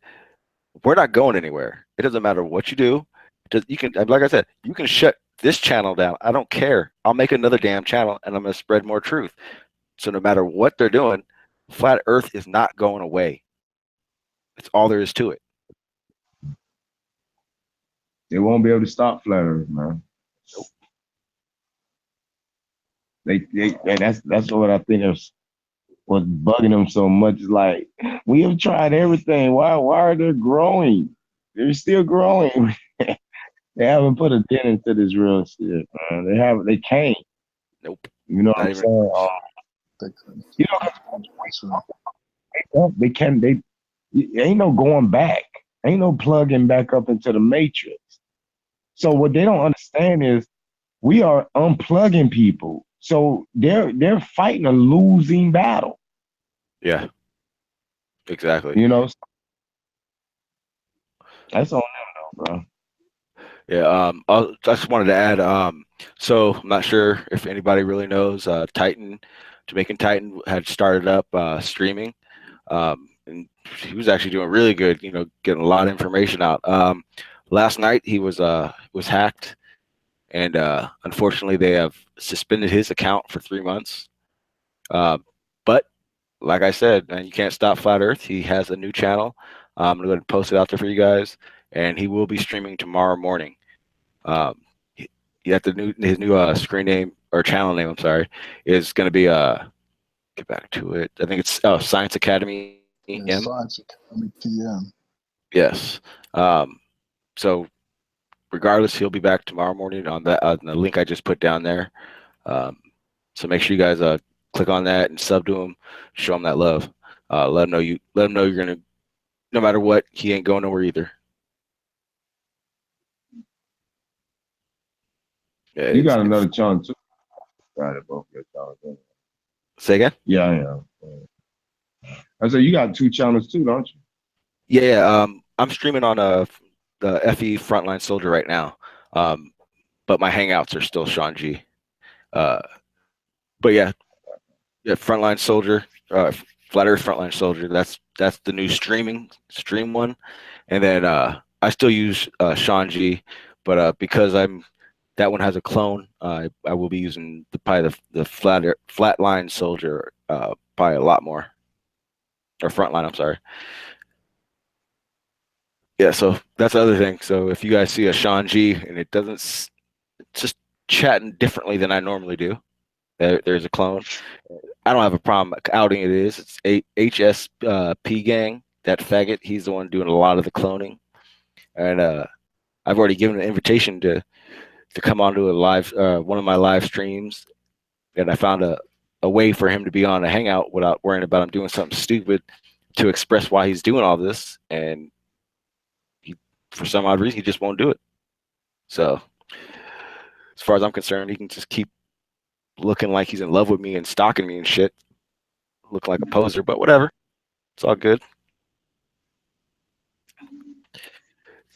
We're not going anywhere. It doesn't matter what you do. You can, like I said, you can shut this channel down. I don't care. I'll make another damn channel and I'm going to spread more truth. So no matter what they're doing, flat Earth is not going away. It's all there is to it. They won't be able to stop flat Earth, man. Nope. That's what I think is what's bugging them so much. Is like, we have tried everything. Why are they growing? They're still growing. They haven't put a dent into this real shit, man. They can't. Nope. You know what I'm saying? You know, they can. Ain't no going back. Ain't no plugging back up into the matrix. So what they don't understand is we are unplugging people. So they're fighting a losing battle. Yeah. Exactly. You know, that's on them though, bro. Yeah, I just wanted to add, so I'm not sure if anybody really knows, Jamaican Titan had started up streaming, and he was actually doing really good, getting a lot of information out. Last night he was hacked, and unfortunately they have suspended his account for 3 months. But like I said, man, you can't stop Flat Earth. He has a new channel. I'm gonna go ahead and post it out there for you guys, and he will be streaming tomorrow morning. He got his new screen name or channel name. I'm sorry, is going to be get back to it. I think it's Science Academy M. Science Academy PM. Yes. So regardless, he'll be back tomorrow morning on that the link I just put down there. So make sure you guys click on that and sub to him, show him that love. Let him know you're gonna, no matter what, he ain't going nowhere either. Yeah, you got another channel too. Got it, both your channels. Say again? Yeah. I said you got 2 channels too, don't you? Yeah. I'm streaming on the FE Frontline Soldier right now, but my hangouts are still Sean G. But yeah, Frontline Soldier, Flat Earth Frontline Soldier. That's the new stream one, and then I still use Sean G, but because that one has a clone, I will be using probably the Flatline Soldier probably a lot more, or Frontline. I'm sorry. Yeah, so that's the other thing. So if you guys see a Sean G and it's just chatting differently than I normally do, there's a clone. I don't have a problem outing it. It's HSP Gang, that faggot. He's the one doing a lot of the cloning, and I've already given an invitation to come onto a live one of my live streams, and I found a way for him to be on a hangout without worrying about him doing something stupid to express why he's doing all this, and for some odd reason he just won't do it. So as far as I'm concerned, he can just keep looking like he's in love with me and stalking me and shit, looking like a poser, but whatever, it's all good.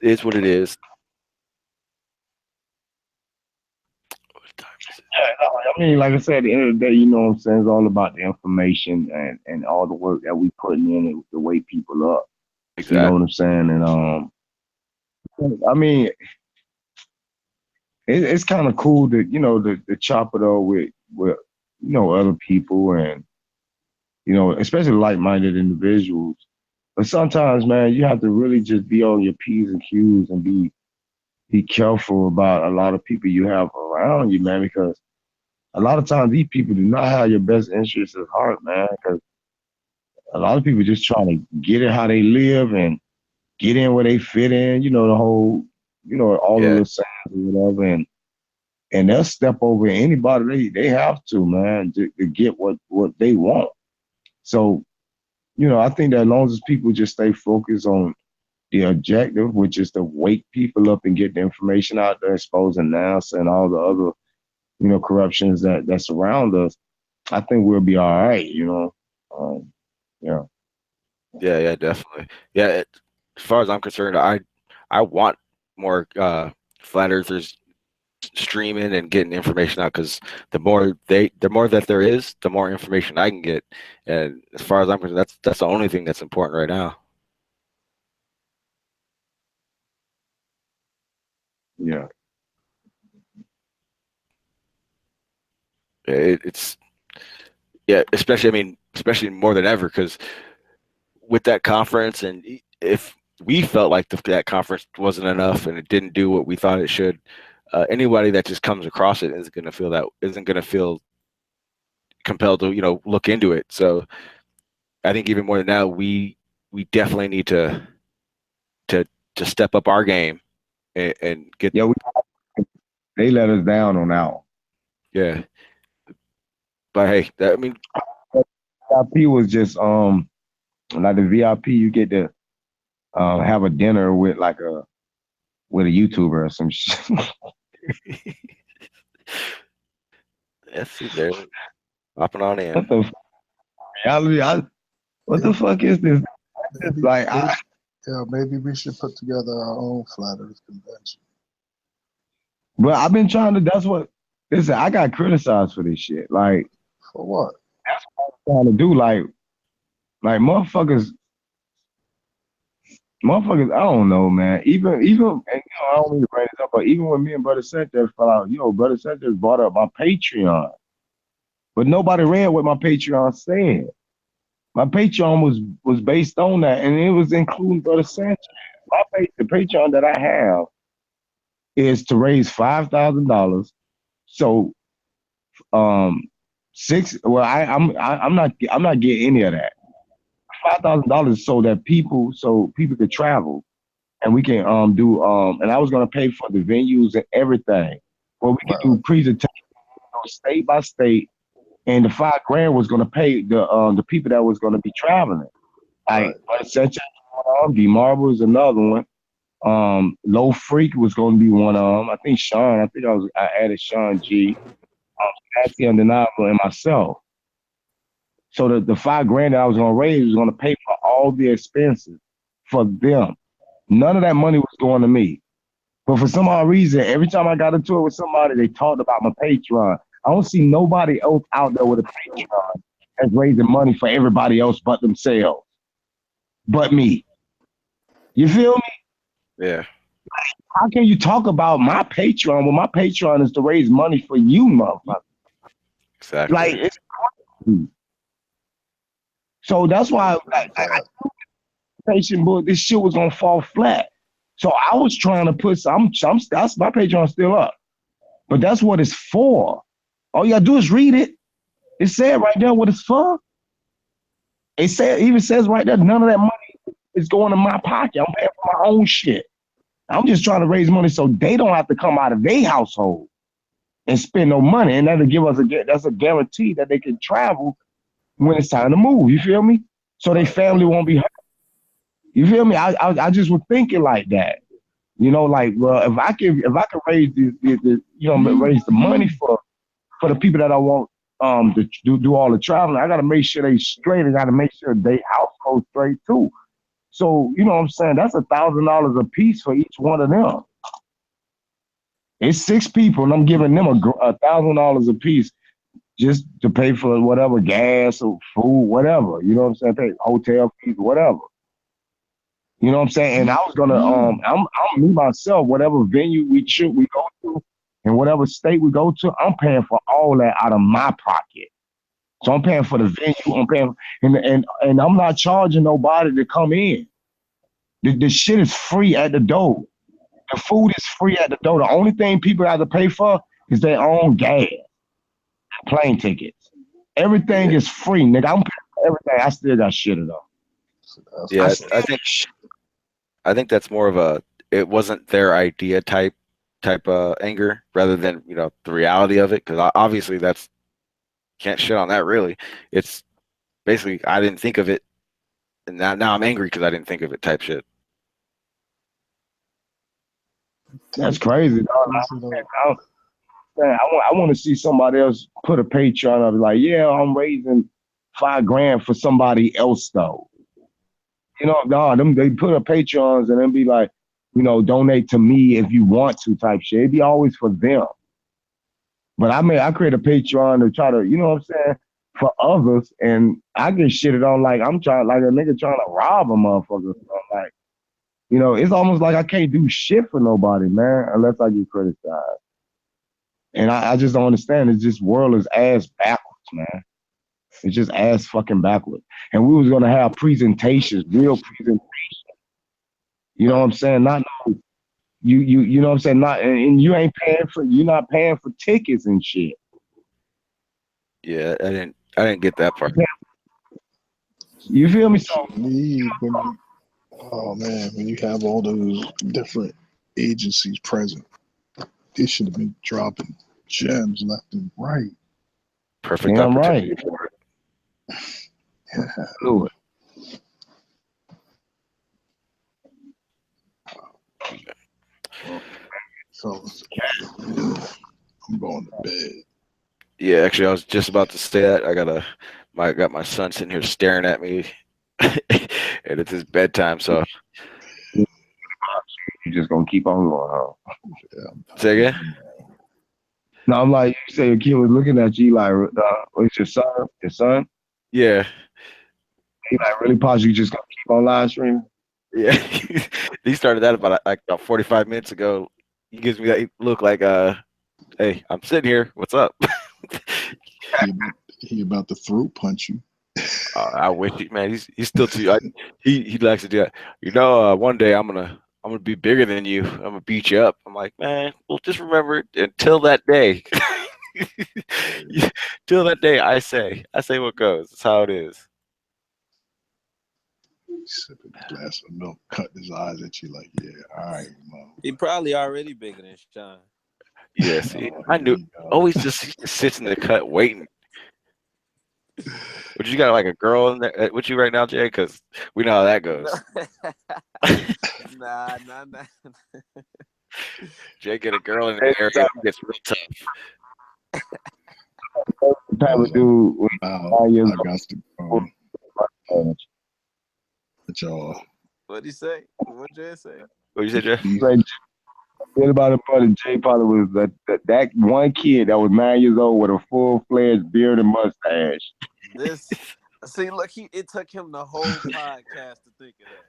It is what it is. Yeah, I mean, like I said, at the end of the day, you know what I'm saying? It's all about the information and all the work that we putting in it to wake people up. Exactly. You know what I'm saying? And I mean, it's kind of cool that, the chop it all with other people and, especially like-minded individuals. But sometimes, man, you have to really just be on your P's and Q's and be careful about a lot of people you have around you, man, because a lot of times these people do not have your best interests at heart, man, because a lot of people just trying to get it how they live and get in where they fit in, the whole, all of the signs or whatever. And they'll step over anybody they have to, man, to get what they want. So, I think that as long as people just stay focused on the objective, which is to wake people up and get the information out there, exposing NASA and all the other, corruptions that surround us, I think we'll be all right, yeah. Yeah, definitely. Yeah, as far as I'm concerned, I want more flat earthers streaming and getting information out, because the more that there is, the more information I can get. And as far as I'm concerned, that's the only thing that's important right now. Yeah. It's especially more than ever, because with that conference, and if we felt like that conference wasn't enough and it didn't do what we thought it should, anybody that just comes across it isn't going to feel compelled to look into it. So I think even more than now, we definitely need to step up our game and get. Yeah, they let us down on that one. Yeah, but hey, VIP was just like the VIP, you get to have a dinner with a YouTuber or some shit. Let's see there, hopping on in. What the reality? What the fuck is this? Maybe we should put together our own Flat Earth convention. But I've been trying to. That's what. Listen, I got criticized for this shit. Like, for what? That's what I'm trying to do. Like motherfuckers. I don't know, man. Even, and, I don't mean to bring this up, but even when me and Brother Sanchez fell out, Brother Sanchez brought up my Patreon, but nobody read what my Patreon said. My Patreon was based on that, and it was including Brother Sanchez. The Patreon that I have is to raise $5,000. So, I'm not getting any of that. $5,000 so people could travel, and we can do and I was gonna pay for the venues and everything. Well, we could do presentations state by state, and the $5,000 was gonna pay the people that was gonna be traveling. Like such as D.Marble is another one. Low Freak was gonna be one of them. I think Sean. I added Sean G, Sassy, Undeniably, and myself. So the $5,000 that I was gonna raise was gonna pay for all the expenses for them. None of that money was going to me. But for some odd reason, every time I got into it with somebody, they talked about my Patreon. I don't see nobody else out there with a Patreon that's raising money for everybody else but themselves. But me. You feel me? Yeah. How can you talk about my Patreon when my Patreon is to raise money for you, motherfucker? Exactly. Like, it's crazy. So that's why this shit was gonna fall flat. So I was trying to put that's my Patreon still up. But that's what it's for. All you gotta do is read it. It said right there what it's for. It even says right there, none of that money is going in my pocket. I'm paying for my own shit. I'm just trying to raise money so they don't have to come out of their household and spend no money. And that'll give us that's a guarantee that they can travel when it's time to move. You feel me? So their family won't be hurt. You feel me? I just was thinking like that. Like, well, if I can raise raise the money for the people that I want to do all the traveling, I gotta make sure they straight. I gotta make sure they household straight too. So, you know what I'm saying? That's $1,000 a piece for each one of them. It's 6 people, and I'm giving them $1,000 a piece just to pay for whatever gas or food, whatever. You know what I'm saying? Pay hotel fees, whatever. You know what I'm saying? And I was gonna, I'm me myself, whatever venue we go to, and whatever state we go to, I'm paying for all that out of my pocket. So I'm paying for the venue. I'm paying, and I'm not charging nobody to come in. The shit is free at the door. The food is free at the door. The only thing people have to pay for is their own gas, plane tickets. Everything is free, nigga. I'm paying for everything. I still got shit though. Yeah, I think that's more of a it wasn't their idea type anger rather than the reality of it, because obviously that's can't shit on that really. It's basically I didn't think of it, and now I'm angry because I didn't think of it type shit. That's crazy, dog. I want to see somebody else put a Patreon of like, yeah, I'm raising $5,000 for somebody else though. No, they put a Patreons and then be like, donate to me if you want to type shit. It'd be always for them. But I create a Patreon to try to, you know what I'm saying, for others, and I get shitted on like I'm trying, like a nigga trying to rob a motherfucker. So I'm like, it's almost like I can't do shit for nobody, man, unless I get criticized. And I just don't understand. It's just world is ass backwards, man. It's just ass fucking backwards. And we was gonna have presentations, real presentations. You know what I'm saying? Not you know what I'm saying? Not and you're not paying for tickets and shit. Yeah, I didn't get that part. You feel me? So oh man, when you have all those different agencies present, they should have been dropping gems left and right. Perfect opportunity right. for it. Yeah. Do it. So I'm going to bed. Yeah, actually, I was just about to say that. I got my son sitting here staring at me, and it's his bedtime. So you're just gonna keep on going home. Yeah. Say again? No, I'm like, you say your kid was looking at you like, what's your son? Your son? Yeah. He like really pause. You just gonna keep on live streaming? Yeah. He started that about 45 minutes ago. He gives me that look like, hey, I'm sitting here. What's up? He about to throat punch you. I wish man. He's still too. He likes to do that. One day I'm gonna be bigger than you. I'm gonna beat you up. I'm like, man. Well, just remember until that day. Till that day, I say what goes. That's how it is. Sipping a glass of milk, cutting his eyes at you like, yeah, all right, Mom. He probably already bigger than Sean. Yeah, see, I knew. Always he just sits in the cut waiting. But you got like a girl in there with you right now, Jay? Because we know how that goes. Nah. Jay get a girl in the area, it gets real tough. Type of dude. I got to go. But y'all. What'd he say? What'd Jay say? What you say, Jay? What about it, buddy? Jay probably was that one kid that was 9 years old with a full-fledged beard and mustache. Look, it took him the whole podcast to think of that.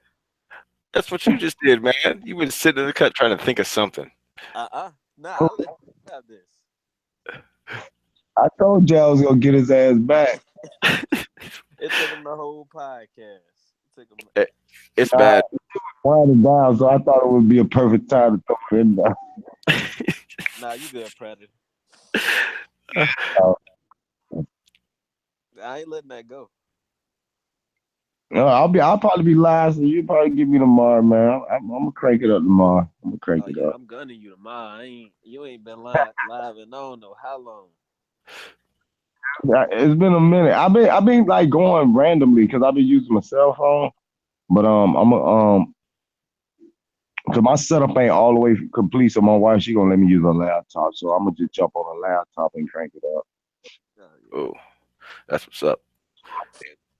That's what you just did, man. You've been sitting in the cut trying to think of something. Nah, I'll let you have this. I told Jay I was gonna get his ass back. It took him the whole podcast. It's bad. Winding down, so I thought it would be a perfect time to throw it in there. Nah, you good, Predator. I ain't letting that go. No, I'll probably be live, so you probably give me tomorrow, man. I'm gonna crank it up tomorrow. I'm gonna crank it up. I'm gunning you tomorrow. You ain't been live and I don't know how long. Yeah, it's been a minute. I've been like going randomly because I've been using my cell phone, but cause my setup ain't all the way complete. So my wife she gonna let me use her laptop, so I'm gonna just jump on a laptop and crank it up. Oh, that's what's up.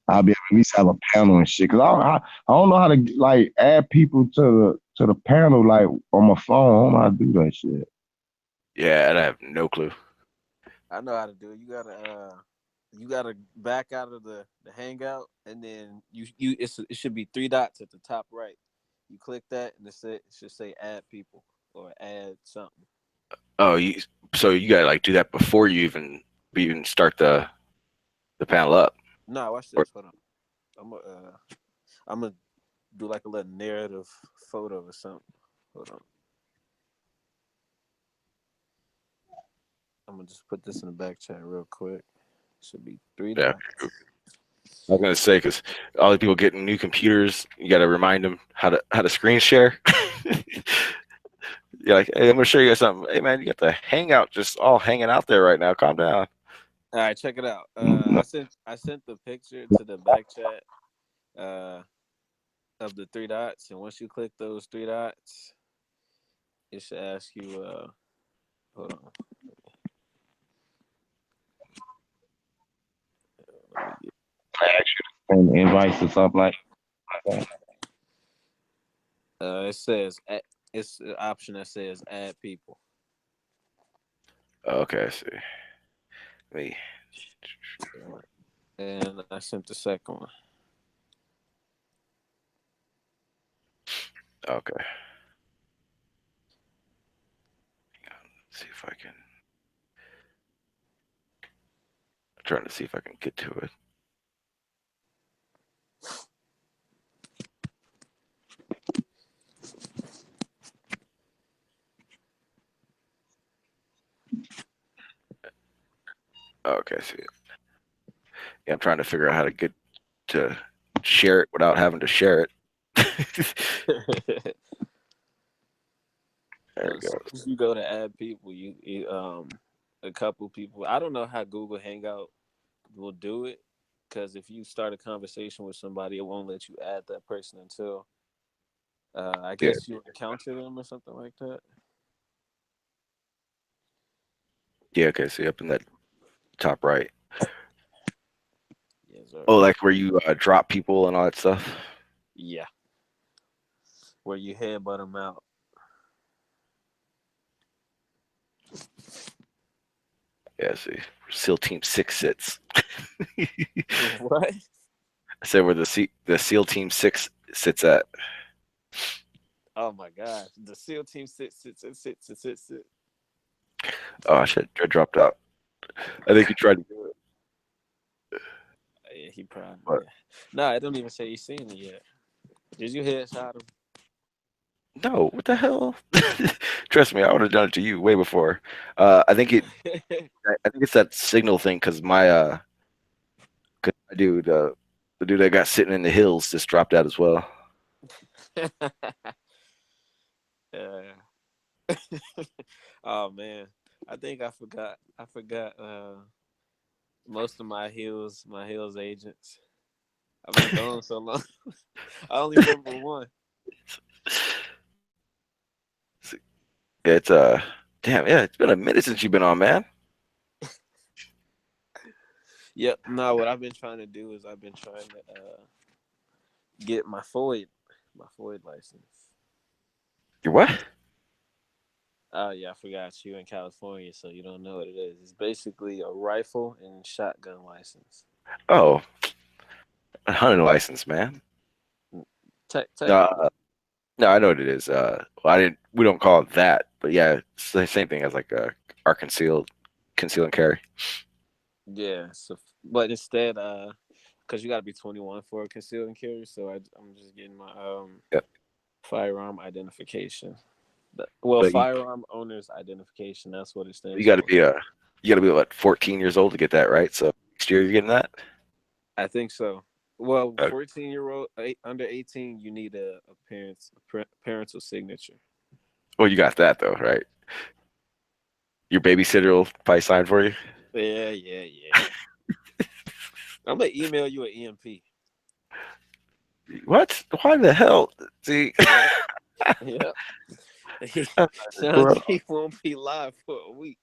I'll be able to at least have a panel and shit. Cause I don't know how to like add people to the panel like on my phone. I don't know how to do that shit. Yeah, and I have no clue. I know how to do it. You gotta back out of the hangout, and then it should be 3 dots at the top right. You click that, and it should say add people or add something. Oh, so you gotta like do that before you even start the The panel up. No, watch Or- this. Hold on. I'm gonna do like a little narrative photo or something. Hold on. I'm gonna just put this in the back chat real quick. Should be 3 Yeah. dots. I was gonna say because all the people getting new computers, you got to remind them how to screen share. You're like, hey, I'm gonna show you guys something. Hey, man, you got the Hangout just all hanging out there right now. Calm down. All right, check it out. I sent the picture to the back chat of the 3 dots, and once you click those 3 dots, it should ask you. Hold on. And invites or something like that. It says it's an option that says add people. Okay, I see. Me. And I sent the second one. Okay. Let's see if I can. I'm trying to see if I can get to it. Okay, I see it. Yeah, I'm trying to figure out how to get to share it without having to share it. There we go. If you go to add people, you a couple people. I don't know how Google Hangout will do it, because if you start a conversation with somebody, it won't let you add that person until I guess you encounter them or something like that. Yeah, okay, see up in that top right. Yes, sir. Oh, like where you drop people and all that stuff? Yeah. Where you headbutt them out. Yeah, see. SEAL Team 6 sits. What? I said where the SEAL Team 6 sits at. Oh my gosh. The SEAL team sits. Oh, shit. I dropped out. I think he tried to do it. Yeah, he probably. What? Yeah. Nah, I don't even say he's seen it yet. Did you headshot him? No, what the hell? Trust me, I would have done it to you way before. I think it's that signal thing because my dude, the dude that got sitting in the hills just dropped out as well. Yeah. Oh man, I think I forgot. Most of my hills agents. I've been gone so long. I only remember one. Yeah, it's damn, yeah, it's been a minute since you've been on, man. Yep. No, what I've been trying to do is I've been trying to get my FOID license. Your what? Oh yeah, I forgot you in California, so you don't know what it is. It's basically a rifle and shotgun license. Oh, a hunting license, man. Technically. No, I know what it is. Well, we don't call it that, but yeah, it's the same thing as like our conceal and carry. Yeah. So, but instead, because you got to be 21 for a concealed and carry, so I'm just getting my Yep. firearm identification. But firearm owner's identification. That's what it stands you got to for. be what 14 years old to get that, right? So next year you're getting that. I think so. Well, Okay. 14-year-old under 18, you need a parental signature. Well, you got that though, right? Your babysitter will probably sign for you. Yeah. I'm gonna email you an EMP. What? Why the hell? See, Yeah. Bro. He won't be live for a week.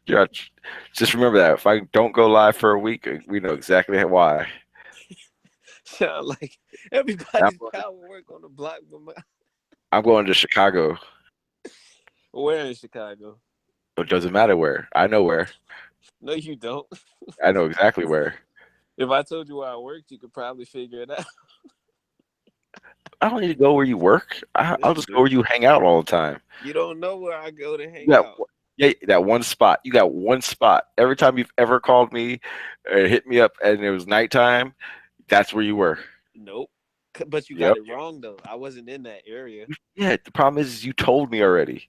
Just remember that if I don't go live for a week, we know exactly why. Sound like everybody's power work on the block. I'm going to Chicago. Where in Chicago? It doesn't matter where. I know where. No, you don't. I know exactly where. If I told you where I worked, you could probably figure it out. I don't need to go where you work. I'll just go where you hang out all the time. You don't know where I go to hang out. Yeah, that one spot. You got one spot. Every time you've ever called me or hit me up and it was nighttime, that's where you were. Nope. But you got Yep. it wrong though. I wasn't in that area. Yeah, the problem is you told me already.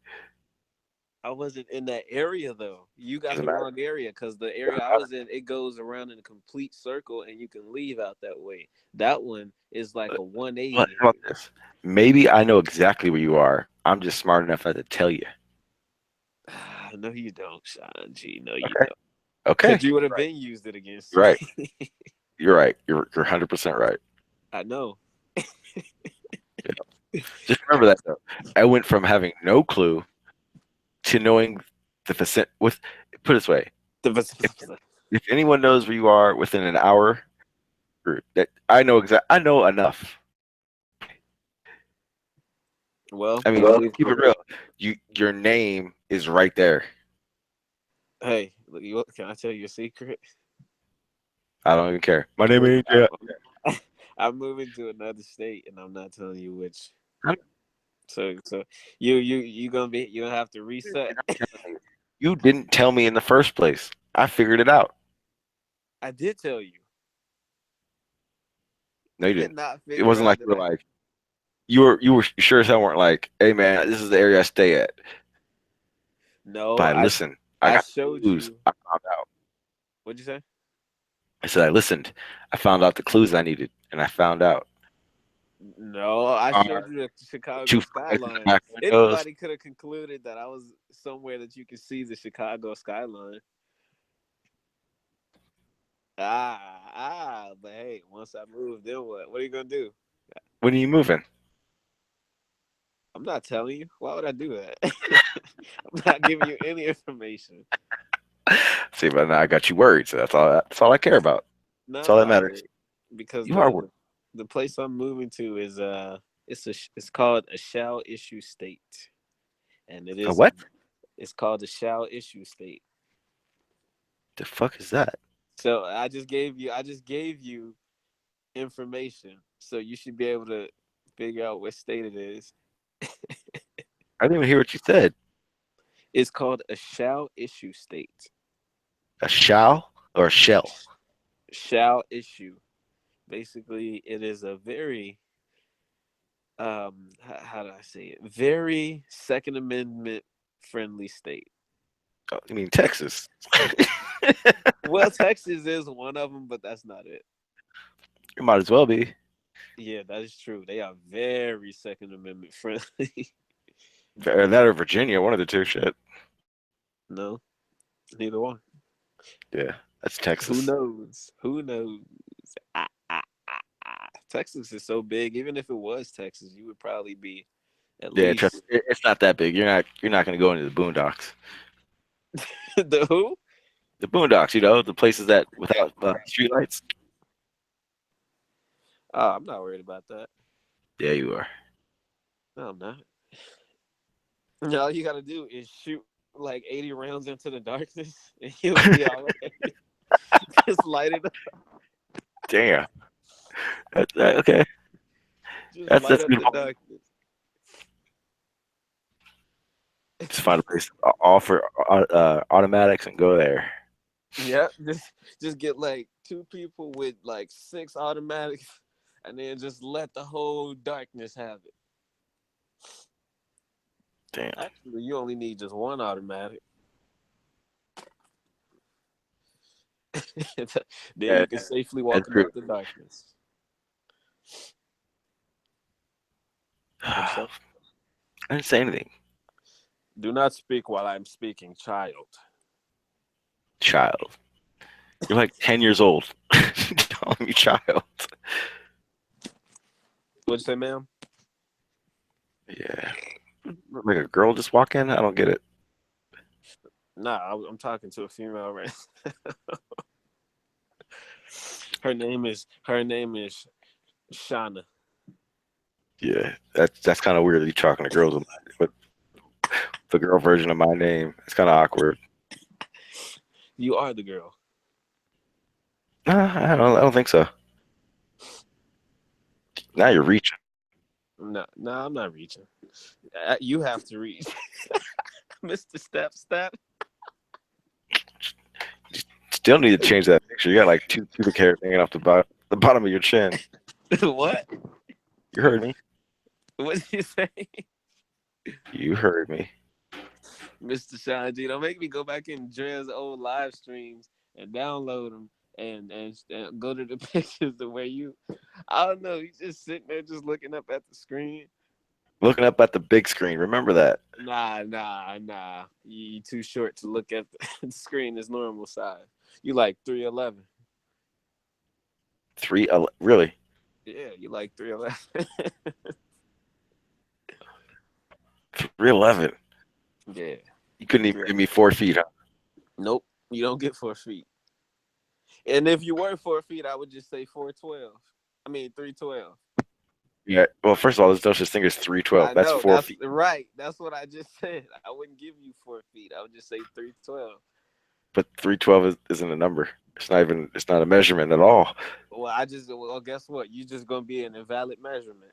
I wasn't in that area though. You got Doesn't the matter. wrong area because the area Doesn't I matter. was in, it goes around in a complete circle and you can leave out that way. That one is like a But 180. how about this? Maybe I know exactly where you are. I'm just smart enough not to tell you. No, you don't, Sean G. No, you Okay. don't. Okay. Because you would have been used it against You're right. me. You're right. You're 100% right. I know. Yeah. Just remember that though. I went from having no clue to knowing the percent. With put it this way, if anyone knows where you are within an hour, that I know exact. I know enough. Well, I mean, at least, keep it real. Your name is right there. hey, look, can I tell you a secret? I don't even care. My name ain't. Yeah. I'm moving to another state, and I'm not telling you which. I'm- So you gonna have to reset. You didn't tell me in the first place. I figured it out. I did tell you. No, You you did didn't. not It figure wasn't out like you that were like you sure as hell weren't like, hey man, this is the area I stay at. No, But I listened. I I got showed clues. you. I found out. What'd you say? I said I listened. I found out the clues I needed, and I found out. No, I showed you the Two Chicago flies in the skyline. back windows. Anybody could have concluded that I was somewhere that you could see the Chicago skyline. But hey, once I move, then what? What are you gonna do? When are you moving? I'm not telling you. Why would I do that? I'm not giving you any information. See, but now I got you worried. So that's all. That's all I care about. No, That's I'm all that not matters. worried because You are worried. the place I'm moving to is it's called a shall issue state, and it A is what? it's called a shall issue state. The fuck is that? So I just gave you information, so you should be able to figure out what state it is. I didn't even hear what you said. It's called a shall issue state. A shall or a shell? Shall issue. Basically, it is a very how do I say it? Very Second Amendment friendly state. Oh, you mean Texas? Well, Texas is one of them, but that's not it. It might as well be. Yeah, that is true. They are very Second Amendment friendly. That or Virginia, one of the two. Shit. No, neither one. Yeah, that's Who Texas. knows? Who knows? Texas is so big. Even if it was Texas, you would probably be at Yeah, trust least me, it's not that big. You're not going to go into the boondocks. the who? The boondocks, the places that without streetlights. Oh, I'm not worried about that. Yeah, you are. No, I'm not. All you gotta do is shoot like 80 rounds into the darkness, and you'll be all right. Just light it up. Damn. Okay. Just That's light that's up good. the darkness. Just find a place offer automatics and go there. Yeah, just get like 2 people with like 6 automatics, and then just let the whole darkness have it. Damn. Actually, you only need just 1 automatic. Then Yeah, you can safely walk that's true. about the darkness. I didn't say anything. Do not speak while I'm speaking, child. Child. You're like 10 years old. Calling me child. What'd you say, ma'am? Yeah. Like a girl just walk in? I don't get it. Nah, I'm talking to a female right now. Her name is Shauna. Yeah. That's kind of weird that you're talking to girls with the girl version of my name. It's kind of awkward. You are the girl. I don't think so. Now you're reaching. No, I'm not reaching. You have to reach. Mr. Step. Still need to change that picture. You got like two pubic hairs hanging off the bottom of your chin. What? You heard me. What did you say? You heard me. Mr. Sean G, don't make me go back in Dre's old live streams and download them and go to the pictures of where you, I don't know, you just sitting there just looking up at the screen. Looking up at the big screen. Remember that. Nah. You too short to look at the screen as normal size. You like 3'11". 3'11". Really? Yeah, you like 3'11". 3'11". Yeah. You couldn't even give me 4 feet, huh? Nope, you don't get 4 feet. And if you were 4 feet, I would just say 4'12". I mean 3'12". Yeah. Well, first of all, there's no such thing as 3'12". That's 4 feet. Right. That's what I just said. I wouldn't give you 4 feet. I would just say 3'12". But 3'12" isn't a number. It's not a measurement at all. Well, guess what? You're just gonna be an invalid measurement.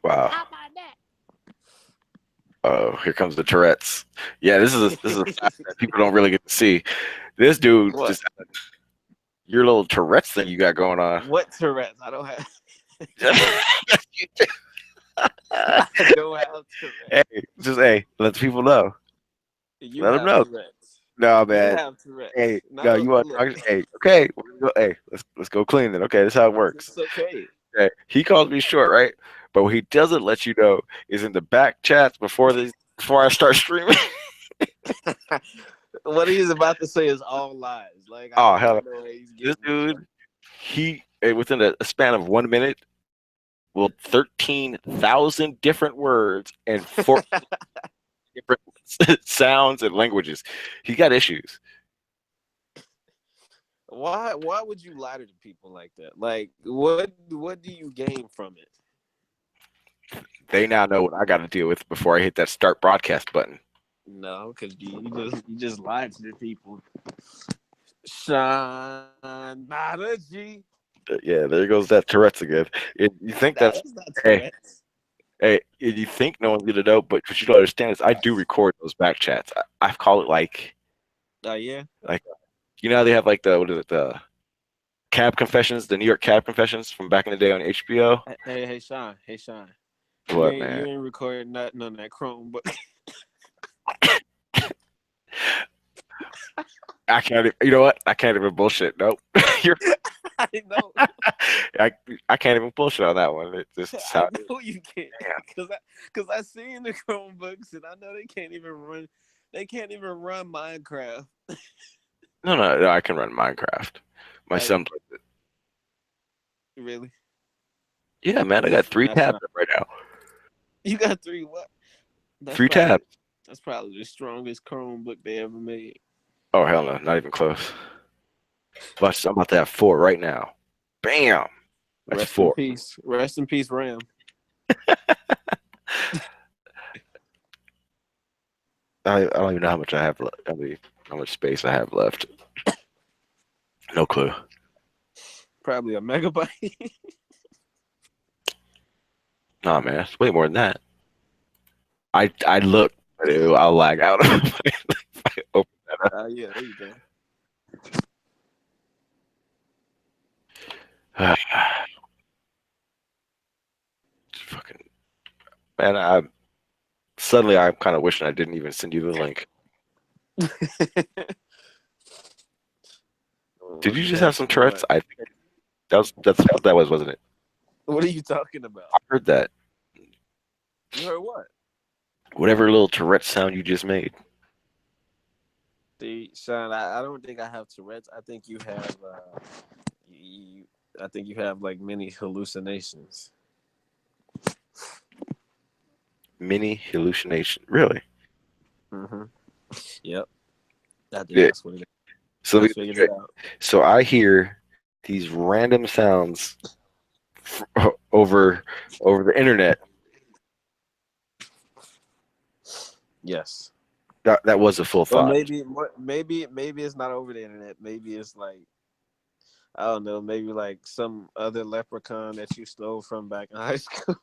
Wow. How about that? Oh, here comes the Tourette's. Yeah, this is a fact that people don't really get to see. This dude What? your little Tourette's thing you got going on. What Tourette's? I don't have. I don't have Tourette's. Hey, let the people know. You let them know. Tourette's. No, man. You have Tourette's. Hey, no, you want? Hey, okay. Hey, let's go clean then. Okay, this is how it works. It's okay. Okay, he calls me short, right? But what he doesn't let you know is in the back chats before I start streaming. What he's about to say is all lies. Like, oh hell, this dude, he within a span of 1 minute, will 13,000 different words and 14 different sounds and languages. He got issues. Why would you lie to people like that? Like, what do you gain from it? They now know what I got to deal with before I hit that start broadcast button. No, because you just lied to the people. Sean, not a G. Yeah, there goes that Tourette's again. You think that's not Tourette's. Hey, you think no one's gonna know, but what you don't understand is I do record those back chats. I call it like, oh yeah, like you know how they have like the cab confessions, the New York cab confessions from back in the day on HBO. Hey Sean. What, you man? You ain't recording nothing on that Chromebook. I can't. You know what? I can't even bullshit. Nope. I know. I can't even bullshit on that one. It just I know you can't, because I seen the Chromebooks and I know they can't even run. They can't even run Minecraft. No, I can run Minecraft. My son plays it. Really? Yeah, man. I got 3 tabs right now. You got 3 what? 3 tabs. That's probably the strongest Chromebook they ever made. Oh hell no, not even close. But I'm about to have 4 right now. Bam. That's Rest 4. in peace. Rest in peace, RAM. I don't even know how much I have left. I mean, how much space I have left. No clue. Probably a megabyte. Nah, man, it's way more than that. I look, but I'll lag out if I open that up. Yeah, there you go. Fucking man, I'm kind of wishing I didn't even send you the link. Did you just have some Tourette's? I think that's what that was, wasn't it? What are you talking about? I heard that. You heard what? Whatever little Tourette sound you just made. See, Sean, I don't think I have Tourette's. I think you have. I think you have like many hallucinations. Mini hallucination, really? Mm-hmm. Yep. I think that's what it is. So I hear these random sounds over the internet. Yes. That was a full thought. Maybe it's not over the internet. Maybe it's like, I don't know, maybe like some other leprechaun that you stole from back in high school.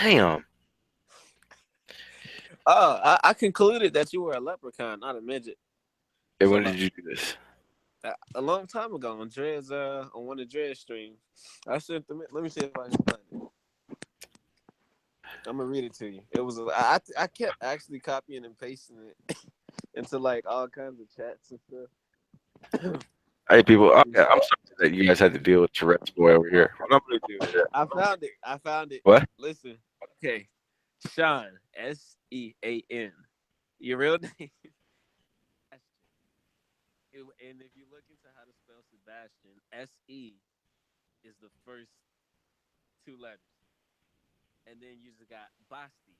Damn. Oh, I concluded that you were a leprechaun, not a midget. Hey, So when did you do this? a long time ago on Dre's on one of Dre's streams. I sent them. Let me see if I can find it. I'm gonna read it to you. It was I kept actually copying and pasting it into like all kinds of chats and stuff. Hey, people. I'm sorry that you guys had to deal with Tourette's boy over here. What I'm gonna do is I found it. I found it. what? Listen. Okay. Sean. Sean. Your real name. And if you look into how to spell Sebastian, SE is the first two letters. And then you just got Basti.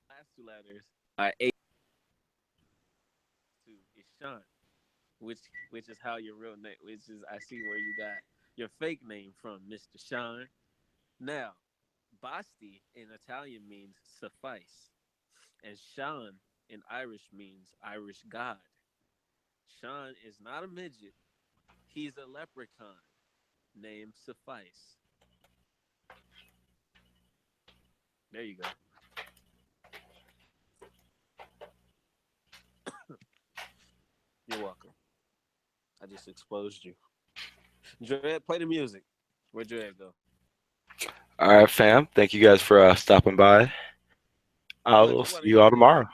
Last two letters are A2 is Sean, which is how your real name, which is I see where you got your fake name from, Mr. Sean. Now, Basti in Italian means suffice, and Sean in Irish means Irish God. Sean is not a midget. He's a leprechaun named Suffice. There you go. You're welcome. I just exposed you. Dread, play the music. Where'd Dread go? All right, fam. Thank you guys for stopping by. I Look, will see you all tomorrow.